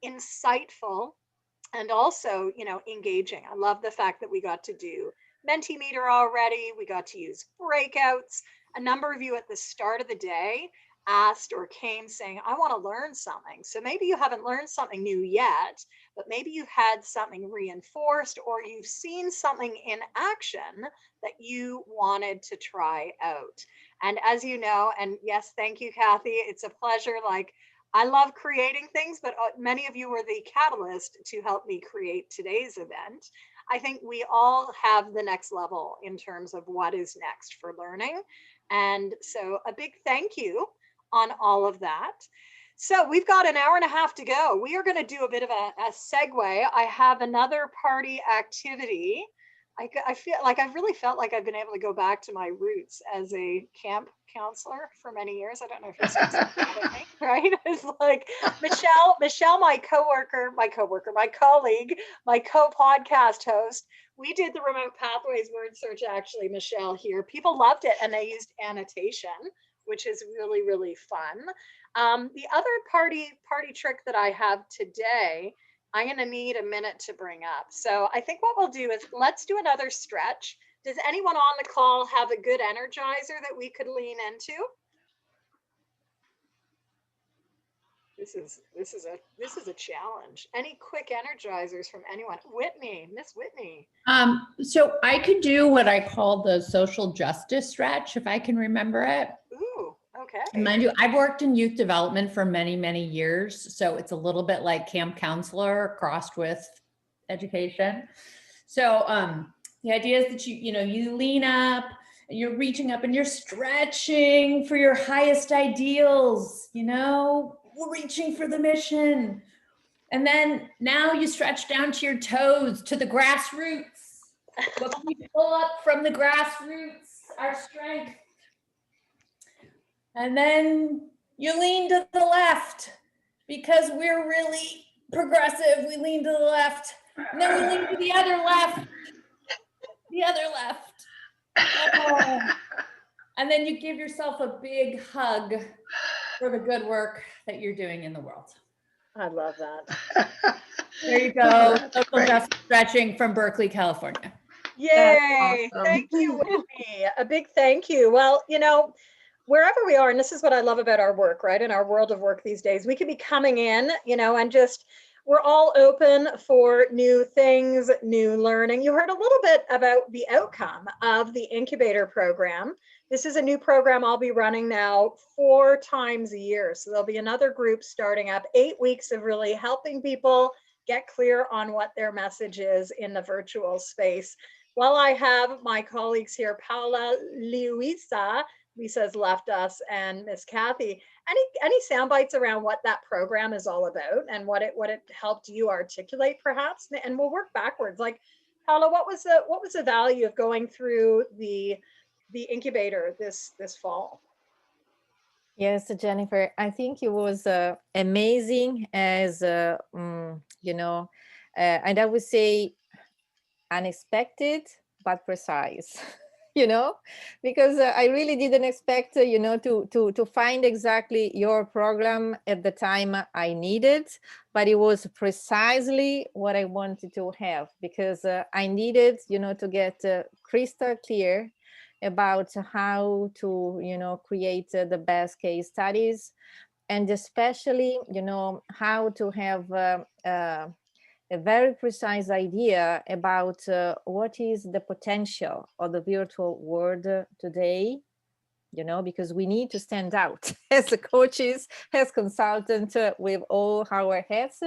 insightful, and also, engaging. I love the fact that we got to do Mentimeter already. We got to use breakouts. A number of you at the start of the day asked or came saying, I want to learn something. So maybe you haven't learned something new yet, but maybe you had something reinforced, or you've seen something in action that you wanted to try out. And as you know, and yes, thank you, Kathy. It's a pleasure. I love creating things, but many of you were the catalyst to help me create today's event. I think we all have the next level in terms of what is next for learning. And so a big thank you on all of that. So we've got an hour and a half to go. We are going to do a bit of a segue. I have another party activity. I feel like I've really felt like I've been able to go back to my roots as a camp counselor for many years. I don't know if you're still at me, right? It's like Michelle, my colleague, my co-podcast host. We did the remote pathways word search, actually, Michelle, here. People loved it, and they used annotation, which is really, really fun. The other party trick that I have today, I'm going to need a minute to bring up. So I think what we'll do is let's do another stretch. Does anyone on the call have a good energizer that we could lean into? This is a challenge. Any quick energizers from anyone? Miss Whitney. So I could do what I call the social justice stretch, if I can remember it. Ooh, okay. Mind you, I've worked in youth development for many, many years. So it's a little bit like camp counselor crossed with education. So the idea is that you lean up, and you're reaching up and you're stretching for your highest ideals, we're reaching for the mission. And then now you stretch down to your toes, to the grassroots. But we pull up from the grassroots, our strength. And then you lean to the left because we're really progressive. We lean to the left. And then we lean to the other left. The other left. Oh. And then you give yourself a big hug for the good work that you're doing in the world. I love that. There you go. Social justice stretching from Berkeley, California. Yay. Awesome. Thank you, Whitney. A big thank you. Well, wherever we are, and this is what I love about our work, right? In our world of work these days, we could be coming in, and just, we're all open for new things, new learning. You heard a little bit about the outcome of the incubator program. This is a new program I'll be running now 4 times a year. So there'll be another group starting up, 8 weeks of really helping people get clear on what their message is in the virtual space. While I have my colleagues here, Paola, Lisa's left us, and Miss Kathy, any sound bites around what that program is all about and what it helped you articulate, perhaps? And we'll work backwards. Like, Paola, what was the value of going through the incubator this fall? Yes, Jennifer, I think it was amazing as, and I would say unexpected, but precise, because I really didn't expect, to find exactly your program at the time I needed, but it was precisely what I wanted to have, because I needed, to get crystal clear about how to, create the best case studies, and especially, how to have a very precise idea about what is the potential of the virtual world today, because we need to stand out as coaches, as consultants, with all our heads.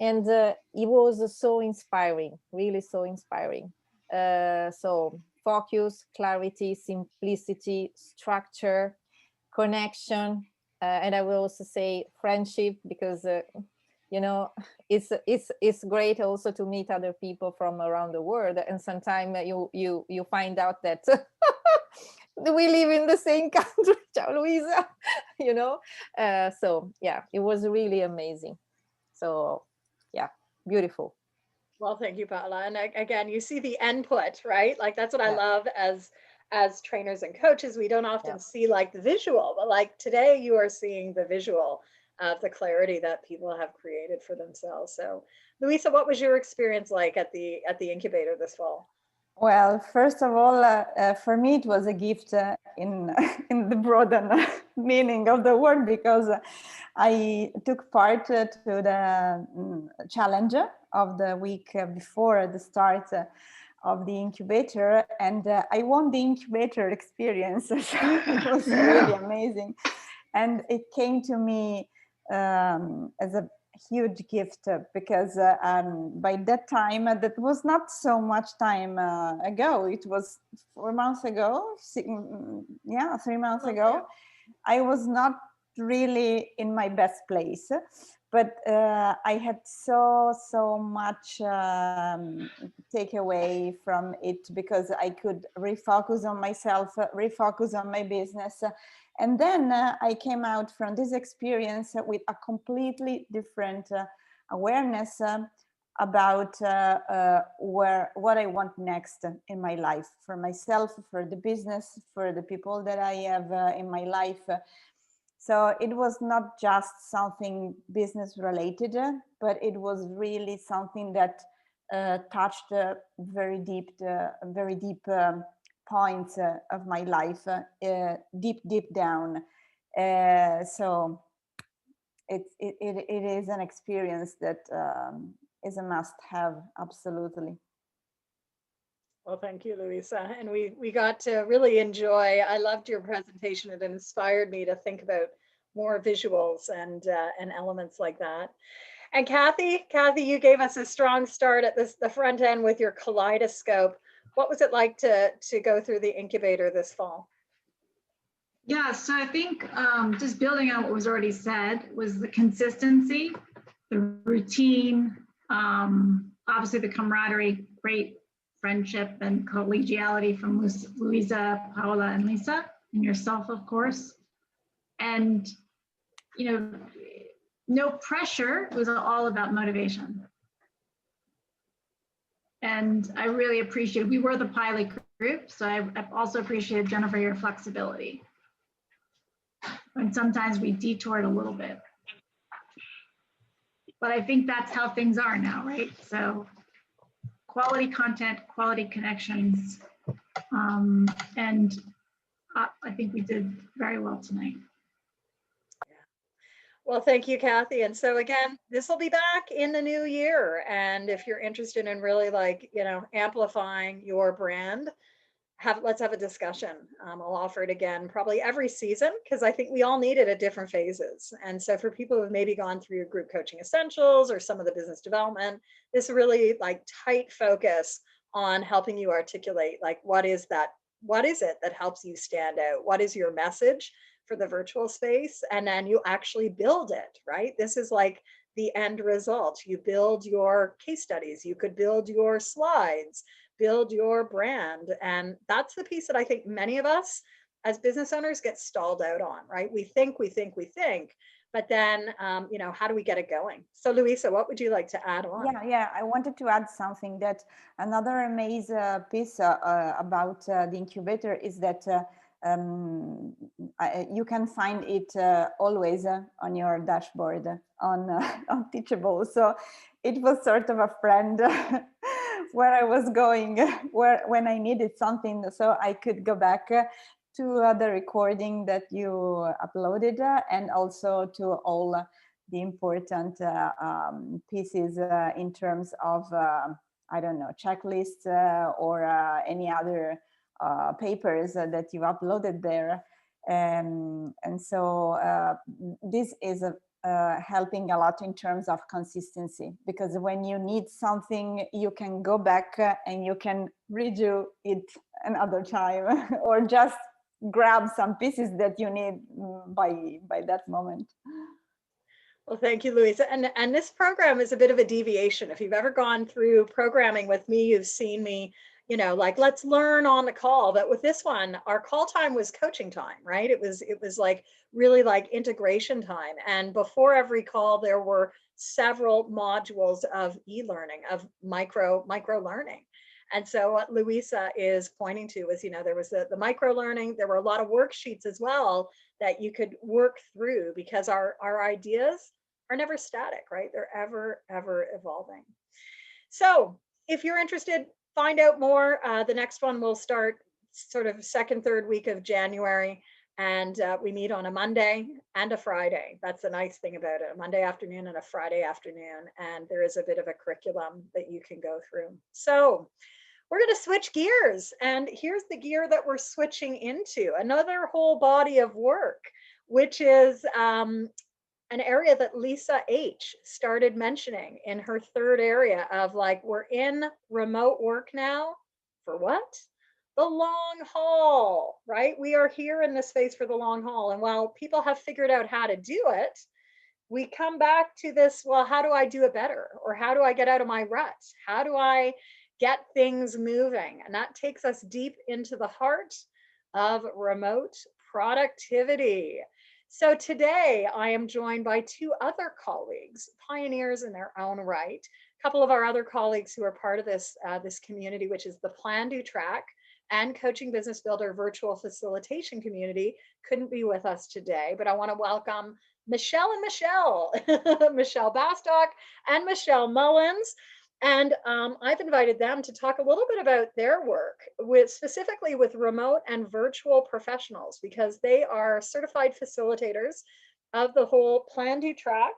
And it was so inspiring, really so inspiring. So focus, clarity, simplicity, structure, connection, and I will also say friendship, because it's great also to meet other people from around the world, and sometimes you find out that we live in the same country. Ciao, Luisa. So yeah, it was really amazing. So yeah, beautiful. Well, thank you, Paola. And again, you see the input, right? Like, that's what I love as trainers and coaches. We don't often see like the visual, but like today you are seeing the visual of the clarity that people have created for themselves. So Luisa, what was your experience like at the incubator this fall? Well, first of all, for me, it was a gift in the broader meaning of the word, because I took part to the challenge of the week before the start of the incubator, and I won the incubator experience. So it was really amazing. And it came to me as a huge gift because by that time, that was not so much time ago. It was 4 months ago, 3 months ago. I was not really in my best place, but I had so much takeaway from it because I could refocus on myself, refocus on my business. And then I came out from this experience with a completely different awareness about what I want next in my life, for myself, for the business, for the people that I have in my life. So it was not just something business related, but it was really something that touched very deep points of my life, deep down. So it is an experience that is a must-have, absolutely. Well, thank you, Luisa. And we got to really enjoy, I loved your presentation. It inspired me to think about more visuals and elements like that. And Kathy, you gave us a strong start at the front end with your Kaleidoscope. What was it like to go through the incubator this fall? Yeah, so I think just building on what was already said was the consistency, the routine, obviously the camaraderie, great friendship and collegiality from Luisa, Paola, and Lisa, and yourself, of course. And, you know, no pressure. It was all about motivation. And I really appreciate, we were the pilot group, so I've also appreciated, Jennifer, your flexibility. And sometimes we detoured a little bit. But I think that's how things are now, right? So quality content, quality connections, and I think we did very well tonight. Well, thank you, Kathy. And so again, this will be back in the new year. And if you're interested in really amplifying your brand, let's have a discussion. I'll offer it again, probably every season, because I think we all need it at different phases. And so for people who've maybe gone through your group coaching essentials or some of the business development, this really tight focus on helping you articulate, what is it that helps you stand out? What is your message for the virtual space? And then you actually build it, right? This is the end result. You build your case studies, you could build your slides, build your brand. And that's the piece that I think many of us as business owners get stalled out on, right? We think, but then, how do we get it going? So Luisa, what would you like to add on? Yeah, I wanted to add something, that another amazing piece about the incubator is that you can find it always on your dashboard on Teachable. So it was sort of a friend where I was going, when I needed something, so I could go back to the recording that you uploaded, and also to all the important pieces in terms of, I don't know, checklists or any other papers that you uploaded there. And so this is helping a lot in terms of consistency, because when you need something, you can go back and you can redo it another time or just grab some pieces that you need by that moment. Well, thank you, Luisa. And this program is a bit of a deviation. If you've ever gone through programming with me, you've seen me, let's learn on the call. But with this one, our call time was coaching time, right? It was really integration time. And before every call, there were several modules of e-learning, of micro learning. And so what Luisa is pointing to is, there was the micro learning. There were a lot of worksheets as well that you could work through, because our ideas are never static, right? They're ever evolving. So if you're interested, find out more. The next one will start sort of second, third week of January. And we meet on a Monday and a Friday. That's the nice thing about it, a Monday afternoon and a Friday afternoon. And there is a bit of a curriculum that you can go through. So we're going to switch gears. And here's the gear that we're switching into, another whole body of work, which is an area that Lisa H started mentioning in her third area of like, we're in remote work now for what? The long haul, right? We are here in this space for the long haul. And while people have figured out how to do it, we come back to this, well, how do I do it better? Or how do I get out of my rut? How do I get things moving? And that takes us deep into the heart of remote productivity. So today I am joined by two other colleagues, pioneers in their own right. A couple of our other colleagues who are part of this, this community, which is the PlanDoTrack and Coaching Business Builder virtual facilitation community, couldn't be with us today, but I want to welcome Michelle and Michelle, Michelle Bastock and Michelle Mullins. And I've invited them to talk a little bit about their work specifically with remote and virtual professionals, because they are certified facilitators of the whole PlanDoTrack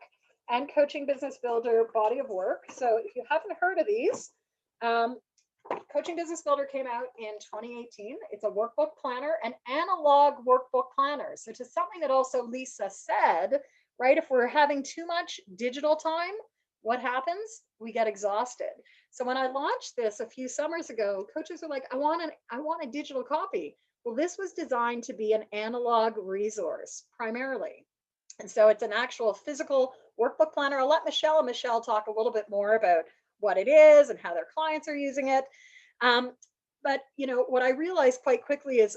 and Coaching Business Builder body of work. So if you haven't heard of these, Coaching Business Builder came out in 2018. It's a workbook planner, an analog workbook planner. So to something that also Lisa said, right, if we're having too much digital time, what happens? We get exhausted. So when I launched this a few summers ago, coaches are like, I want a digital copy. Well, this was designed to be an analog resource primarily. And so it's an actual physical workbook planner. I'll let Michelle and Michelle talk a little bit more about what it is and how their clients are using it. But you know, what I realized quite quickly is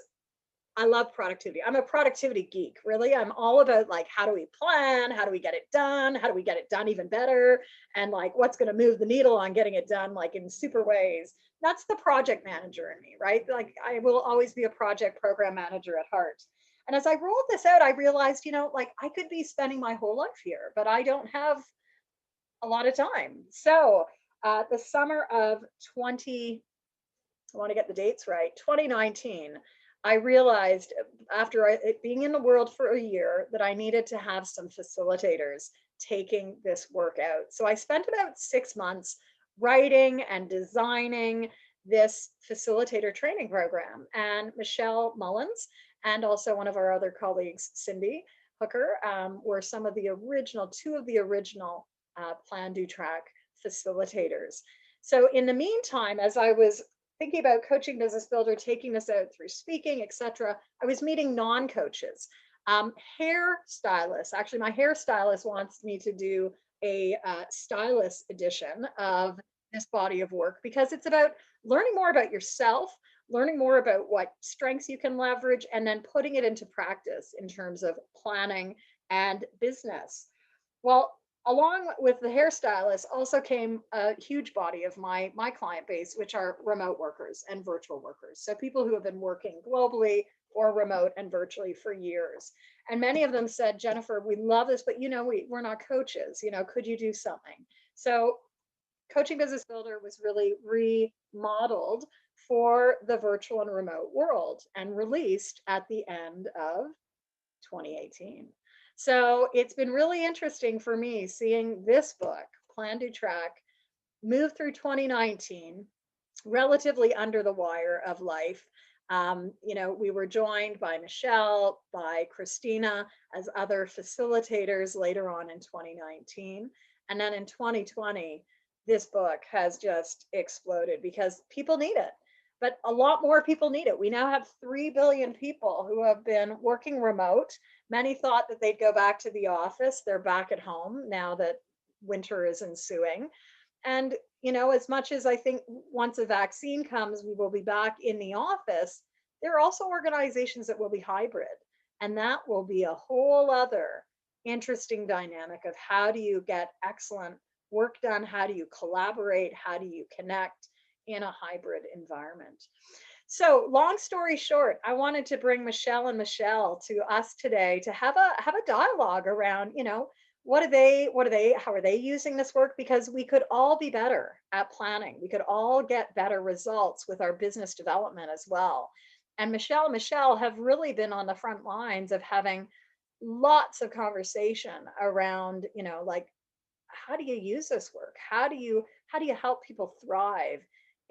I love productivity. I'm a productivity geek, really. I'm all about like, how do we plan? How do we get it done? How do we get it done even better? And like, what's going to move the needle on getting it done, like in super ways? That's the project manager in me, right? Like I will always be a project program manager at heart. And as I rolled this out, I realized, you know, like I could be spending my whole life here, but I don't have a lot of time. So the summer of I want to get the dates right, 2019, I realized after being in the world for a year that I needed to have some facilitators taking this work out. So I spent about 6 months writing and designing this facilitator training program. And Michelle Mullins and also one of our other colleagues, Cindy Hooker, were some of the original, two of the original PlanDoTrack facilitators. So in the meantime, as I was thinking about Coaching Business Builder, taking this out through speaking, etc., I was meeting non-coaches, hairstylists. Actually, my hairstylist wants me to do a stylist edition of this body of work, because it's about learning more about yourself, learning more about what strengths you can leverage, and then putting it into practice in terms of planning and business. Well, along with the hairstylist also came a huge body of my client base, which are remote workers and virtual workers. So people who have been working globally or remote and virtually for years. And many of them said, Jennifer, we love this, but you know, we're not coaches, you know, could you do something? So Coaching Business Builder was really remodeled for the virtual and remote world and released at the end of 2018. So it's been really interesting for me seeing this book, PlanDoTrack, move through 2019, relatively under the wire of life. You know, we were joined by Michelle, by Christina as other facilitators later on in 2019. And then in 2020, this book has just exploded because people need it. But a lot more people need it. We now have 3 billion people who have been working remote. Many thought that they'd go back to the office. They're back at home now that winter is ensuing. And, you know, as much as I think once a vaccine comes, we will be back in the office, there are also organizations that will be hybrid. And that will be a whole other interesting dynamic of how do you get excellent work done? How do you collaborate? How do you connect in a hybrid environment? So long story short, I wanted to bring Michelle and Michelle to us today to have a dialogue around, you know, how are they using this work? Because we could all be better at planning. We could all get better results with our business development as well. And Michelle and Michelle have really been on the front lines of having lots of conversation around, you know, like, how do you use this work? How do you help people thrive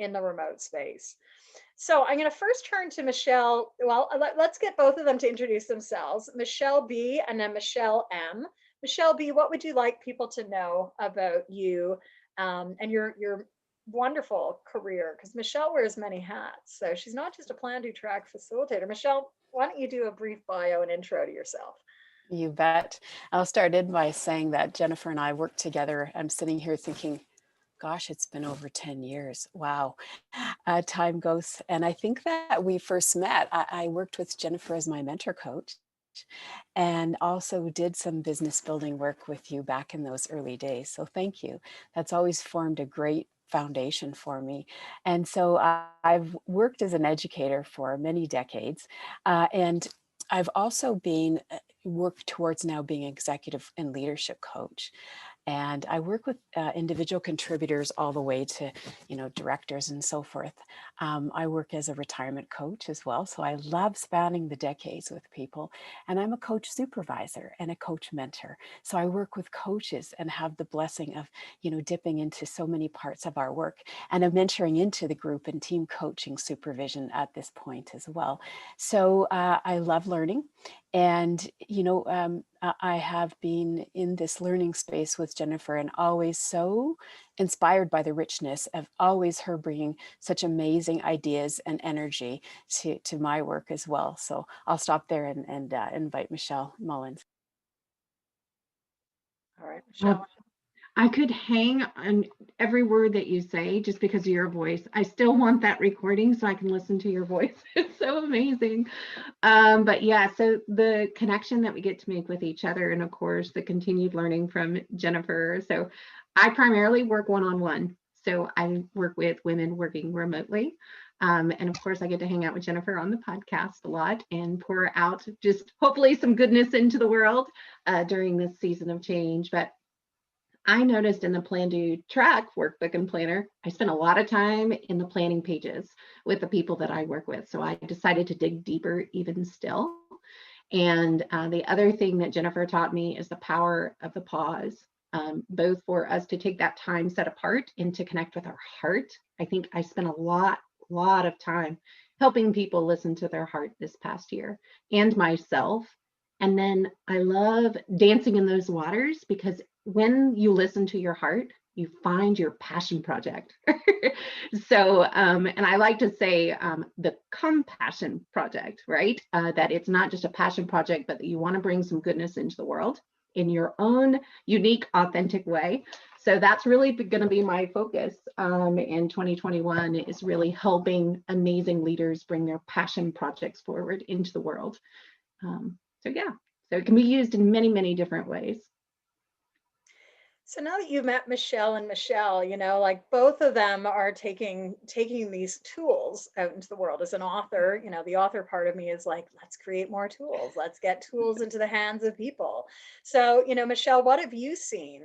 in the remote space. So I'm going to first turn to Michelle. Well, let's get both of them to introduce themselves. Michelle B and then Michelle M. Michelle B, what would you like people to know about you and your wonderful career? Because Michelle wears many hats. So she's not just a PlanDoTrack facilitator. Michelle, why don't you do a brief bio and intro to yourself? You bet. I'll start in by saying that Jennifer and I worked together. I'm sitting here thinking, gosh, it's been over 10 years. Wow. Time goes. And I think that we first met, I worked with Jennifer as my mentor coach and also did some business building work with you back in those early days. So thank you. That's always formed a great foundation for me. And so I've worked as an educator for many decades. And I've also been worked towards now being executive and leadership coach. And I work with individual contributors all the way to, directors and so forth. I work as a retirement coach as well. So I love spanning the decades with people. And I'm a coach supervisor and a coach mentor. So I work with coaches and have the blessing of, dipping into so many parts of our work and of mentoring into the group and team coaching supervision at this point as well. So I love learning. And, I have been in this learning space with Jennifer and always so inspired by the richness of always her bringing such amazing ideas and energy to my work as well. So I'll stop there and invite Michelle Mullins. All right, Michelle. I could hang on every word that you say just because of your voice. I still want that recording so I can listen to your voice. It's so amazing. But yeah, so the connection that we get to make with each other, and of course, the continued learning from Jennifer. So I primarily work one-on-one. So I work with women working remotely. And of course, I get to hang out with Jennifer on the podcast a lot and pour out just hopefully some goodness into the world during this season of change. But I noticed in the PlanDoTrack workbook and planner, I spent a lot of time in the planning pages with the people that I work with. So I decided to dig deeper even still. And the other thing that Jennifer taught me is the power of the pause, both for us to take that time set apart and to connect with our heart. I think I spent a lot of time helping people listen to their heart this past year and myself. And then I love dancing in those waters because when you listen to your heart, you find your passion project. So, and I like to say the compassion project, right? That it's not just a passion project, but that you want to bring some goodness into the world in your own unique, authentic way. So that's really going to be my focus in 2021 is really helping amazing leaders bring their passion projects forward into the world. So yeah, so it can be used in many, many different ways. So now that you've met Michelle and Michelle, like both of them are taking these tools out into the world. As an author, the author part of me is like, let's create more tools. Let's get tools into the hands of people. So, Michelle, what have you seen?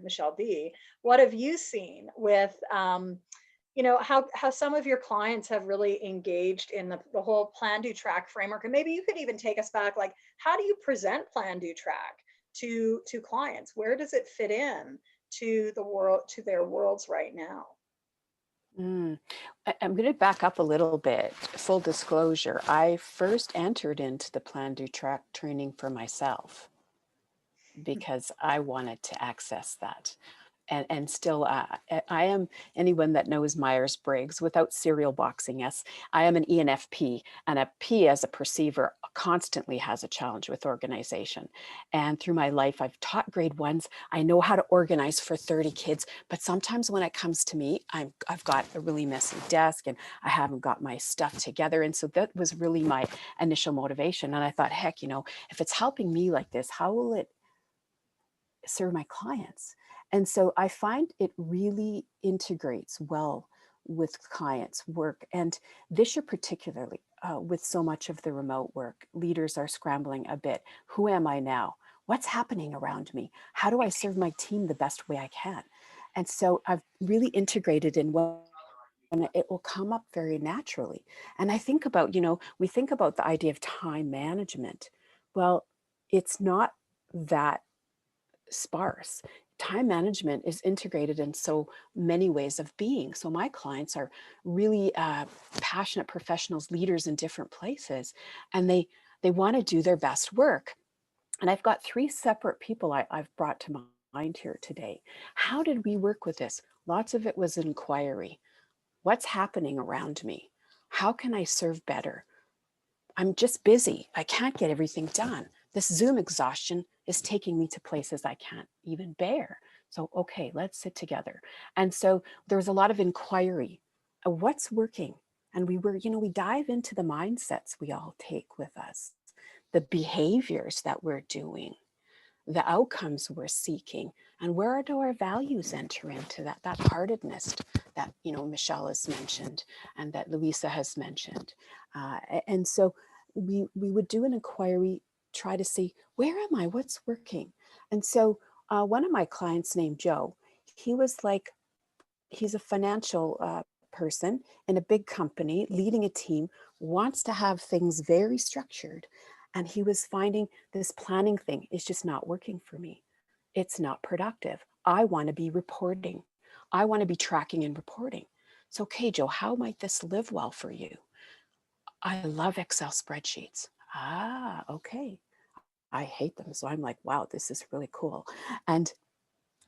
Michelle B, what have you seen with, how some of your clients have really engaged in the whole PlanDoTrack framework? And maybe you could even take us back, like, how do you present PlanDoTrack to clients? Where does it fit in to the world, to their worlds right now? I'm going to back up a little bit. Full disclosure, I first entered into the PlanDoTrack training for myself because I wanted to access that. And still, I am, anyone that knows Myers-Briggs, without serial boxing, yes, I am an ENFP, and a P as a perceiver constantly has a challenge with organization. And through my life, I've taught grade ones. I know how to organize for 30 kids, but sometimes when it comes to me, I've got a really messy desk and I haven't got my stuff together. And so that was really my initial motivation. And I thought, heck, if it's helping me like this, how will it serve my clients? And so I find it really integrates well with clients' work. And this year particularly, with so much of the remote work, leaders are scrambling a bit. Who am I now? What's happening around me? How do I serve my team the best way I can? And so I've really integrated in and it will come up very naturally. And I think about, we think about the idea of time management. Well, it's not that sparse. time management is integrated in so many ways of being. So my clients are really passionate professionals, leaders in different places, and they want to do their best work. And I've got 3 separate people I've brought to mind here today. How did we work with this? Lots of it was inquiry. What's happening around me? How can I serve better? I'm just busy. I can't get everything done. This Zoom exhaustion is taking me to places I can't even bear. So, okay, let's sit together. And so there was a lot of inquiry. What's working? And we dive into the mindsets we all take with us, the behaviors that we're doing, the outcomes we're seeking, and where do our values enter into that heartedness that Michelle has mentioned and that Luisa has mentioned. And so we would do an inquiry, try to see, where am I, what's working? And so one of my clients named Joe, he's a financial person in a big company, leading a team, wants to have things very structured. And he was finding this planning thing is just not working for me. It's not productive. I want to be reporting. I want to be tracking and reporting. So, okay, Joe, how might this live well for you? I love Excel spreadsheets. Ah, okay. I hate them. So I'm like, wow, this is really cool. And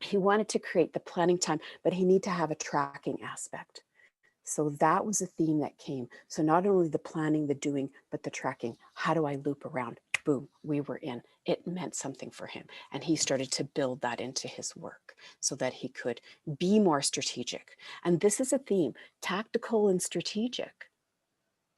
he wanted to create the planning time, but he needed to have a tracking aspect. So that was a theme that came. So not only the planning, the doing, but the tracking. How do I loop around? Boom, we were in. It meant something for him. And he started to build that into his work so that he could be more strategic. And this is a theme, tactical and strategic.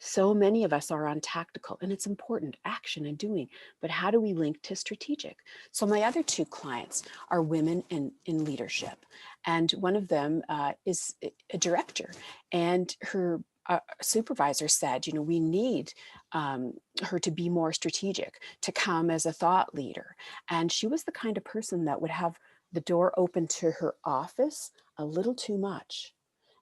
So many of us are on tactical, and it's important, action and doing, but how do we link to strategic? So my other 2 clients are women in leadership, and one of them is a director, and her supervisor said, we need her to be more strategic, to come as a thought leader. And she was the kind of person that would have the door open to her office a little too much.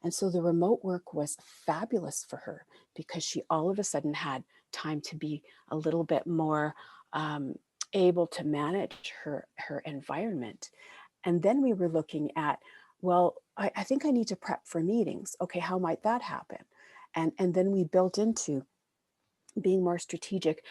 And so the remote work was fabulous for her because she all of a sudden had time to be a little bit more able to manage her environment. And then we were looking at, well, I think I need to prep for meetings. Okay, how might that happen? And then we built into being more strategic.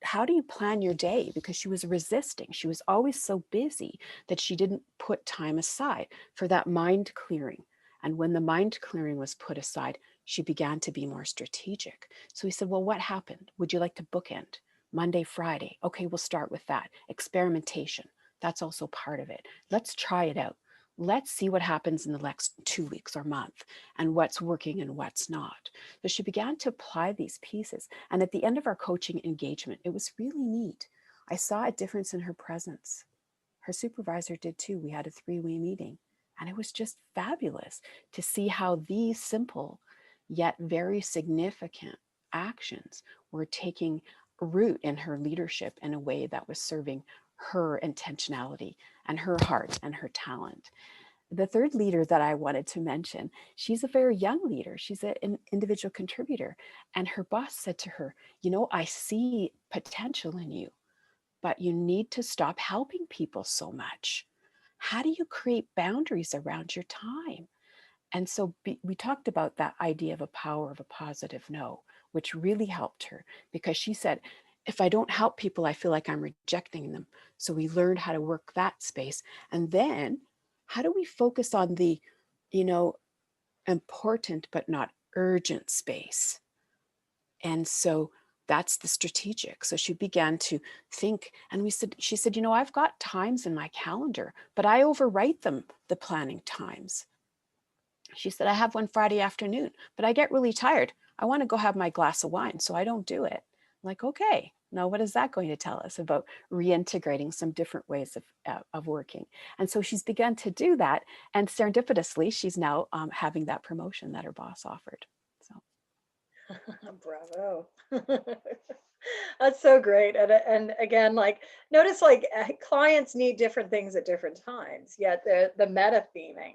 How do you plan your day? Because she was resisting. She was always so busy that she didn't put time aside for that mind clearing. And when the mind clearing was put aside, she began to be more strategic. So we said, well, what happened? Would you like to bookend Monday, Friday? Okay, we'll start with that. Experimentation. That's also part of it. Let's try it out. Let's see what happens in the next 2 weeks or month and what's working and what's not. So she began to apply these pieces. And at the end of our coaching engagement, it was really neat. I saw a difference in her presence. Her supervisor did too. We had a 3-way meeting. And it was just fabulous to see how these simple yet very significant actions were taking root in her leadership in a way that was serving her intentionality and her heart and her talent. The 3rd leader that I wanted to mention, she's a very young leader. She's an individual contributor. And her boss said to her, I see potential in you, but you need to stop helping people so much. How do you create boundaries around your time? And so we talked about that idea of a power of a positive no, which really helped her because she said, if I don't help people, I feel like I'm rejecting them. So we learned how to work that space. And then how do we focus on the, important but not urgent space? And so that's the strategic. So she began to think, and she said, I've got times in my calendar, but I overwrite them, the planning times. She said, I have one Friday afternoon, but I get really tired. I want to go have my glass of wine, so I don't do it. I'm like, okay, now what is that going to tell us about reintegrating some different ways of working? And so she's begun to do that. And serendipitously, she's now having that promotion that her boss offered. Bravo. That's so great. And again, notice clients need different things at different times, yet the meta theming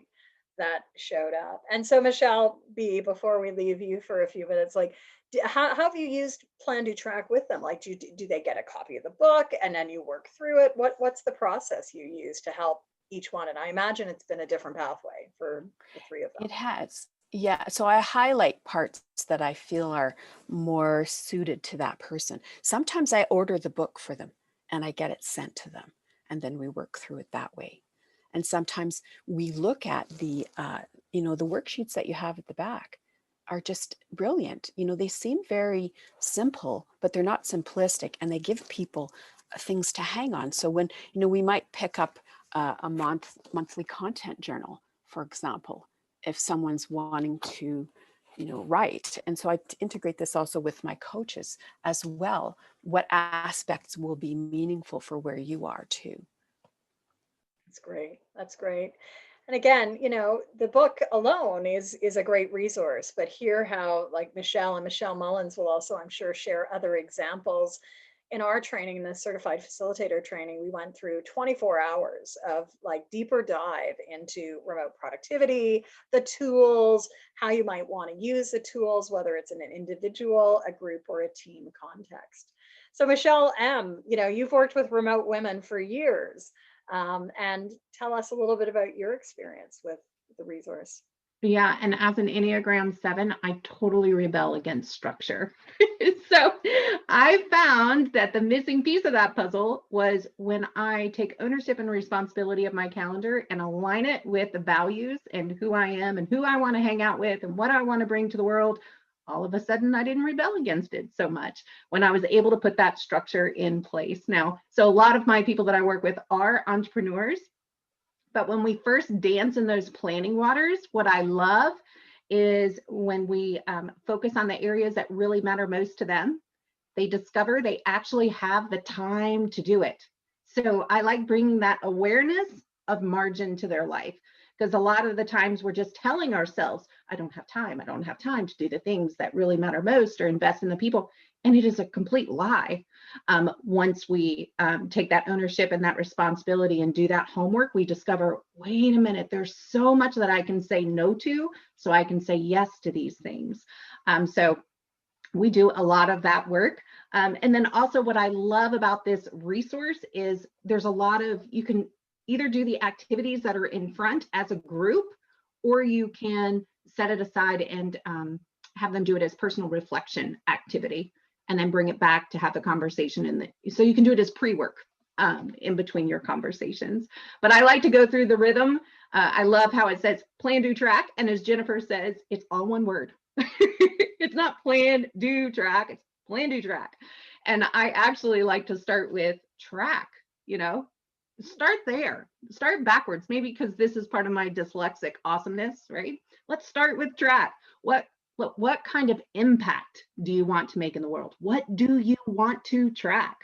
that showed up. And so Michelle B, before we leave you for a few minutes, how have you used PlanDoTrack with them? Do they get a copy of the book and then you work through it? What's the process you use to help each one? And I imagine it's been a different pathway for the three of them. It has. Yeah. So I highlight parts that I feel are more suited to that person. Sometimes I order the book for them and I get it sent to them, and then we work through it that way. And sometimes we look at the, the worksheets that you have at the back are just brilliant. They seem very simple, but they're not simplistic, and they give people things to hang on. So when, we might pick up a monthly content journal, for example, if someone's wanting to, write. And so I integrate this also with my coaches as well. What aspects will be meaningful for where you are too? That's great. That's great. And again, the book alone is a great resource, but hear how like Michelle Mullins will also, I'm sure, share other examples. In our training, in the certified facilitator training, we went through 24 hours of like deeper dive into remote productivity, the tools, how you might want to use the tools, whether it's in an individual, a group, or a team context. So Michelle M., you've worked with remote women for years, and tell us a little bit about your experience with the resource. Yeah, and as an Enneagram 7, I totally rebel against structure. So I found that the missing piece of that puzzle was when I take ownership and responsibility of my calendar and align it with the values and who I am and who I want to hang out with and what I want to bring to the world. All of a sudden, I didn't rebel against it so much when I was able to put that structure in place. Now, so a lot of my people that I work with are entrepreneurs. But when we first dance in those planning waters, what I love is when we focus on the areas that really matter most to them, they discover they actually have the time to do it. So I like bringing that awareness of margin to their life, because a lot of the times we're just telling ourselves, I don't have time to do the things that really matter most or invest in the people. And it is a complete lie. Once we take that ownership and that responsibility and do that homework, we discover, wait a minute, there's so much that I can say no to, so I can say yes to these things. So we do a lot of that work. And then also what I love about this resource is there's a lot of, you can either do the activities that are in front as a group, or you can set it aside and have them do it as personal reflection activity, and then bring it back to have the conversation so you can do it as pre-work in between your conversations. But I like to go through the rhythm. I love how it says PlanDoTrack, and as Jennifer says, it's all one word. It's not PlanDoTrack, it's PlanDoTrack. And I actually like to start with track, start there, start backwards, maybe because this is part of my dyslexic awesomeness, right? Let's start with track. What kind of impact do you want to make in the world? What do you want to track?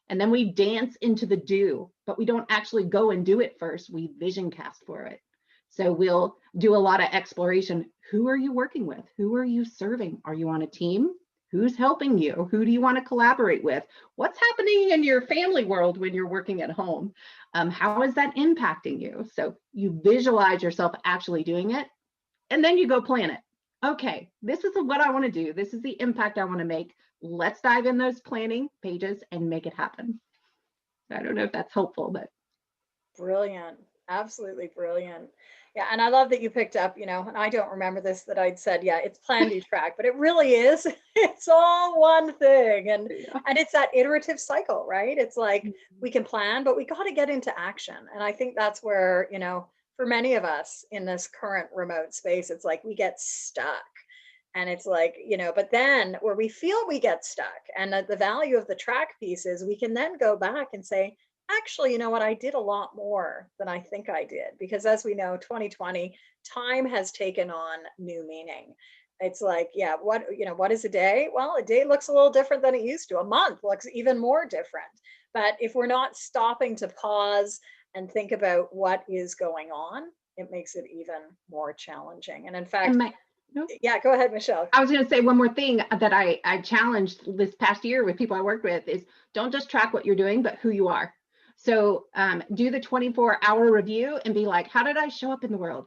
And then we dance into the do, but we don't actually go and do it first. We vision cast for it. So we'll do a lot of exploration. Who are you working with? Who are you serving? Are you on a team? Who's helping you? Who do you want to collaborate with? What's happening in your family world when you're working at home? How is that impacting you? So you visualize yourself actually doing it, and then you go plan it. Okay, this is what I want to do. This is the impact I want to make. Let's dive in those planning pages and make it happen. I don't know if that's helpful, but. Brilliant. Absolutely brilliant. Yeah, and I love that you picked up, and I don't remember this, that I'd said, yeah, it's PlanDoTrack, but it really is. It's all one thing. And it's that iterative cycle, right? It's like we can plan, but we got to get into action. And I think that's where, for many of us in this current remote space, it's like we get stuck. And it's like, but then where we feel we get stuck, and the value of the track piece is we can then go back and say, actually, you know what, I did a lot more than I think I did. Because as we know, 2020, time has taken on new meaning. It's like, yeah, what is a day? Well, a day looks a little different than it used to. A month looks even more different. But if we're not stopping to pause and think about what is going on, it makes it even more challenging. And in fact, yeah, go ahead, Michelle. I was going to say one more thing that I challenged this past year with people I worked with is don't just track what you're doing, but who you are. So do the 24-hour review and be like, how did I show up in the world?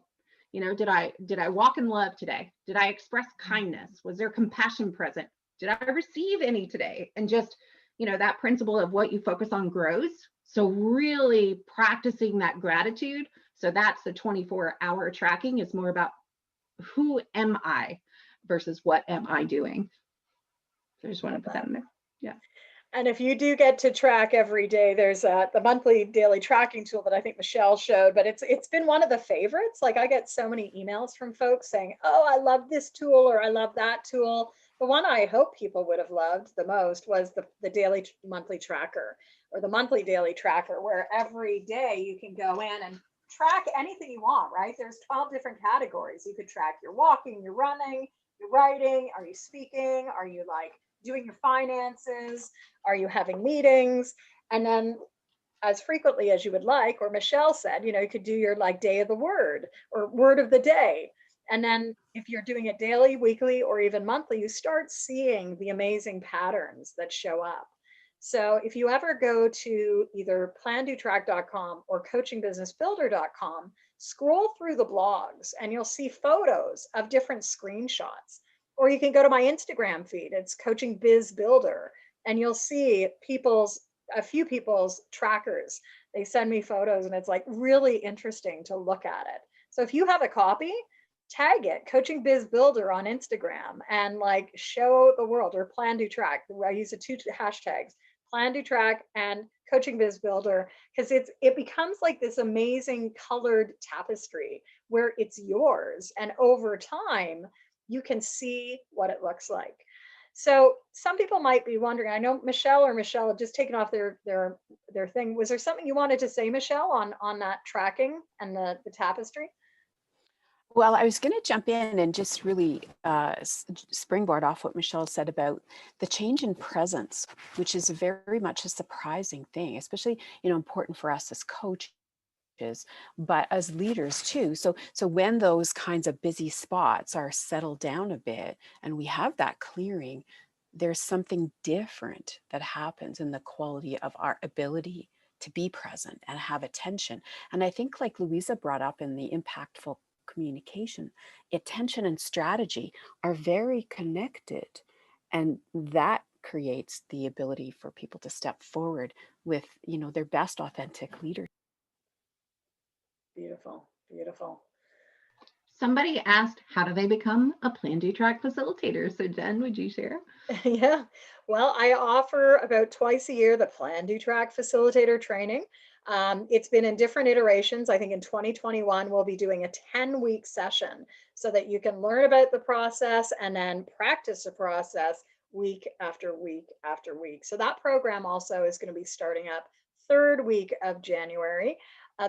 Did I walk in love today? Did I express kindness? Was there compassion present? Did I receive any today? And just, that principle of what you focus on grows. So really practicing that gratitude. So that's the 24-hour tracking. It's more about who am I versus what am I doing. So I just want to put that in there. Yeah. And if you do get to track every day, there's the monthly daily tracking tool that I think Michelle showed, but it's been one of the favorites. Like I get so many emails from folks saying, oh, I love this tool or I love that tool. The one I hope people would have loved the most was the daily monthly tracker or the monthly daily tracker, where every day you can go in and track anything you want, right? There's 12 different categories. You could track your walking, your running, your writing. Are you speaking? Are you like doing your finances? Are you having meetings? And then as frequently as you would like, or Michelle said, you know, you could do your like day of the word or word of the day. And then if you're doing it daily, weekly, or even monthly, you start seeing the amazing patterns that show up. So if you ever go to either PlanDoTrack.com or CoachingBusinessBuilder.com, scroll through the blogs and you'll see photos of different screenshots. Or you can go to my Instagram feed, it's Coaching Biz Builder, and you'll see a few people's trackers. They send me photos and it's like really interesting to look at it. So if you have a copy, tag it, Coaching Biz Builder on Instagram, and like show the world, or PlanDoTrack. I use the two hashtags, PlanDoTrack and Coaching Biz Builder, because it becomes like this amazing colored tapestry where it's yours. And over time, you can see what it looks like. So some people might be wondering, I know Michelle have just taken off their thing. Was there something you wanted to say, Michelle, on that tracking and the tapestry? Well, I was going to jump in and just really springboard off what Michelle said about the change in presence, which is very much a surprising thing, especially, you know, important for us as coaches, but as leaders too. So when those kinds of busy spots are settled down a bit and we have that clearing, there's something different that happens in the quality of our ability to be present and have attention. And I think, like Luisa brought up in the impactful communication, attention and strategy are very connected, and that creates the ability for people to step forward with, you know, their best authentic leadership. Beautiful, beautiful. Somebody asked, how do they become a PlanDoTrack facilitator? So Jen, would you share? Yeah, well, I offer about twice a year the PlanDoTrack facilitator training. It's been in different iterations. I think in 2021, we'll be doing a 10-week session so that you can learn about the process and then practice the process week after week after week. So that program also is going to be starting up third week of January.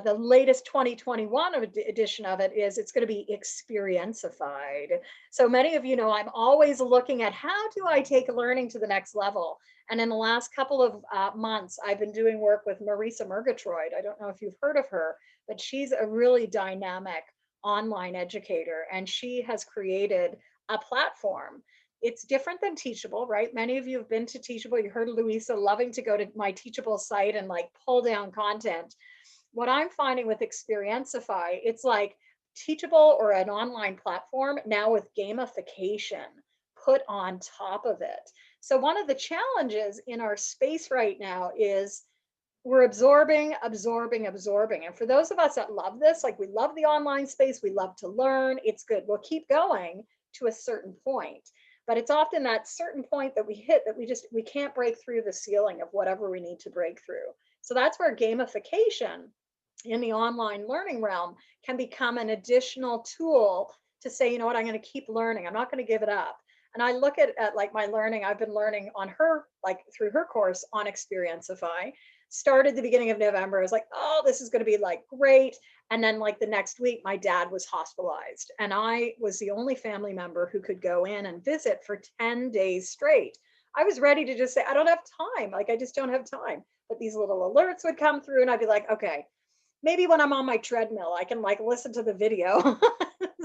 The latest 2021 edition of it is it's going to be experientified. So many of you know I'm always looking at how do I take learning to the next level. And in the last couple of months, I've been doing work with Marisa Murgatroyd. I don't know if you've heard of her, but she's a really dynamic online educator, and she has created a platform. It's different than Teachable, right? Many of you have been to Teachable. You heard Luisa loving to go to my Teachable site and like pull down content. What I'm finding with Experientify, it's like Teachable or an online platform now with gamification put on top of it. So one of the challenges in our space right now is we're absorbing. And for those of us that love this, like we love the online space, we love to learn, it's good. We'll keep going to a certain point. But it's often that certain point that we hit that we can't break through the ceiling of whatever we need to break through. So that's where gamification in the online learning realm can become an additional tool to say, you know what, I'm going to keep learning. I'm not going to give it up. And I look at like my learning, I've been learning on her, like through her course on Experientify, started the beginning of November. I was like, oh, this is going to be like great. And then like the next week, my dad was hospitalized and I was the only family member who could go in and visit for 10 days straight. I was ready to just say, I don't have time. Like, I just don't have time. But these little alerts would come through and I'd be like, okay, maybe when I'm on my treadmill, I can like listen to the video.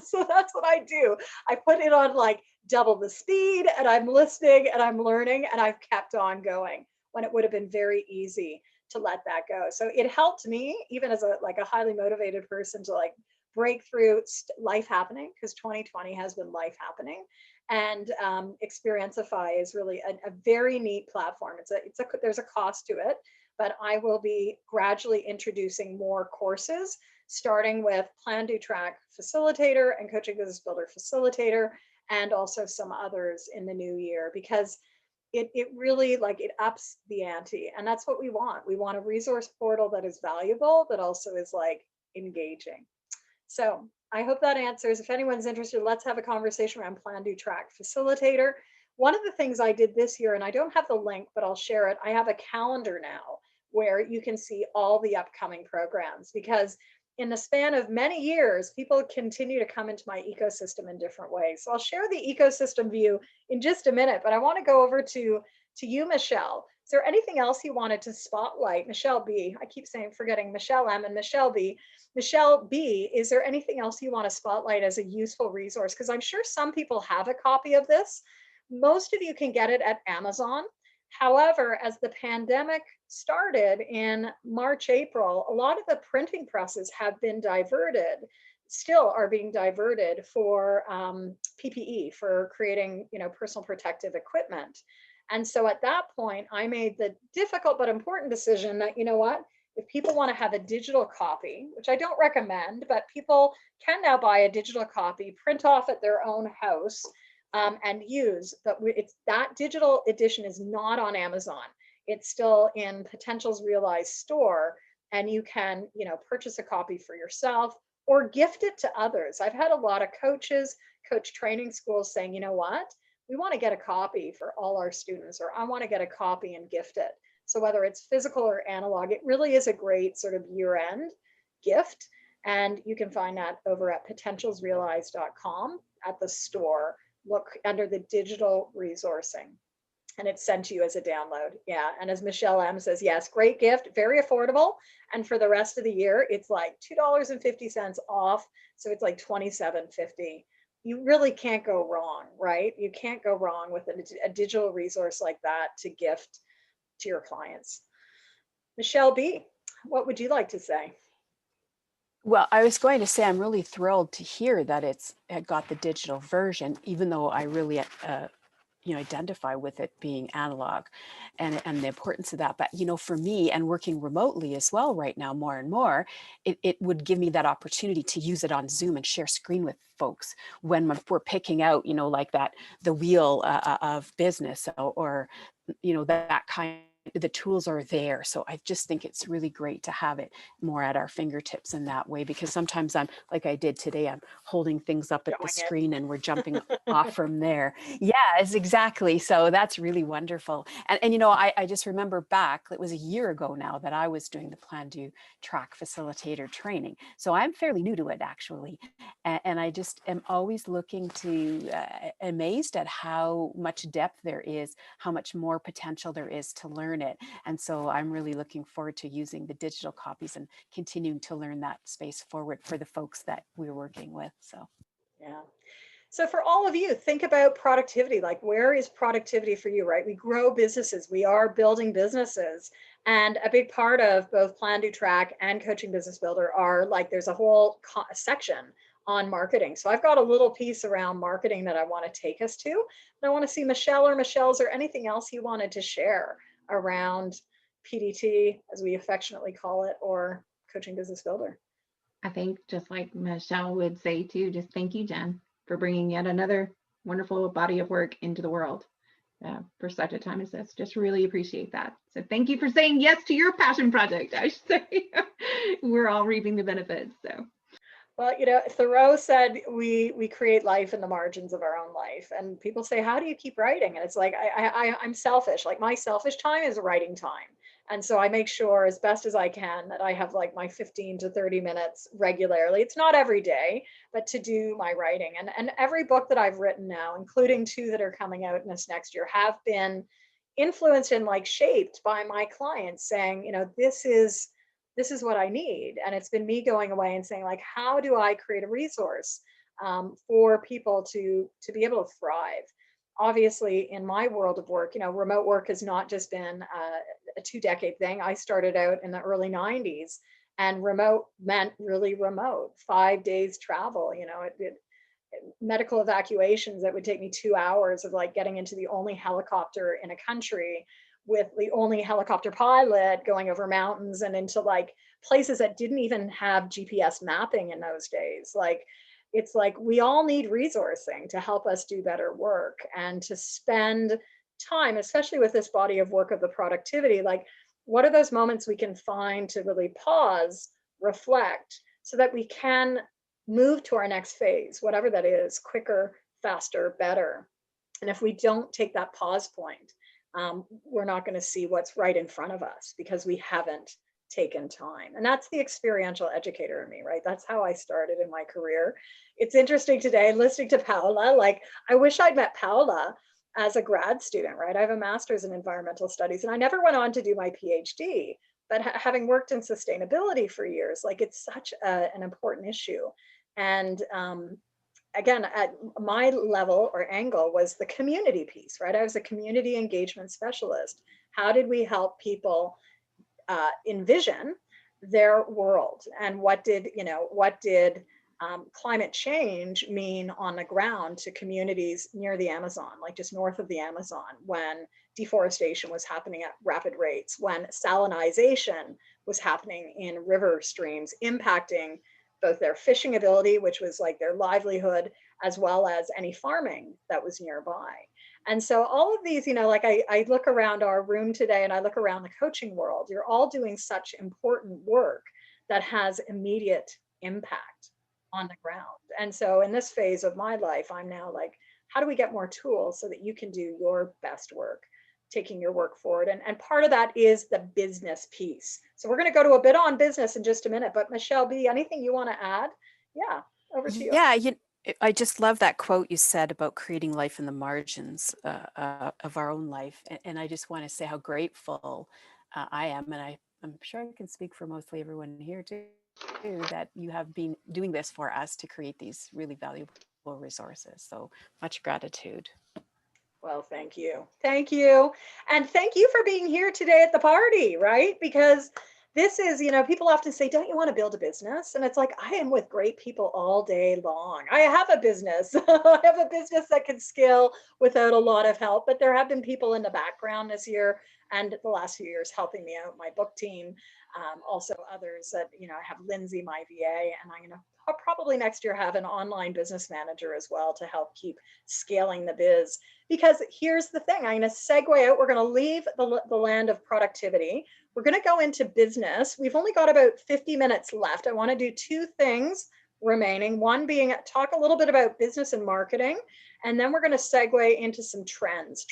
So that's what I do. I put it on like double the speed and I'm listening and I'm learning, and I've kept on going when it would have been very easy to let that go. So it helped me, even as a highly motivated person, to like break through life happening, because 2020 has been life happening. And Experientify is really a very neat platform. There's a cost to it, but I will be gradually introducing more courses, starting with PlanDoTrack Facilitator and Coaching Business Builder Facilitator, and also some others in the new year, because it really, like, it ups the ante, and that's what we want. We want a resource portal that is valuable, that also is like engaging. So I hope that answers. If anyone's interested, let's have a conversation around PlanDoTrack Facilitator. One of the things I did this year, and I don't have the link, but I'll share it. I have a calendar now where you can see all the upcoming programs, because in the span of many years, people continue to come into my ecosystem in different ways. So I'll share the ecosystem view in just a minute, but I want to go over to you, Michelle. Is there anything else you wanted to spotlight? Michelle B, I keep forgetting Michelle M and Michelle B. Michelle B, is there anything else you want to spotlight as a useful resource? Because I'm sure some people have a copy of this. Most of you can get it at Amazon. However, as the pandemic started in March, April, a lot of the printing presses have been diverted, still are being diverted for PPE, for creating, personal protective equipment. And so at that point, I made the difficult but important decision that, you know what, if people want to have a digital copy, which I don't recommend, but people can now buy a digital copy, print off at their own house, and use, but that digital edition is not on Amazon. It's still in Potential's Realized store, and you can, purchase a copy for yourself or gift it to others. I've had a lot of coaches, coach training schools saying, you know what, we want to get a copy for all our students, or I want to get a copy and gift it. So whether it's physical or analog, it really is a great sort of year-end gift. And you can find that over at potentialsrealized.com at the store. Look under the digital resourcing, and it's sent to you as a download. Yeah, and as Michelle M says, yes, great gift, very affordable. And for the rest of the year, it's like $2.50 off. So it's like $27.50. You really can't go wrong, right? You can't go wrong with a digital resource like that to gift to your clients. Michelle B, what would you like to say? Well, I was going to say, I'm really thrilled to hear that it got the digital version, even though I really, identify with it being analog and the importance of that. But, for me, and working remotely as well right now, more and more, it would give me that opportunity to use it on Zoom and share screen with folks when we're picking out, like the wheel of business or that kind. The tools are there. So I just think it's really great to have it more at our fingertips in that way, because sometimes I'm like I did today, I'm holding things up at the screen and we're jumping off from there. Yes, exactly. So that's really wonderful. And I just remember back, it was a year ago now that I was doing the PlanDoTrack Facilitator training. So I'm fairly new to it actually. And I just am always looking to, amazed at how much depth there is, how much more potential there is to learn it. And so I'm really looking forward to using the digital copies and continuing to learn that space forward for the folks that we're working with. So, yeah. So for all of you, think about productivity. Like, where is productivity for you, right? We grow businesses. We are building businesses. And a big part of both PlanDoTrack and Coaching Business Builder are like, there's a whole section on marketing. So I've got a little piece around marketing that I want to take us to. And I want to see Michelle or Michelle's or anything else you wanted to share around PDT, as we affectionately call it, or Coaching Business Builder. I think just like Michelle would say too, just thank you, Jen, for bringing yet another wonderful body of work into the world for such a time as this. Just really appreciate that. So thank you for saying yes to your passion project, I should say. We're all reaping the benefits. So. Well, Thoreau said we create life in the margins of our own life. And people say, how do you keep writing? And it's like, I'm selfish. Like, my selfish time is writing time. And so I make sure as best as I can that I have like my 15 to 30 minutes regularly. It's not every day, but to do my writing. And every book that I've written now, including 2 that are coming out in this next year, have been influenced and like shaped by my clients saying, this is what I need. And it's been me going away and saying, like, how do I create a resource for people to be able to thrive? Obviously, in my world of work, remote work has not just been a 2-decade thing. I started out in the early 90s, and remote meant really remote, 5 days travel, medical evacuations that would take me 2 hours of like getting into the only helicopter in a country, with the only helicopter pilot going over mountains and into like places that didn't even have GPS mapping in those days. Like, it's like we all need resourcing to help us do better work and to spend time, especially with this body of work of the productivity. Like, what are those moments we can find to really pause, reflect, so that we can move to our next phase, whatever that is, quicker, faster, better. And if we don't take that pause point, we're not going to see what's right in front of us because we haven't taken time. And that's the experiential educator in me, right? That's how I started in my career. It's interesting today listening to Paola, like I wish I'd met Paola as a grad student, right? I have a master's in environmental studies and I never went on to do my PhD, but having worked in sustainability for years, like it's such an important issue. And again, at my level or angle was the community piece, right? I was a community engagement specialist. How did we help people envision their world, and what did climate change mean on the ground to communities near the Amazon, like just north of the Amazon, when deforestation was happening at rapid rates, when salinization was happening in river streams, impacting both their fishing ability, which was like their livelihood, as well as any farming that was nearby. And so all of these, like I look around our room today and I look around the coaching world, you're all doing such important work that has immediate impact on the ground. And so in this phase of my life, I'm now like, how do we get more tools so that you can do your best work, taking your work forward? And part of that is the business piece. So we're going to go to a bit on business in just a minute, but Michelle B, anything you want to add? Yeah, over to you. Yeah, I just love that quote you said about creating life in the margins of our own life. And I just want to say how grateful I am. And I'm sure I can speak for mostly everyone here too, that you have been doing this for us to create these really valuable resources. So much gratitude. Well, thank you. Thank you. And thank you for being here today at the party, right? Because this is, people often say, don't you want to build a business? And it's like, I am with great people all day long. I have a business. I have a business that can scale without a lot of help, but there have been people in the background this year and the last few years helping me out, my book team, also others that, I have Lindsay, my VA, and I'm going to probably next year have an online business manager as well to help keep scaling the biz. Because here's the thing, I'm going to segue out. We're going to leave the land of productivity. We're going to go into business. We've only got about 50 minutes left. I want to do two things remaining. One being talk a little bit about business and marketing. And then we're going to segue into some trends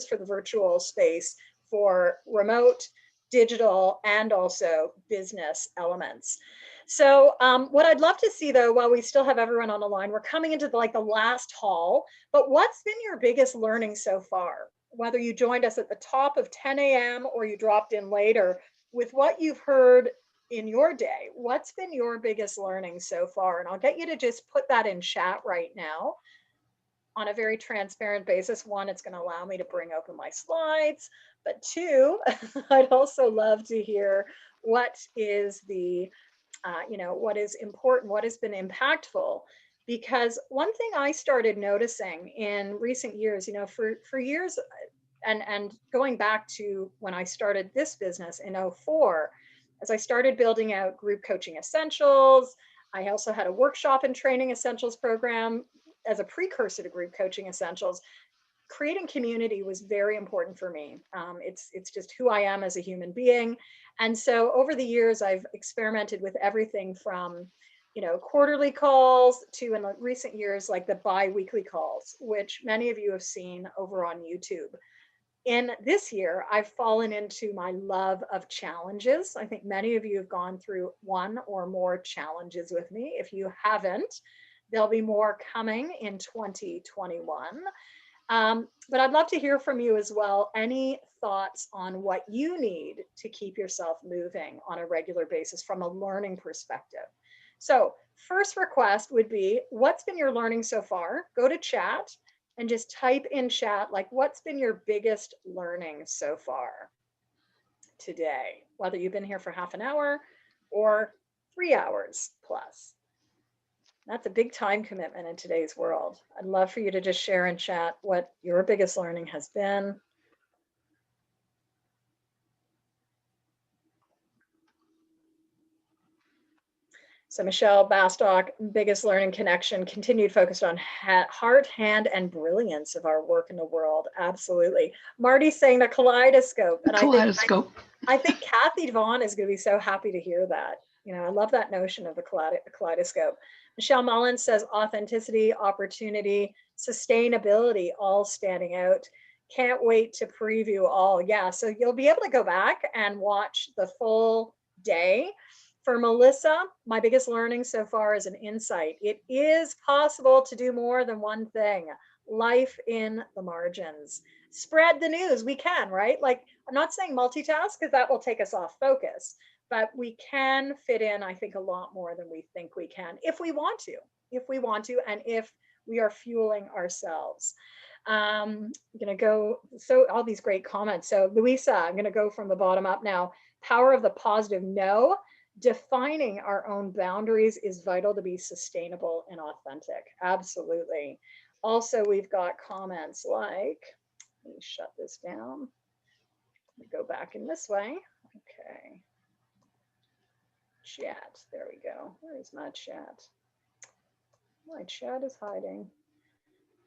for the virtual space for remote, digital, and also business elements. So what I'd love to see, though, while we still have everyone on the line, we're coming into the last hall, but what's been your biggest learning so far? Whether you joined us at the top of 10 a.m. or you dropped in later, with what you've heard in your day, what's been your biggest learning so far? And I'll get you to just put that in chat right now on a very transparent basis. One, it's going to allow me to bring open my slides, but two, I'd also love to hear what is the what is important, what has been impactful. Because one thing I started noticing in recent years, for years, and going back to when I started this business in 2004, as I started building out group coaching essentials, I also had a workshop and training essentials program as a precursor to group coaching essentials. Creating community was very important for me. It's just who I am as a human being. And so over the years, I've experimented with everything from, quarterly calls to, in recent years, like the bi-weekly calls, which many of you have seen over on YouTube. In this year, I've fallen into my love of challenges. I think many of you have gone through one or more challenges with me. If you haven't, there'll be more coming in 2021. But I'd love to hear from you as well. Any thoughts on what you need to keep yourself moving on a regular basis from a learning perspective? So first request would be, what's been your learning so far? Go to chat and just type in chat, like, what's been your biggest learning so far today? Whether you've been here for half an hour or 3 hours plus. That's a big time commitment in today's world. I'd love for you to just share in chat what your biggest learning has been. So Michelle Bastock, biggest learning connection, continued focused on heart, hand, and brilliance of our work in the world. Absolutely. Marty's saying the kaleidoscope. And Kaleidoscope. I think Kathy Vaughan is going to be so happy to hear that. You know, I love that notion of the kaleidoscope. Michelle Mullins says authenticity, opportunity, sustainability, all standing out. Can't wait to preview all. Yeah, so you'll be able to go back and watch the full day. For Melissa, my biggest learning so far is an insight. It is possible to do more than one thing. Life in the margins. Spread the news. We can, right? Like, I'm not saying multitask because that will take us off focus, but we can fit in, I think, a lot more than we think we can if we want to, and if we are fueling ourselves. I'm going to go, so all these great comments. So Luisa, I'm going to go from the bottom up now. Power of the positive no. Defining our own boundaries is vital to be sustainable and authentic. Absolutely. Also, we've got comments like, let me shut this down. Let me go back in this way. Okay. Chat. There we go. Where is my chat? My chat is hiding.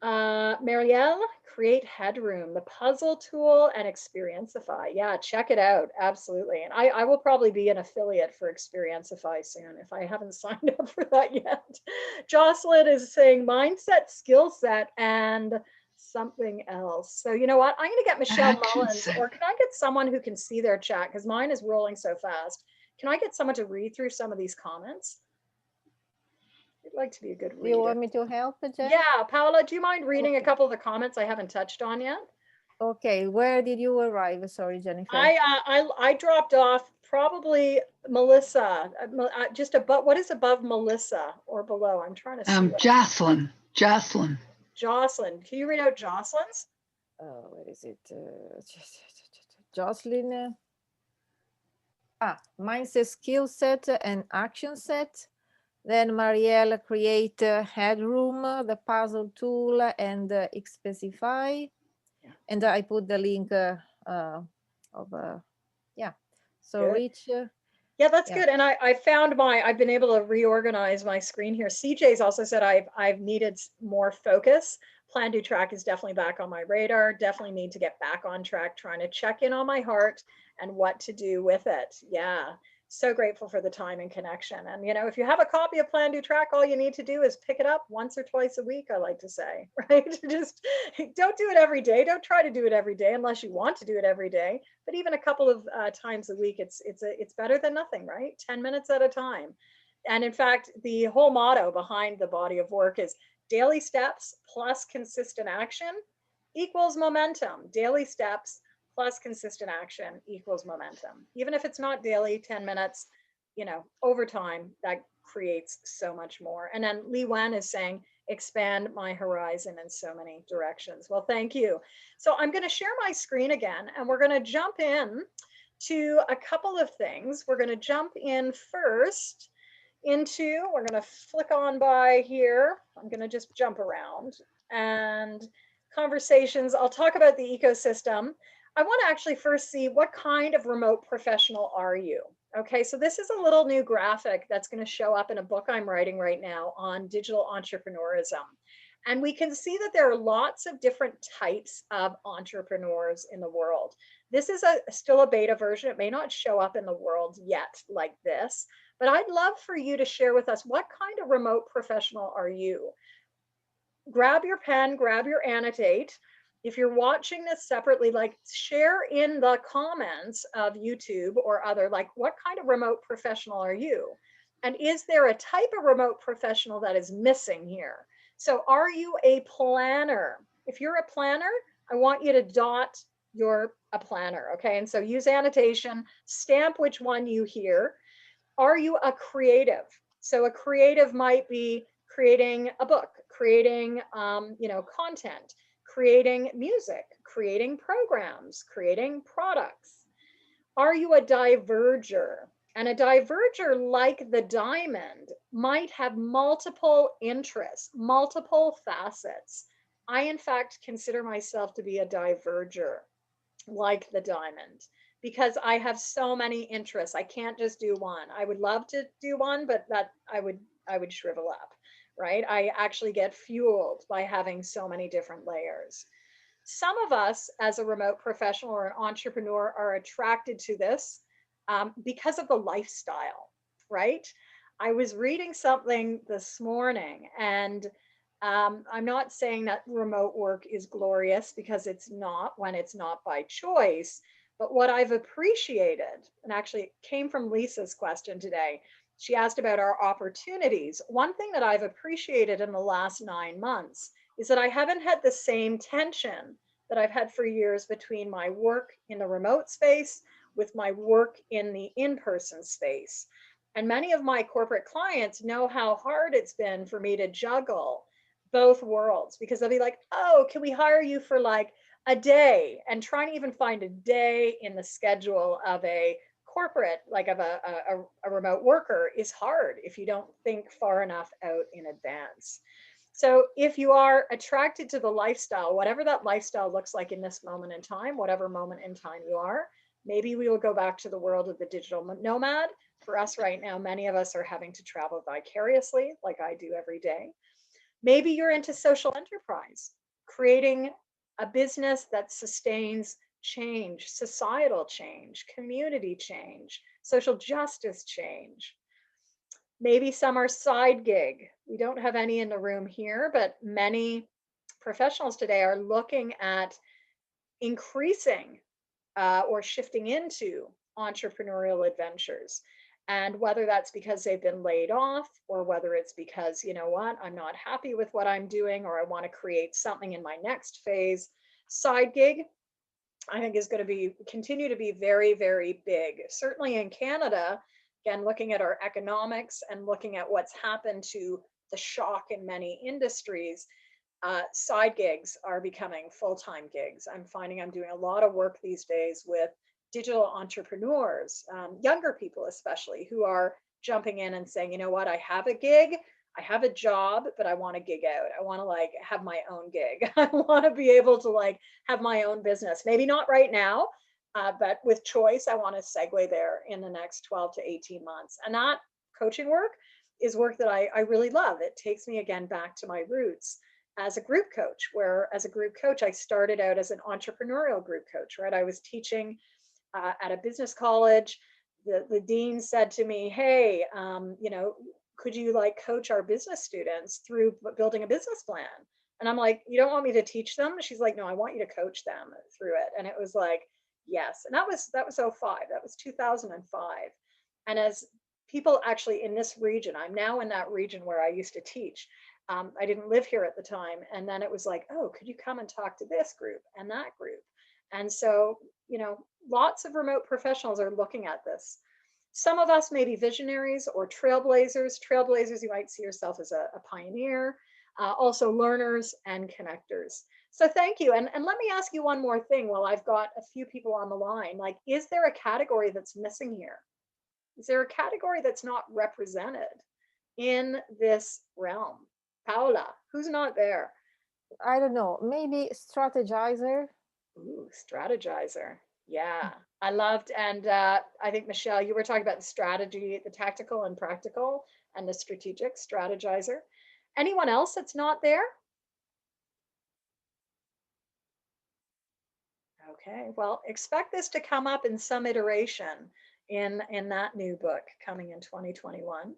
Marielle, create headroom, the puzzle tool, and Experienceify. Yeah, check it out. Absolutely. And I will probably be an affiliate for Experienceify soon if I haven't signed up for that yet. Jocelyn is saying mindset, skill set, and something else. So you know what? I'm going to get Michelle Mullins, or can I get someone who can see their chat? Because mine is rolling so fast. Can I get someone to read through some of these comments? I'd like to be a good reader. You want me to help, Jen? Yeah, Paola, do you mind reading a couple of the comments I haven't touched on yet? Okay, where did you arrive? Sorry, Jennifer. I dropped off probably Melissa, just above. What is above Melissa or below? I'm trying to see. Jocelyn. Jocelyn, can you read out Jocelyn's? Where is it? Jocelyn. Mindset, skill set, and action set. Then Marielle, create headroom, the puzzle tool, and Experienceify. Yeah. And I put the link So good. Rich. Yeah, that's good. And I found I've been able to reorganize my screen here. CJ's also said I've needed more focus. PlanDoTrack is definitely back on my radar. Definitely need to get back on track, trying to check in on my heart and what to do with it. Yeah. So grateful for the time and connection. And, you know, if you have a copy of PlanDoTrack, all you need to do is pick it up once or twice a week, I like to say, right? Just don't do it every day. Don't try to do it every day unless you want to do it every day. But even a couple of times a week, it's better than nothing, right? 10 minutes at a time. And in fact, the whole motto behind the body of work is daily steps plus consistent action equals momentum. Daily steps plus consistent action equals momentum. Even if it's not daily, 10 minutes, you know, over time, that creates so much more. And then Lee Wen is saying, expand my horizon in so many directions. Well, thank you. So I'm going to share my screen again, and we're going to jump in to a couple of things. We're going to jump in first into, we're going to flick on by here. I'm going to just jump around and conversations. I'll talk about the ecosystem. I want to actually first see what kind of remote professional are you? Okay, so this is a little new graphic that's going to show up in a book I'm writing right now on digital entrepreneurism. And we can see that there are lots of different types of entrepreneurs in the world. This is still a beta version. It may not show up in the world yet like this, but I'd love for you to share with us, what kind of remote professional are you? Grab your pen, grab your annotate. If you're watching this separately, like, share in the comments of YouTube or other, like, what kind of remote professional are you? And is there a type of remote professional that is missing here? So are you a planner? If you're a planner, I want you to dot you're a planner, okay? And so use annotation, stamp which one you hear. Are you a creative? So a creative might be creating a book, creating content, creating music, creating programs, creating products. Are you a diverger? And a diverger, like the diamond, might have multiple interests, multiple facets. I, in fact, consider myself to be a diverger, like the diamond. because I have so many interests. I can't just do one. I would love to do one, but that I would shrivel up, right? I actually get fueled by having so many different layers. Some of us as a remote professional or an entrepreneur are attracted to this because of the lifestyle, right? I was reading something this morning, and I'm not saying that remote work is glorious, because it's not when it's not by choice. But what I've appreciated, and actually it came from Lisa's question today, she asked about our opportunities. One thing that I've appreciated in the last 9 months is that I haven't had the same tension that I've had for years between my work in the remote space with my work in the in-person space. And many of my corporate clients know how hard it's been for me to juggle both worlds, because they'll be like, oh, can we hire you for like a day? And trying to even find a day in the schedule of a corporate, like of a remote worker, is hard if you don't think far enough out in advance. So if you are attracted to the lifestyle, whatever that lifestyle looks like in this moment in time, whatever moment in time you are, maybe we will go back to the world of the digital nomad. For us right now, many of us are having to travel vicariously, like I do every day. Maybe you're into social enterprise, creating a business that sustains change, societal change, community change, social justice change. Maybe some are side gig. We don't have any in the room here, but many professionals today are looking at increasing or shifting into entrepreneurial adventures. And whether that's because they've been laid off, or whether it's because, you know what, I'm not happy with what I'm doing, or I want to create something in my next phase, side gig, I think, is going to continue to be very, very big. Certainly in Canada, again, looking at our economics and looking at what's happened to the shock in many industries, side gigs are becoming full-time gigs. I'm finding I'm doing a lot of work these days with digital entrepreneurs, younger people especially, who are jumping in and saying, you know what, I have a gig, I have a job, but I want to gig out. I want to like have my own gig. I want to be able to like have my own business. Maybe not right now, but with choice, I want to segue there in the next 12 to 18 months. And that coaching work is work that I really love. It takes me again back to my roots as a group coach, where as a group coach, I started out as an entrepreneurial group coach, right? I was teaching at a business college. The dean said to me, hey, you know, could you like coach our business students through building a business plan? And I'm like, you don't want me to teach them? She's like, no, I want you to coach them through it. And it was like, yes. And that was 05, that was 2005. And as people actually in this region, I'm now in that region where I used to teach. I didn't live here at the time. And then it was like, oh, could you come and talk to this group and that group? And so, you know, lots of remote professionals are looking at this. Some of us may be visionaries or trailblazers. Trailblazers, you might see yourself as a pioneer, also learners and connectors. So thank you. And let me ask you one more thing while I've got a few people on the line. Like, is there a category that's missing here? Is there a category that's not represented in this realm? Paola, who's not there? I don't know, maybe strategizer. Ooh, strategizer. Yeah, I loved, and I think, Michelle, you were talking about the strategy, the tactical and practical, and the strategic strategizer. Anyone else that's not there? Okay, well, expect this to come up in some iteration in that new book coming in 2021.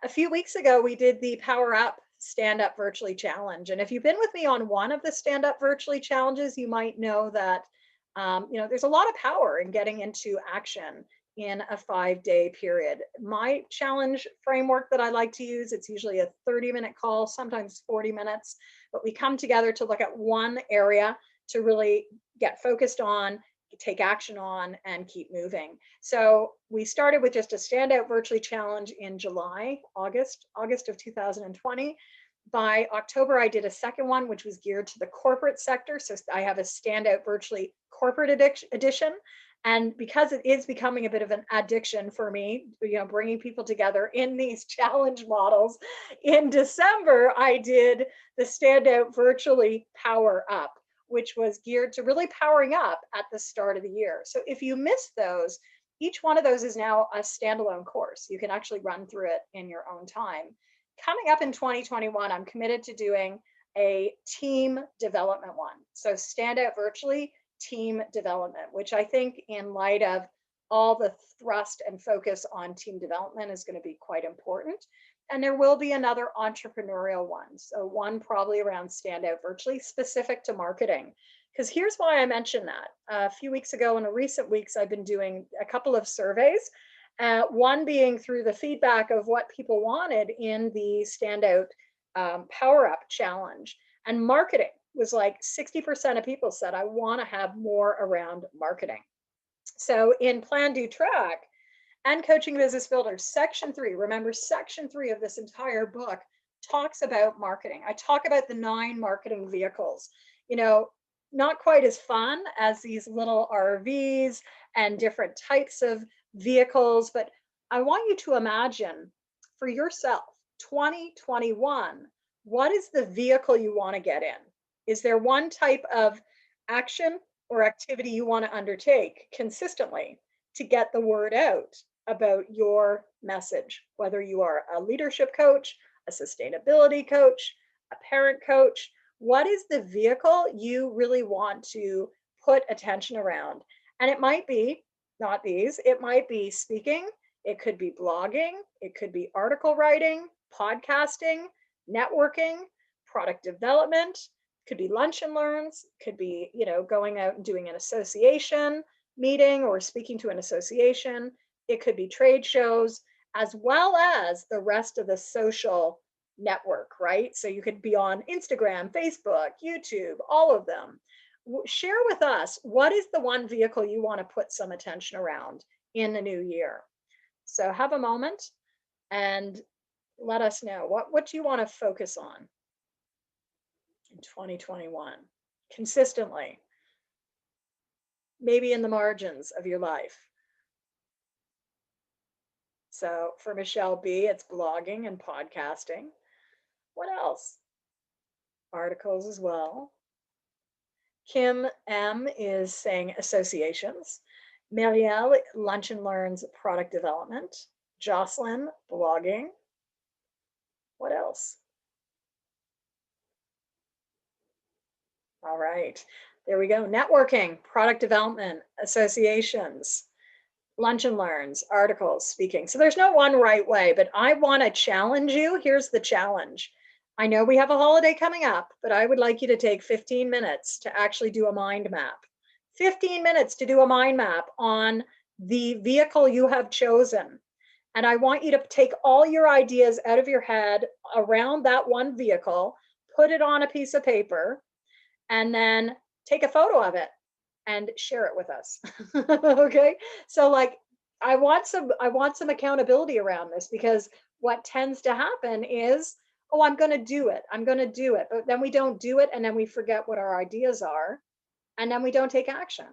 A few weeks ago, we did the Power Up Stand Up Virtually Challenge. And if you've been with me on one of the Stand Up Virtually Challenges, you might know that you know, there's a lot of power in getting into action in a 5-day period. My challenge framework that I like to use, it's usually a 30-minute call, sometimes 40 minutes, but we come together to look at one area to really get focused on, take action on, and keep moving. So we started with just a standout virtually challenge in August of 2020. By October, I did a second one, which was geared to the corporate sector. So I have a standout virtually corporate edition. And because it is becoming a bit of an addiction for me, you know, bringing people together in these challenge models, in December, I did the standout virtually Power Up, which was geared to really powering up at the start of the year. So if you missed those, each one of those is now a standalone course. You can actually run through it in your own time. Coming up in 2021, I'm committed to doing a team development one. So Stand Out Virtually team development, which I think in light of all the thrust and focus on team development is going to be quite important. And there will be another entrepreneurial one. So one probably around Stand Out Virtually, specific to marketing. Because here's why I mentioned that. A few weeks ago, in the recent weeks, I've been doing a couple of surveys. One being through the feedback of what people wanted in the Stand Out Power Up Challenge. And marketing was like 60% of people said, I want to have more around marketing. So in PlanDoTrack and Coaching Business Builders, section 3, remember section 3 of this entire book talks about marketing. I talk about the 9 marketing vehicles, you know, not quite as fun as these little RVs and different types of vehicles, but I want you to imagine for yourself, 2021, what is the vehicle you want to get in? Is there one type of action or activity you want to undertake consistently to get the word out about your message, whether you are a leadership coach, a sustainability coach, a parent coach? What is the vehicle you really want to put attention around? And it might be not these, it might be speaking, it could be blogging, it could be article writing, podcasting, networking, product development, could be lunch and learns, could be, you know, going out and doing an association meeting or speaking to an association. It could be trade shows, as well as the rest of the social network, right? So you could be on Instagram, Facebook, YouTube, all of them. Share with us, what is the one vehicle you want to put some attention around in the new year? So have a moment and let us know, what do you want to focus on in 2021 consistently, maybe in the margins of your life. So for Michelle B, it's blogging and podcasting. What else? Articles as well. Kim M is saying associations. Marielle, lunch and learns, product development. Jocelyn, blogging. What else? All right, there we go. Networking, product development, associations, lunch and learns, articles, speaking. So there's no one right way, but I want to challenge you. Here's the challenge. I know we have a holiday coming up, but I would like you to take 15 minutes to actually do a mind map. 15 minutes to do a mind map on the vehicle you have chosen. And I want you to take all your ideas out of your head around that one vehicle, put it on a piece of paper, and then take a photo of it and share it with us. Okay, so like I want some accountability around this, because what tends to happen is, oh, I'm going to do it, but then we don't do it, and then we forget what our ideas are, and then we don't take action.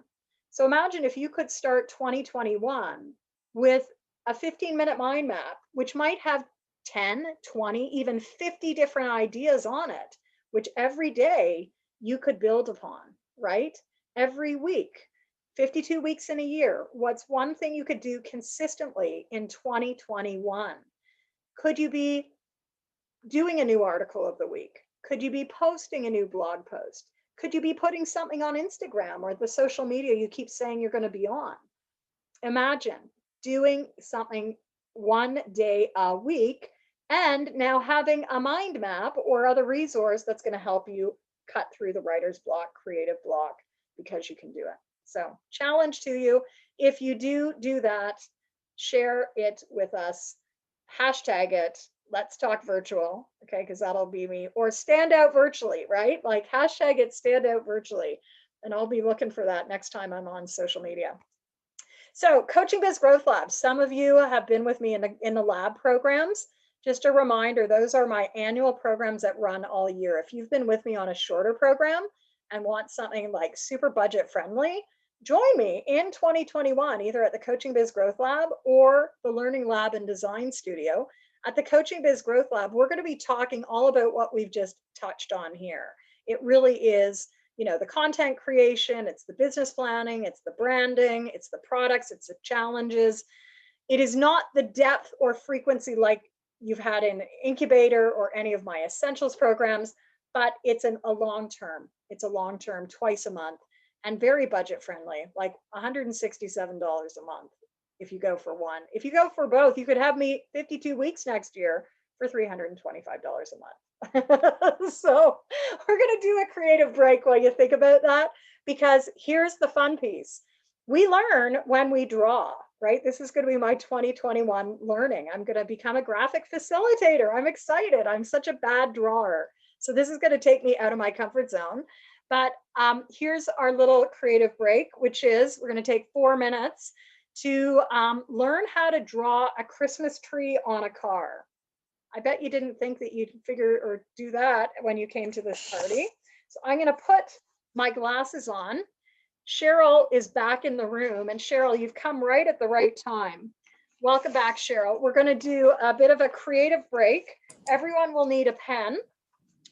So imagine if you could start 2021 with a 15-minute mind map, which might have 10, 20, even 50 different ideas on it, which every day you could build upon, right? Every week, 52 weeks in a year. What's one thing you could do consistently in 2021? Could you be doing a new article of the week? Could you be posting a new blog post? Could you be putting something on Instagram or the social media you keep saying you're going to be on? Imagine doing something one day a week and now having a mind map or other resource that's going to help you cut through the writer's block, creative block, because you can do it. So challenge to you, if you do that, share it with us, hashtag it, let's talk virtual, okay, because that'll be me, or stand out virtually, right? Like hashtag it, stand out virtually, and I'll be looking for that next time I'm on social media. So Coaching Biz Growth Lab, some of you have been with me in the lab programs. Just a reminder, those are my annual programs that run all year. If you've been with me on a shorter program and want something like super budget friendly, join me in 2021, either at the Coaching Biz Growth Lab or the Learning Lab and Design Studio. At the Coaching Biz Growth Lab, we're going to be talking all about what we've just touched on here. It really is, you know, the content creation, it's the business planning, it's the branding, it's the products, it's the challenges. It is not the depth or frequency like you've had in Incubator or any of my Essentials programs, but it's a long term. It's a long term, twice a month, and very budget friendly, like $167 a month if you go for one. If you go for both, you could have me 52 weeks next year for $325 a month. So we're going to do a creative break while you think about that, because here's the fun piece. We learn when we draw, right? This is going to be my 2021 learning. I'm going to become a graphic facilitator. I'm excited. I'm such a bad drawer. So this is going to take me out of my comfort zone. But here's our little creative break, which is we're going to take 4 minutes to learn how to draw a Christmas tree on a car. I bet you didn't think that you'd figure or do that when you came to this party. So I'm going to put my glasses on. Cheryl is back in the room, and Cheryl, you've come right at the right time. Welcome back, Cheryl. We're going to do a bit of a creative break. Everyone will need a pen.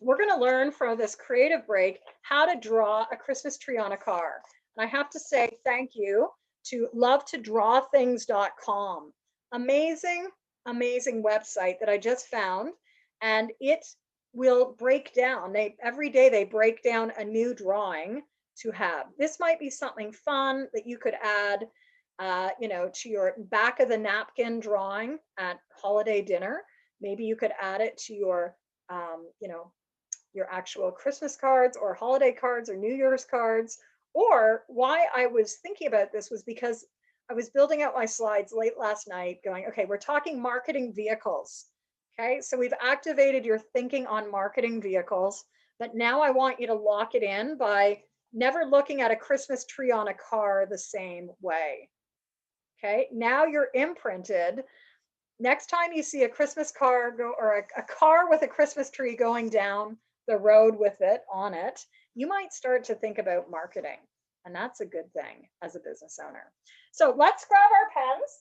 We're going to learn from this creative break how to draw a Christmas tree on a car. And I have to say thank you to lovetodrawthings.com. Amazing, amazing website that I just found, and it will break down. Every day they break down a new drawing to have. This might be something fun that you could add, you know, to your back of the napkin drawing at holiday dinner. Maybe you could add it to your, you know, your actual Christmas cards or holiday cards or New Year's cards. Or why I was thinking about this was because I was building out my slides late last night going, okay, we're talking marketing vehicles. Okay, so we've activated your thinking on marketing vehicles, but now I want you to lock it in by never looking at a Christmas tree on a car the same way. Okay, now you're imprinted. Next time you see a Christmas car go, or a car with a Christmas tree going down the road with it on it, you might start to think about marketing. And that's a good thing as a business owner. So let's grab our pens.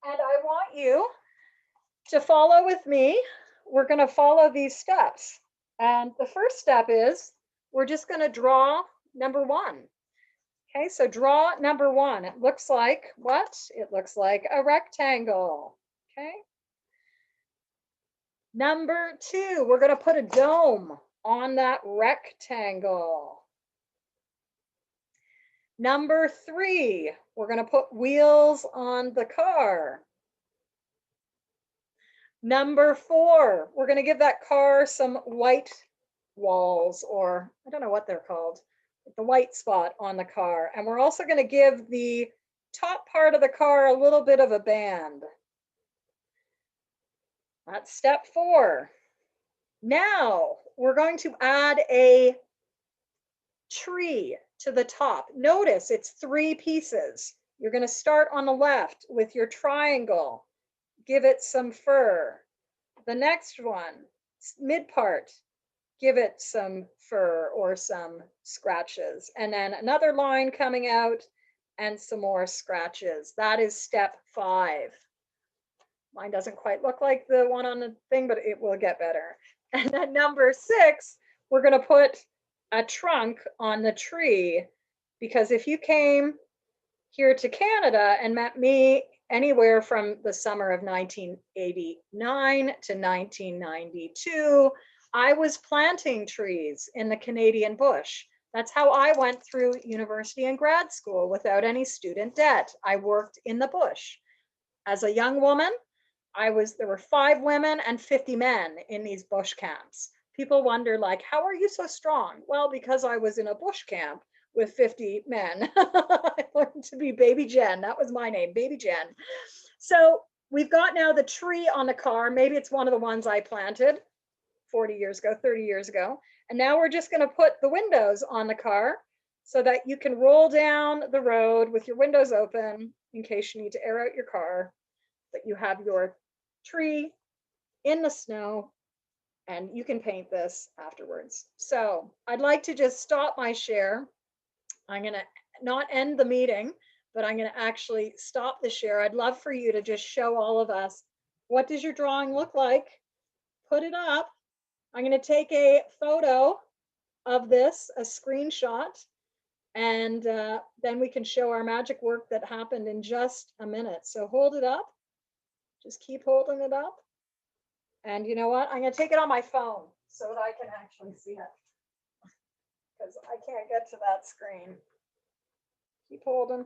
And I want you to follow with me. We're going to follow these steps. And the first step is we're just going to draw number 1. Okay, so draw number 1. It looks like what? It looks like a rectangle. Okay. Number 2, we're going to put a dome on that rectangle. Number 3, we're going to put wheels on the car. Number 4, we're going to give that car some white walls, or I don't know what they're called, the white spot on the car. And we're also going to give the top part of the car a little bit of a band. That's step 4. Now we're going to add a tree to the top. Notice it's 3 pieces. You're going to start on the left with your triangle. Give it some fur. The next one, mid part, give it some fur or some scratches. And then another line coming out and some more scratches. That is step 5. Mine doesn't quite look like the one on the thing, but it will get better. And then number 6, we're going to put a trunk on the tree, because if you came here to Canada and met me anywhere from the summer of 1989 to 1992, I was planting trees in the Canadian bush. That's how I went through university and grad school without any student debt. I worked in the bush. As a young woman, there were 5 women and 50 men in these bush camps. People wonder, like, how are you so strong? Well, because I was in a bush camp with 50 men. I learned to be Baby Jen. That was my name, Baby Jen. So we've got now the tree on the car. Maybe it's one of the ones I planted 40 years ago, 30 years ago. And now we're just going to put the windows on the car so that you can roll down the road with your windows open in case you need to air out your car, that you have your tree in the snow, and you can paint this afterwards. So I'd like to just stop my share. I'm going to not end the meeting, but I'm going to actually stop the share. I'd love for you to just show all of us, what does your drawing look like? Put it up. I'm going to take a photo of this, a screenshot, and then we can show our magic work that happened in just a minute. So hold it up. Just keep holding it up. And you know what? I'm going to take it on my phone so that I can actually see it, because I can't get to that screen. Keep holding.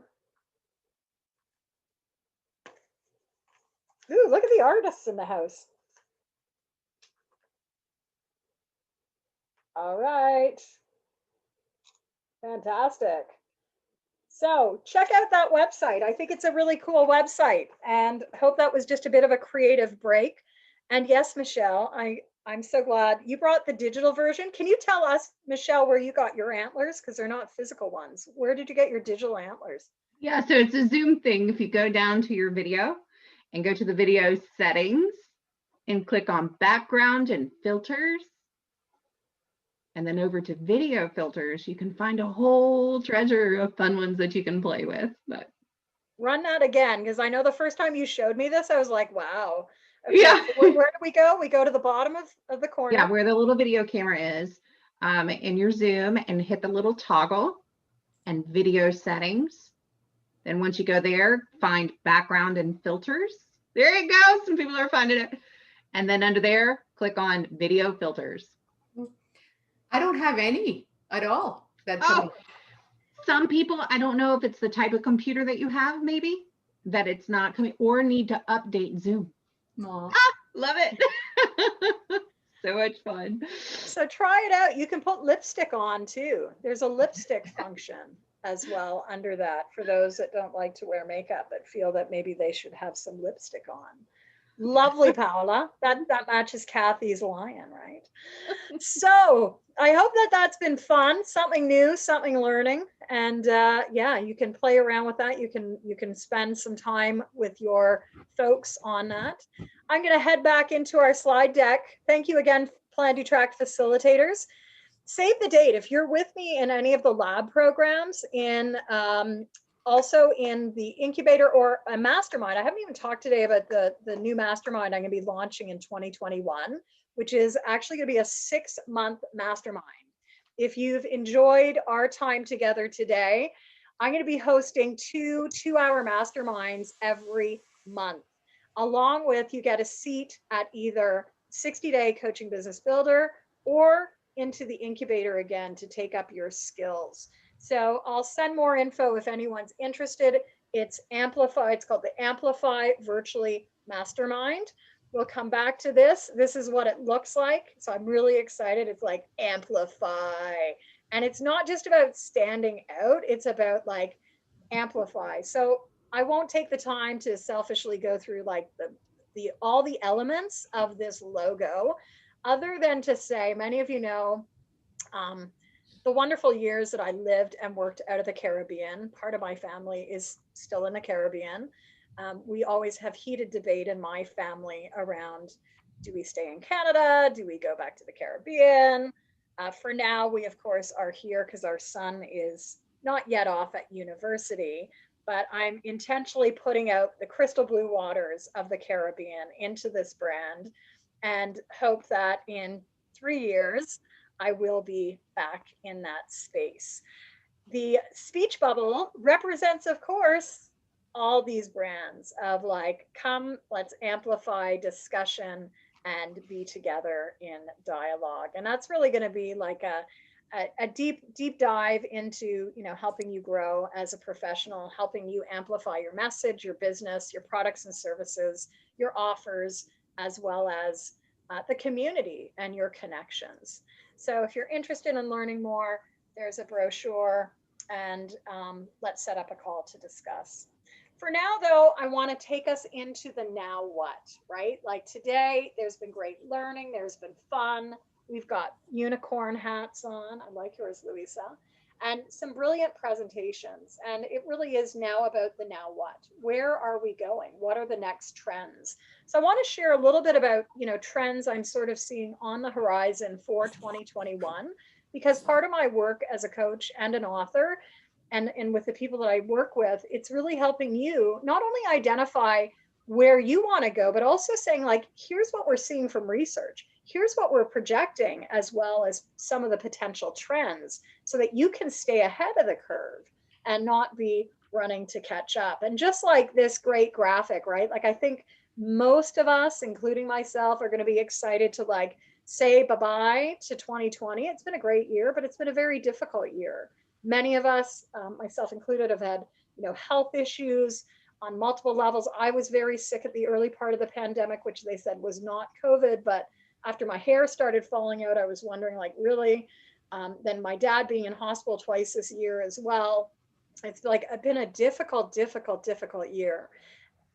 Ooh, look at the artists in the house. All right. Fantastic. So check out that website. I think it's a really cool website, and hope that was just a bit of a creative break. And yes, Michelle, I'm so glad you brought the digital version. Can you tell us, Michelle, where you got your antlers? Because they're not physical ones. Where did you get your digital antlers? Yeah, so it's a Zoom thing. If you go down to your video and go to the video settings and click on background and filters, and then over to video filters, you can find a whole treasure of fun ones that you can play with. But run that again, because I know the first time you showed me this, I was like, wow. Okay, yeah. so where do we go? We go to the bottom of the corner. Yeah, where the little video camera is in your Zoom, and hit the little toggle and video settings. Then once you go there, find background and filters. There you go. Some people are finding it. And then under there, click on video filters. I don't have any at all. Some people, I don't know if it's the type of computer that you have, maybe, that it's not coming, or need to update Zoom. Love it. So much fun. So try it out. You can put lipstick on too. There's a lipstick function as well under that for those that don't like to wear makeup but feel that maybe they should have some lipstick on. Lovely, Paola. That matches Kathy's lion, right? So I hope that that's been fun, something new, something learning, and yeah, you can play around with that. You can spend some time with your folks on that. I'm going to head back into our slide deck. Thank you again, PlanDoTrack Facilitators. Save the date if you're with me in any of the lab programs in also in the incubator or a mastermind. I haven't even talked today about the new mastermind I'm going to be launching in 2021, which is actually going to be a 6-month mastermind. If you've enjoyed our time together today, I'm going to be hosting 2 2-hour masterminds every month. Along with, you get a seat at either 60-day Coaching Business Builder or into the incubator again to take up your skills. So I'll send more info if anyone's interested. It's Amplify. It's called the Amplify Virtually Mastermind. We'll come back to this. This is what it looks like. So I'm really excited. It's like amplify. And it's not just about standing out. It's about like amplify. So I won't take the time to selfishly go through like all the elements of this logo, other than to say, many of you know, the wonderful years that I lived and worked out of the Caribbean. Part of my family is still in the Caribbean. We always have heated debate in my family around, do we stay in Canada? Do we go back to the Caribbean? For now, we of course are here because our son is not yet off at university, but I'm intentionally putting out the crystal blue waters of the Caribbean into this brand and hope that in 3 years, I will be back in that space. The speech bubble represents, of course, all these brands of like, come, let's amplify discussion and be together in dialogue. And that's really going to be like a deep dive into, you know, helping you grow as a professional, helping you amplify your message, your business, your products and services, your offers, as well as the community and your connections. So if you're interested in learning more, there's a brochure, and let's set up a call to discuss. For now, though, I want to take us into the now what, right? Like today, there's been great learning. There's been fun. We've got unicorn hats on. I like yours, Luisa. And some brilliant presentations. And it really is now about the now what. Where are we going? What are the next trends? So I want to share a little bit about, you know, trends I'm sort of seeing on the horizon for 2021, because part of my work as a coach and an author and with the people that I work with, it's really helping you not only identify where you want to go, but also saying like, here's what we're seeing from research. here's what we're projecting, as well as some of the potential trends, so that you can stay ahead of the curve and not be running to catch up. And just like this great graphic, right? Like, I think most of us, including myself, are going to be excited to like say bye-bye to 2020. It's been a great year, but it's been a very difficult year. Many of us, myself included, have had, health issues on multiple levels. I was very sick at the early part of the pandemic, which they said was not COVID, but after my hair started falling out, I was wondering, like, really? Then my dad being in hospital twice this year as well. It's like been a difficult year.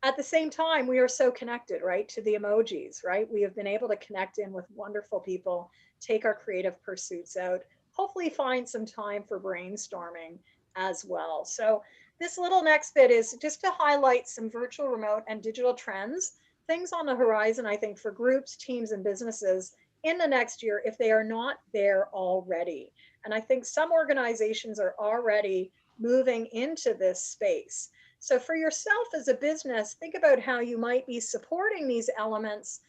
At the same time, we are so connected, right, to the emojis, right? We have been able to connect in with wonderful people, take our creative pursuits out, hopefully find some time for brainstorming as well. So this little next bit is just to highlight some virtual, remote, and digital trends, things on the horizon, I think, for groups, teams, and businesses in the next year if they are not there already. And I think some organizations are already moving into this space. So for yourself as a business, think about how you might be supporting these elements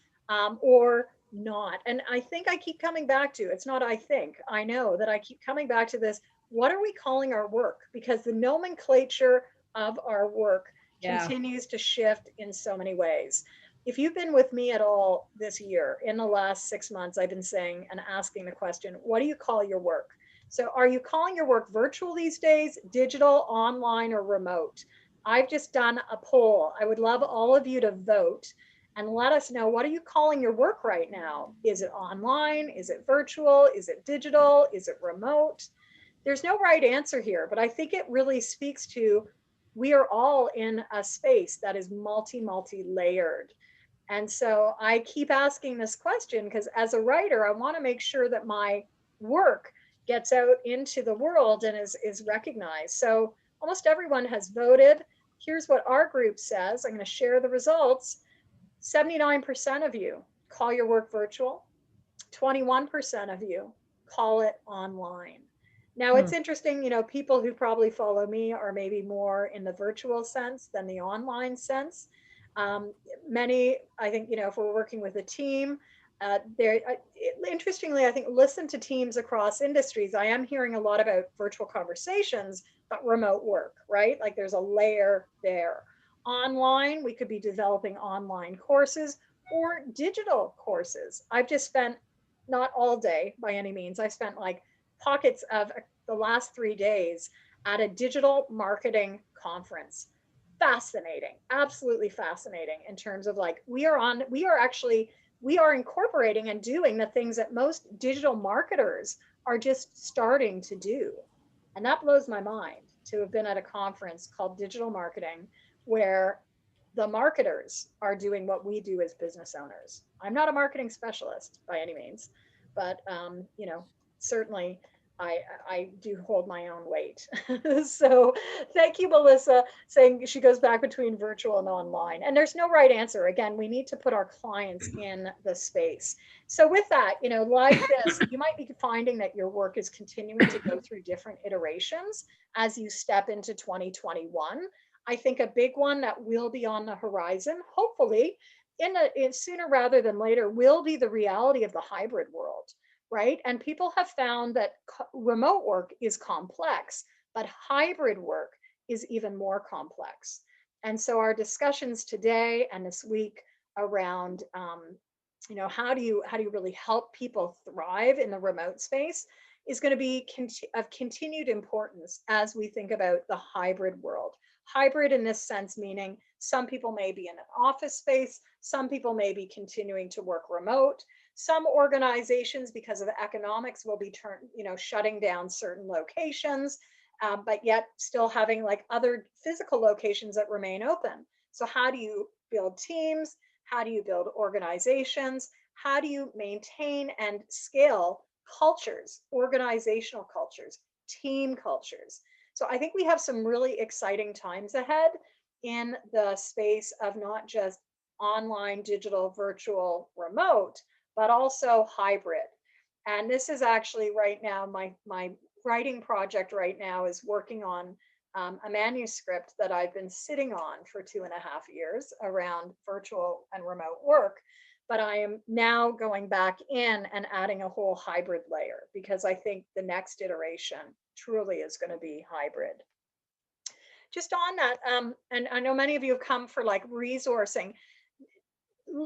or not. And I think I keep coming back to, it's not I think, I know that I keep coming back to this. What are we calling our work? Because the nomenclature of our work continues to shift in so many ways. If you've been with me at all this year, in the last 6 months, I've been saying and asking the question, what do you call your work? So are you calling your work virtual these days, digital, online, or remote? I've just done a poll. I would love all of you to vote and let us know, what are you calling your work right now? Is it online? Is it virtual? Is it digital? Is it remote? There's no right answer here, but I think it really speaks to, we are all in a space that is multi-layered. And so I keep asking this question because as a writer, I want to make sure that my work gets out into the world and is recognized. So almost everyone has voted. Here's what our group says. I'm going to share the results. 79% of you call your work virtual. 21% of you call it online. Now it's interesting, people who probably follow me are maybe more in the virtual sense than the online sense. Many, I think, if we're working with a team, interestingly, I think, listen to teams across industries. I am hearing a lot about virtual conversations, but remote work, right? Like there's a layer there. Online, we could be developing online courses or digital courses. I've just spent, not all day by any means, I spent like pockets of the last 3 days at a digital marketing conference. Fascinating, absolutely fascinating in terms of like, we are incorporating and doing the things that most digital marketers are just starting to do. And that blows my mind to have been at a conference called Digital Marketing, where the marketers are doing what we do as business owners. I'm not a marketing specialist by any means, but certainly I do hold my own weight. So thank you, Melissa, saying she goes back between virtual and online. And there's no right answer. Again, we need to put our clients in the space. So with that, like this, you might be finding that your work is continuing to go through different iterations as you step into 2021. I think a big one that will be on the horizon, hopefully in sooner rather than later, will be the reality of the hybrid world. Right? And people have found that remote work is complex, but hybrid work is even more complex. And so our discussions today and this week around, how do you really help people thrive in the remote space is going to be of continued importance as we think about the hybrid world. Hybrid in this sense, meaning some people may be in an office space, some people may be continuing to work remote. Some organizations, because of economics, will be shutting down certain locations, but yet still having like other physical locations that remain open. So how do you build teams? How do you build organizations? How do you maintain and scale cultures, organizational cultures, team cultures? So I think we have some really exciting times ahead in the space of not just online, digital, virtual, remote, but also hybrid. And this is actually right now, my writing project right now is working on a manuscript that I've been sitting on for 2.5 years around virtual and remote work. but I am now going back in and adding a whole hybrid layer because I think the next iteration truly is going to be hybrid. Just on that, and I know many of you have come for like resourcing.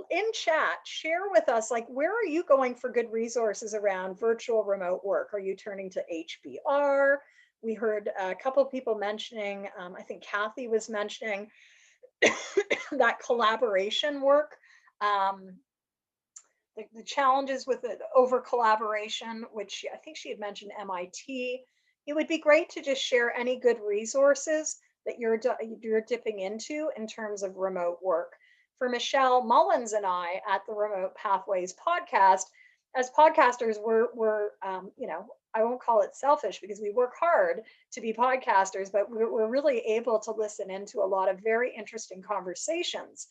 In chat, share with us, like, where are you going for good resources around virtual remote work? Are you turning to HBR? We heard a couple of people mentioning, I think Kathy was mentioning that collaboration work, the challenges with it over collaboration, which I think she had mentioned MIT. It would be great to just share any good resources that you're dipping into in terms of remote work. For Michelle Mullins and I at the Remote Pathways podcast, as podcasters, we're you know, I won't call it selfish because we work hard to be podcasters, but we're really able to listen into a lot of very interesting conversations.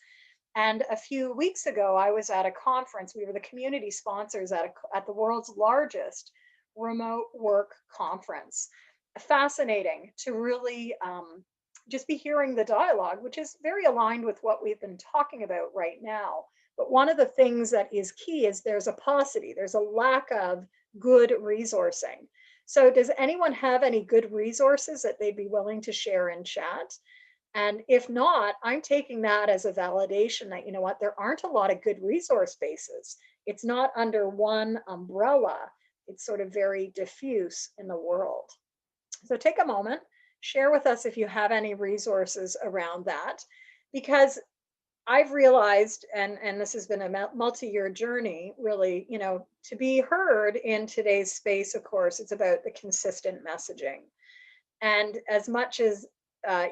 And a few weeks ago, I was at a conference. We were the community sponsors at the world's largest remote work conference. Fascinating to really just be hearing the dialogue, which is very aligned with what we've been talking about right now. But one of the things that is key is there's a paucity, there's a lack of good resourcing. So does anyone have any good resources that they'd be willing to share in chat? And if not, I'm taking that as a validation that, you know what, there aren't a lot of good resource bases. It's not under one umbrella. It's sort of very diffuse in the world. So take a moment, share with us if you have any resources around that, because I've realized, and this has been a multi-year journey, really, you know, to be heard in today's space, of course, it's about the consistent messaging. And as much as,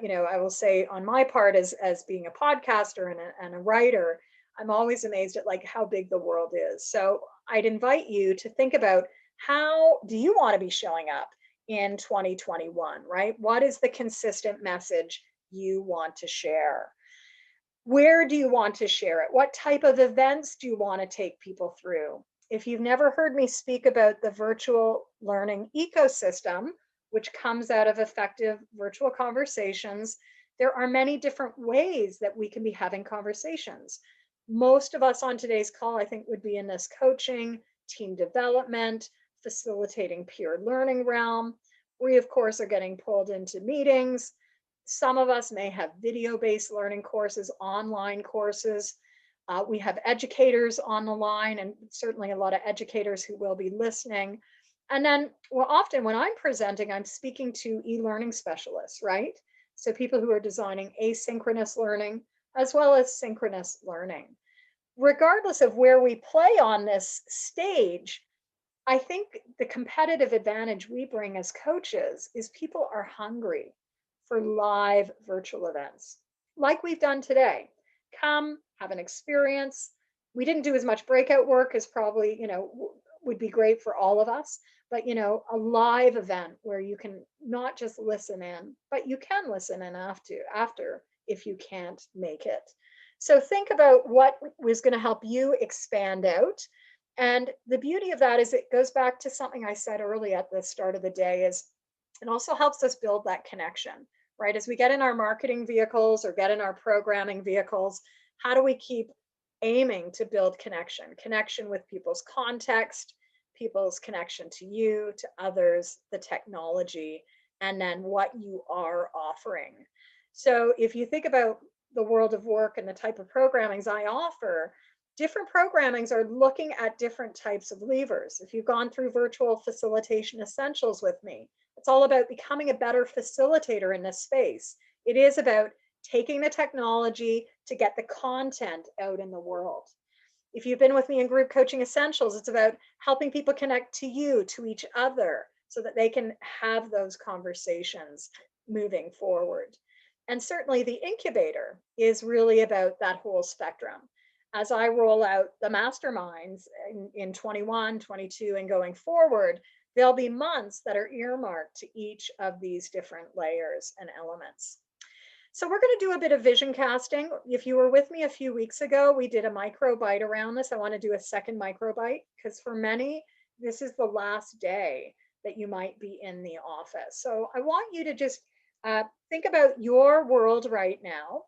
you know, I will say on my part as being a podcaster and a writer, I'm always amazed at like how big the world is. So I'd invite you to think about, how do you want to be showing up in 2021, right? What is the consistent message you want to share? Where do you want to share it? What type of events do you want to take people through? If you've never heard me speak about the virtual learning ecosystem, which comes out of effective virtual conversations, there are many different ways that we can be having conversations. Most of us on today's call, I think, would be in this coaching, team development, facilitating peer learning realm. We, of course, are getting pulled into meetings. Some of us may have video-based learning courses, online courses. We have educators on the line, and certainly a lot of educators who will be listening. And then, well, often when I'm presenting, I'm speaking to e-learning specialists, right? So people who are designing asynchronous learning as well as synchronous learning. Regardless of where we play on this stage, I think the competitive advantage we bring as coaches is people are hungry for live virtual events, like we've done today. Come, have an experience. We didn't do as much breakout work as probably, you know, would be great for all of us, but, you know, a live event where you can not just listen in, but you can listen in after if you can't make it. So think about what was going to help you expand out. And the beauty of that is it goes back to something I said early at the start of the day, is it also helps us build that connection, right? As we get in our marketing vehicles or get in our programming vehicles, how do we keep aiming to build connection with people's context, people's connection to you, to others, the technology, and then what you are offering. So if you think about the world of work and the type of programmings I offer, different programmings are looking at different types of levers. If you've gone through Virtual Facilitation Essentials with me, it's all about becoming a better facilitator in this space. It is about taking the technology to get the content out in the world. If you've been with me in Group Coaching Essentials, it's about helping people connect to you, to each other, so that they can have those conversations moving forward. And certainly the incubator is really about that whole spectrum. As I roll out the masterminds in 21, 22, and going forward, there'll be months that are earmarked to each of these different layers and elements. So we're going to do a bit of vision casting. If you were with me a few weeks ago, we did a microbite around this. I want to do a second microbite because for many, this is the last day that you might be in the office. So I want you to just think about your world right now.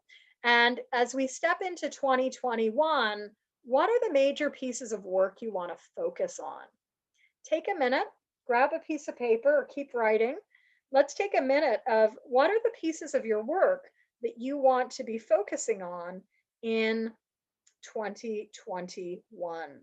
And as we step into 2021, What are the major pieces of work you want to focus on? Take a minute, grab a piece of paper or keep writing. Let's take a minute of what are the pieces of your work that you want to be focusing on in 2021.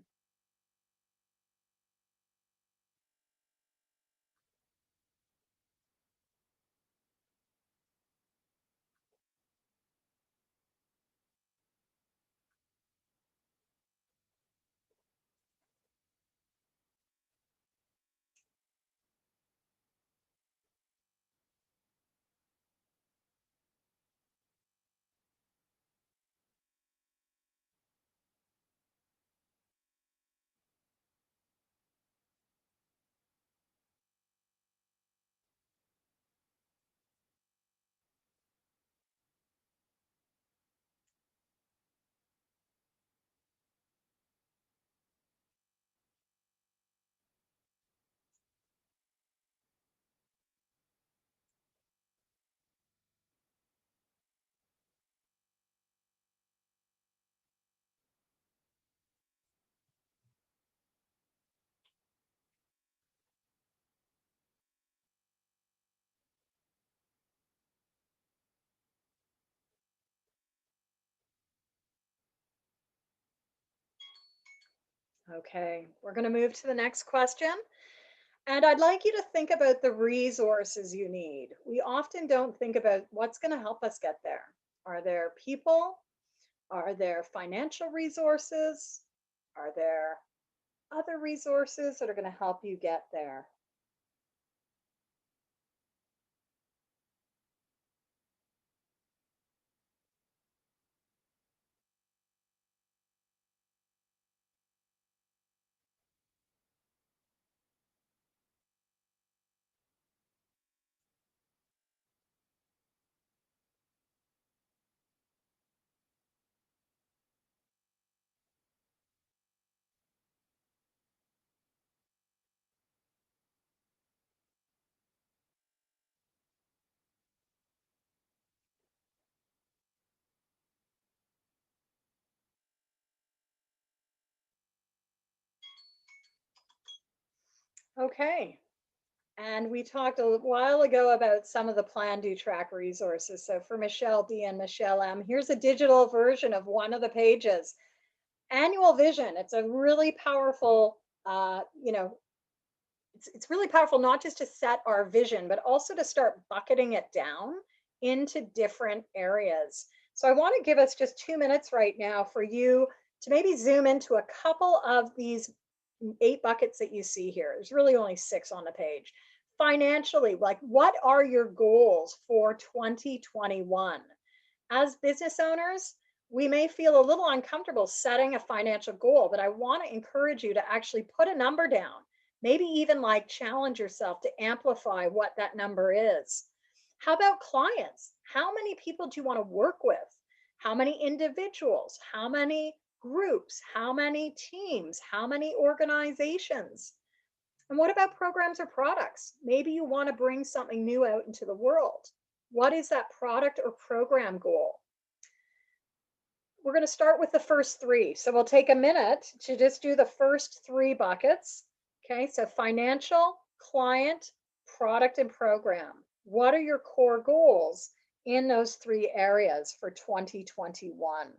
Okay, we're going to move to the next question. And I'd like you to think about the resources you need. We often don't think about what's going to help us get there. Are there people? Are there financial resources? Are there other resources that are going to help you get there? Okay. And we talked a while ago about some of the PlanDoTrack resources. So for Michelle D and Michelle M, here's a digital version of one of the pages. Annual vision. It's a really powerful, it's really powerful not just to set our vision, but also to start bucketing it down into different areas. So I want to give us just 2 minutes right now for you to maybe zoom into a couple of these 8 buckets that you see here. There's really only 6 on the page. Financially, like what are your goals for 2021? As business owners, we may feel a little uncomfortable setting a financial goal, but I want to encourage you to actually put a number down. Maybe even like challenge yourself to amplify what that number is. How about clients? How many people do you want to work with? How many individuals? How many groups? How many teams? How many organizations? And what about programs or products? Maybe you want to bring something new out into the world. What is that product or program goal? We're going to start with the first 3. So we'll take a minute to just do the first 3 buckets. Okay, so financial, client, product, and program. What are your core goals in those 3 areas for 2021?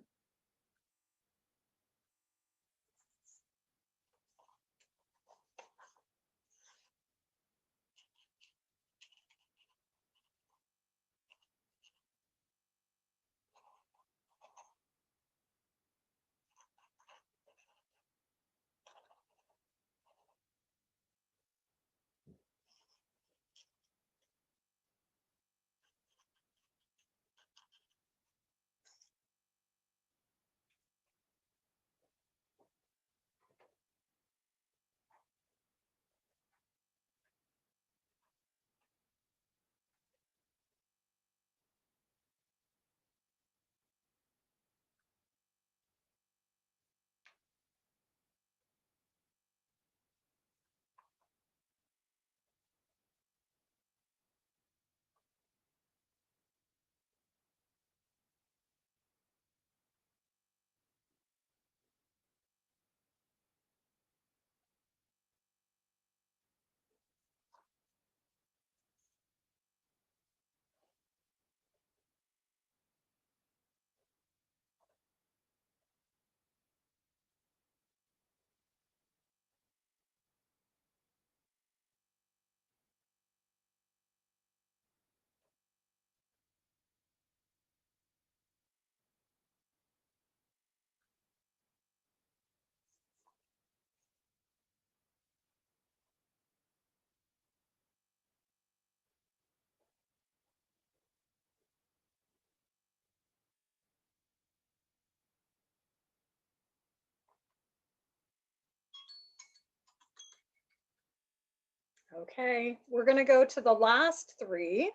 Okay, we're going to go to the last three.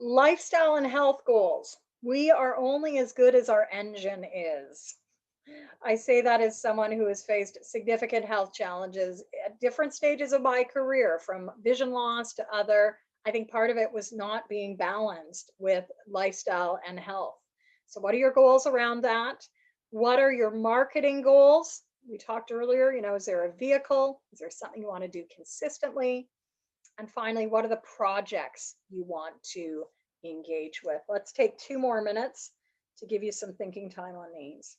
Lifestyle and health goals. We are only as good as our engine is. I say that as someone who has faced significant health challenges at different stages of my career, from vision loss to other. I think part of it was not being balanced with lifestyle and health. So what are your goals around that? What are your marketing goals? We talked earlier, is there a vehicle? Is there something you want to do consistently? And finally, what are the projects you want to engage with? Let's take 2 more minutes to give you some thinking time on these.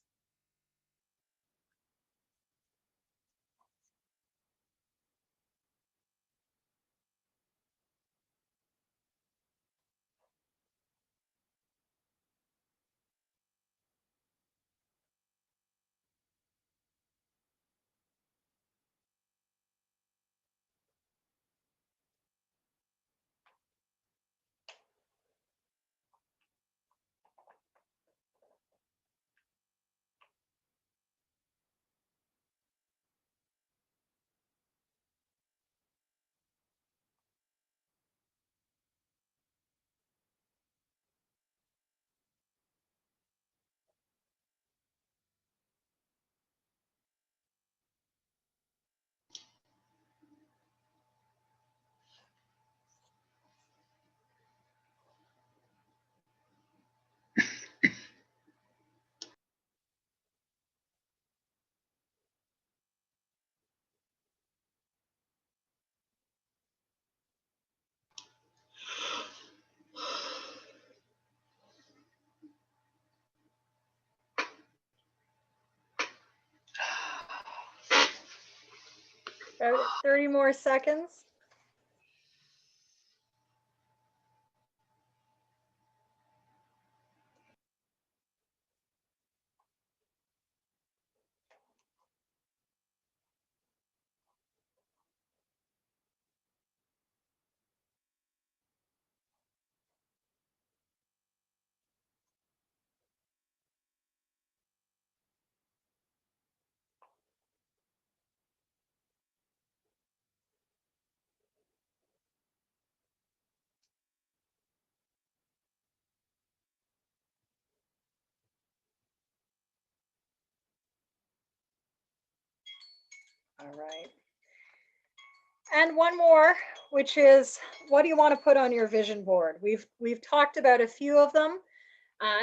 About 30 more seconds. All right. And one more, which is, what do you want to put on your vision board? We've talked about a few of them.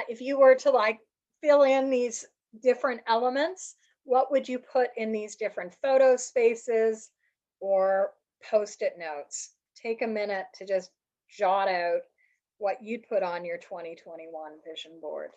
If you were to fill in these different elements, what would you put in these different photo spaces or post-it notes? Take a minute to just jot out what you'd put on your 2021 vision board.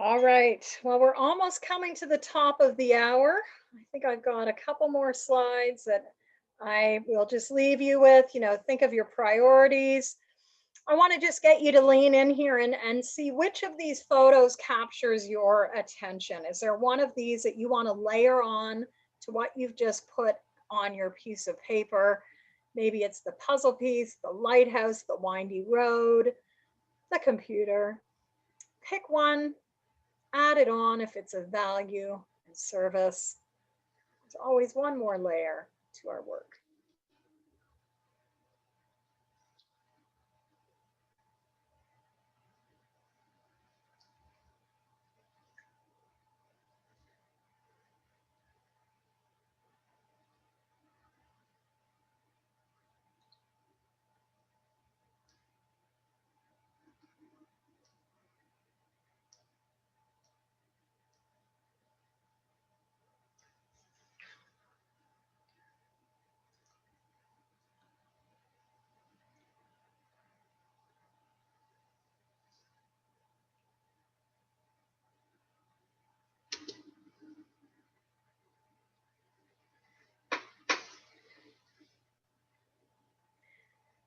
All right, well, we're almost coming to the top of the hour. I think I've got a couple more slides that I will just leave you with, think of your priorities. I want to just get you to lean in here and see which of these photos captures your attention. Is there one of these that you want to layer on to what you've just put on your piece of paper? Maybe it's the puzzle piece, the lighthouse, the windy road, the computer. Pick one, add it on if it's of value and service. There's always one more layer to our work.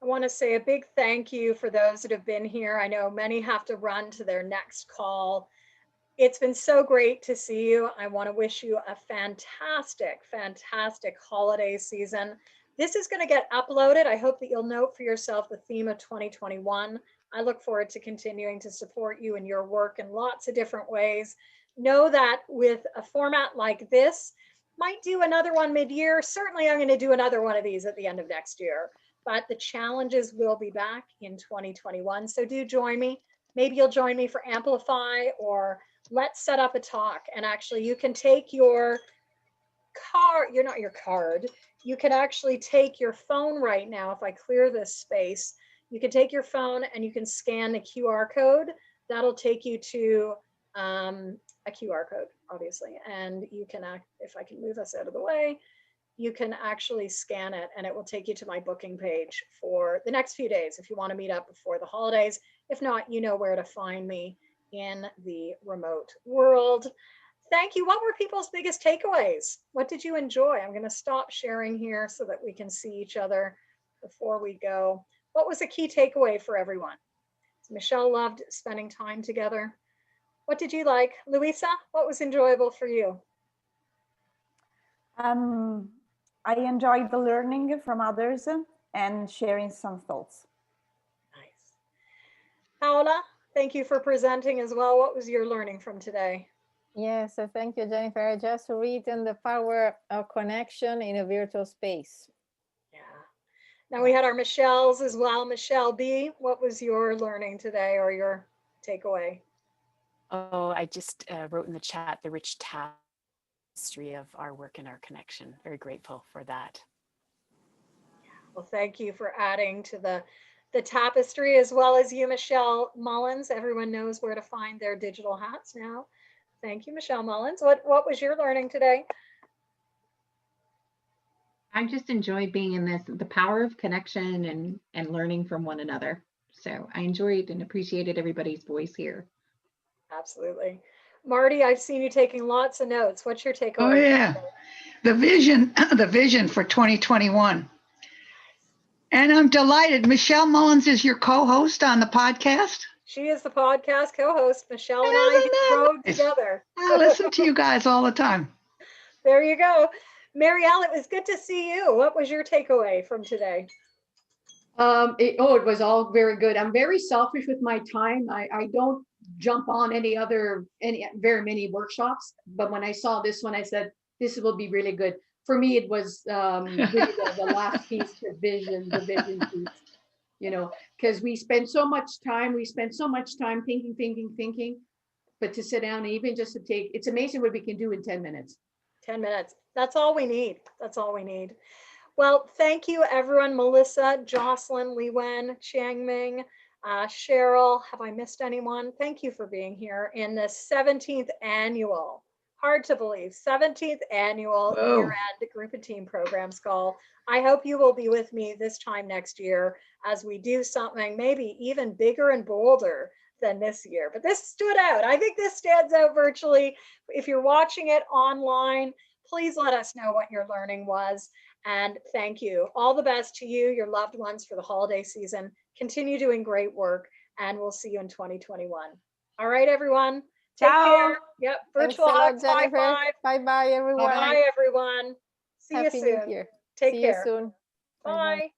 I want to say a big thank you for those that have been here. I know many have to run to their next call. It's been so great to see you. I want to wish you a fantastic, fantastic holiday season. This is going to get uploaded. I hope that you'll note for yourself the theme of 2021. I look forward to continuing to support you in your work in lots of different ways. Know that with a format like this, might do another one mid-year. Certainly I'm going to do another one of these at the end of next year. But the challenges will be back in 2021. So do join me. Maybe you'll join me for Amplify, or let's set up a talk. And actually you can take your card, you can actually take your phone right now. If I clear this space, you can take your phone and you can scan the QR code. That'll take you to a QR code, obviously. And you can, if I can move us out of the way, you can actually scan it and it will take you to my booking page for the next few days if you want to meet up before the holidays. If not, you know where to find me in the remote world. Thank you. What were people's biggest takeaways? What did you enjoy? I'm going to stop sharing here so that we can see each other before we go. What was a key takeaway for everyone? Michelle loved spending time together. What did you like? Luisa, what was enjoyable for you? I enjoyed the learning from others and sharing some thoughts. Nice. Paola, thank you for presenting as well. What was your learning from today? Yes, so thank you, Jennifer. I just written the power of connection in a virtual space. Yeah. Now we had our Michelle's as well. Michelle B, what was your learning today or your takeaway? Oh, I just wrote in the chat the rich tapestry of our work and our connection. Very grateful for that. Well, thank you for adding to the tapestry, as well as you, Michelle Mullins. Everyone knows where to find their digital hats now. Thank you, Michelle Mullins. What was your learning today? I just enjoyed being in this, the power of connection and learning from one another. So I enjoyed and appreciated everybody's voice here. Absolutely. Marty, I've seen you taking lots of notes. What's your takeaway? Oh yeah, the vision for 2021. And I'm delighted. Michelle Mullins is your co-host on the podcast. She is the podcast co-host. Michelle and I rode together. I listen to you guys all the time. There you go. Marielle, it was good to see you. What was your takeaway from today? It was all very good. I'm very selfish with my time. I don't jump on very many workshops, but when I saw this one, I said, this will be really good. For me, it was really the last piece, the vision piece, because we spend so much time thinking, but to sit down and even just to take, it's amazing what we can do in 10 minutes. 10 minutes. That's all we need. That's all we need. Well, thank you, everyone. Melissa, Jocelyn, Li Wen, Chiang Ming, Cheryl. Have I missed anyone? Thank you for being here in the 17th annual, hard to believe, 17th annual year-end group and team programs call. I hope you will be with me this time next year as we do something maybe even bigger and bolder than this year. But this stood out. I think this stands out virtually. If you're watching it online, please let us know what your learning was. And thank you. All the best to you, your loved ones for the holiday season. Continue doing great work, and we'll see you in 2021. All right, everyone. Take care. Yep. Thanks a Virtual lot, hugs. High Jennifer. five. Bye-bye, everyone. Bye, everyone. See Happy you New soon. Year. Take See care. you soon. Bye-bye. Bye.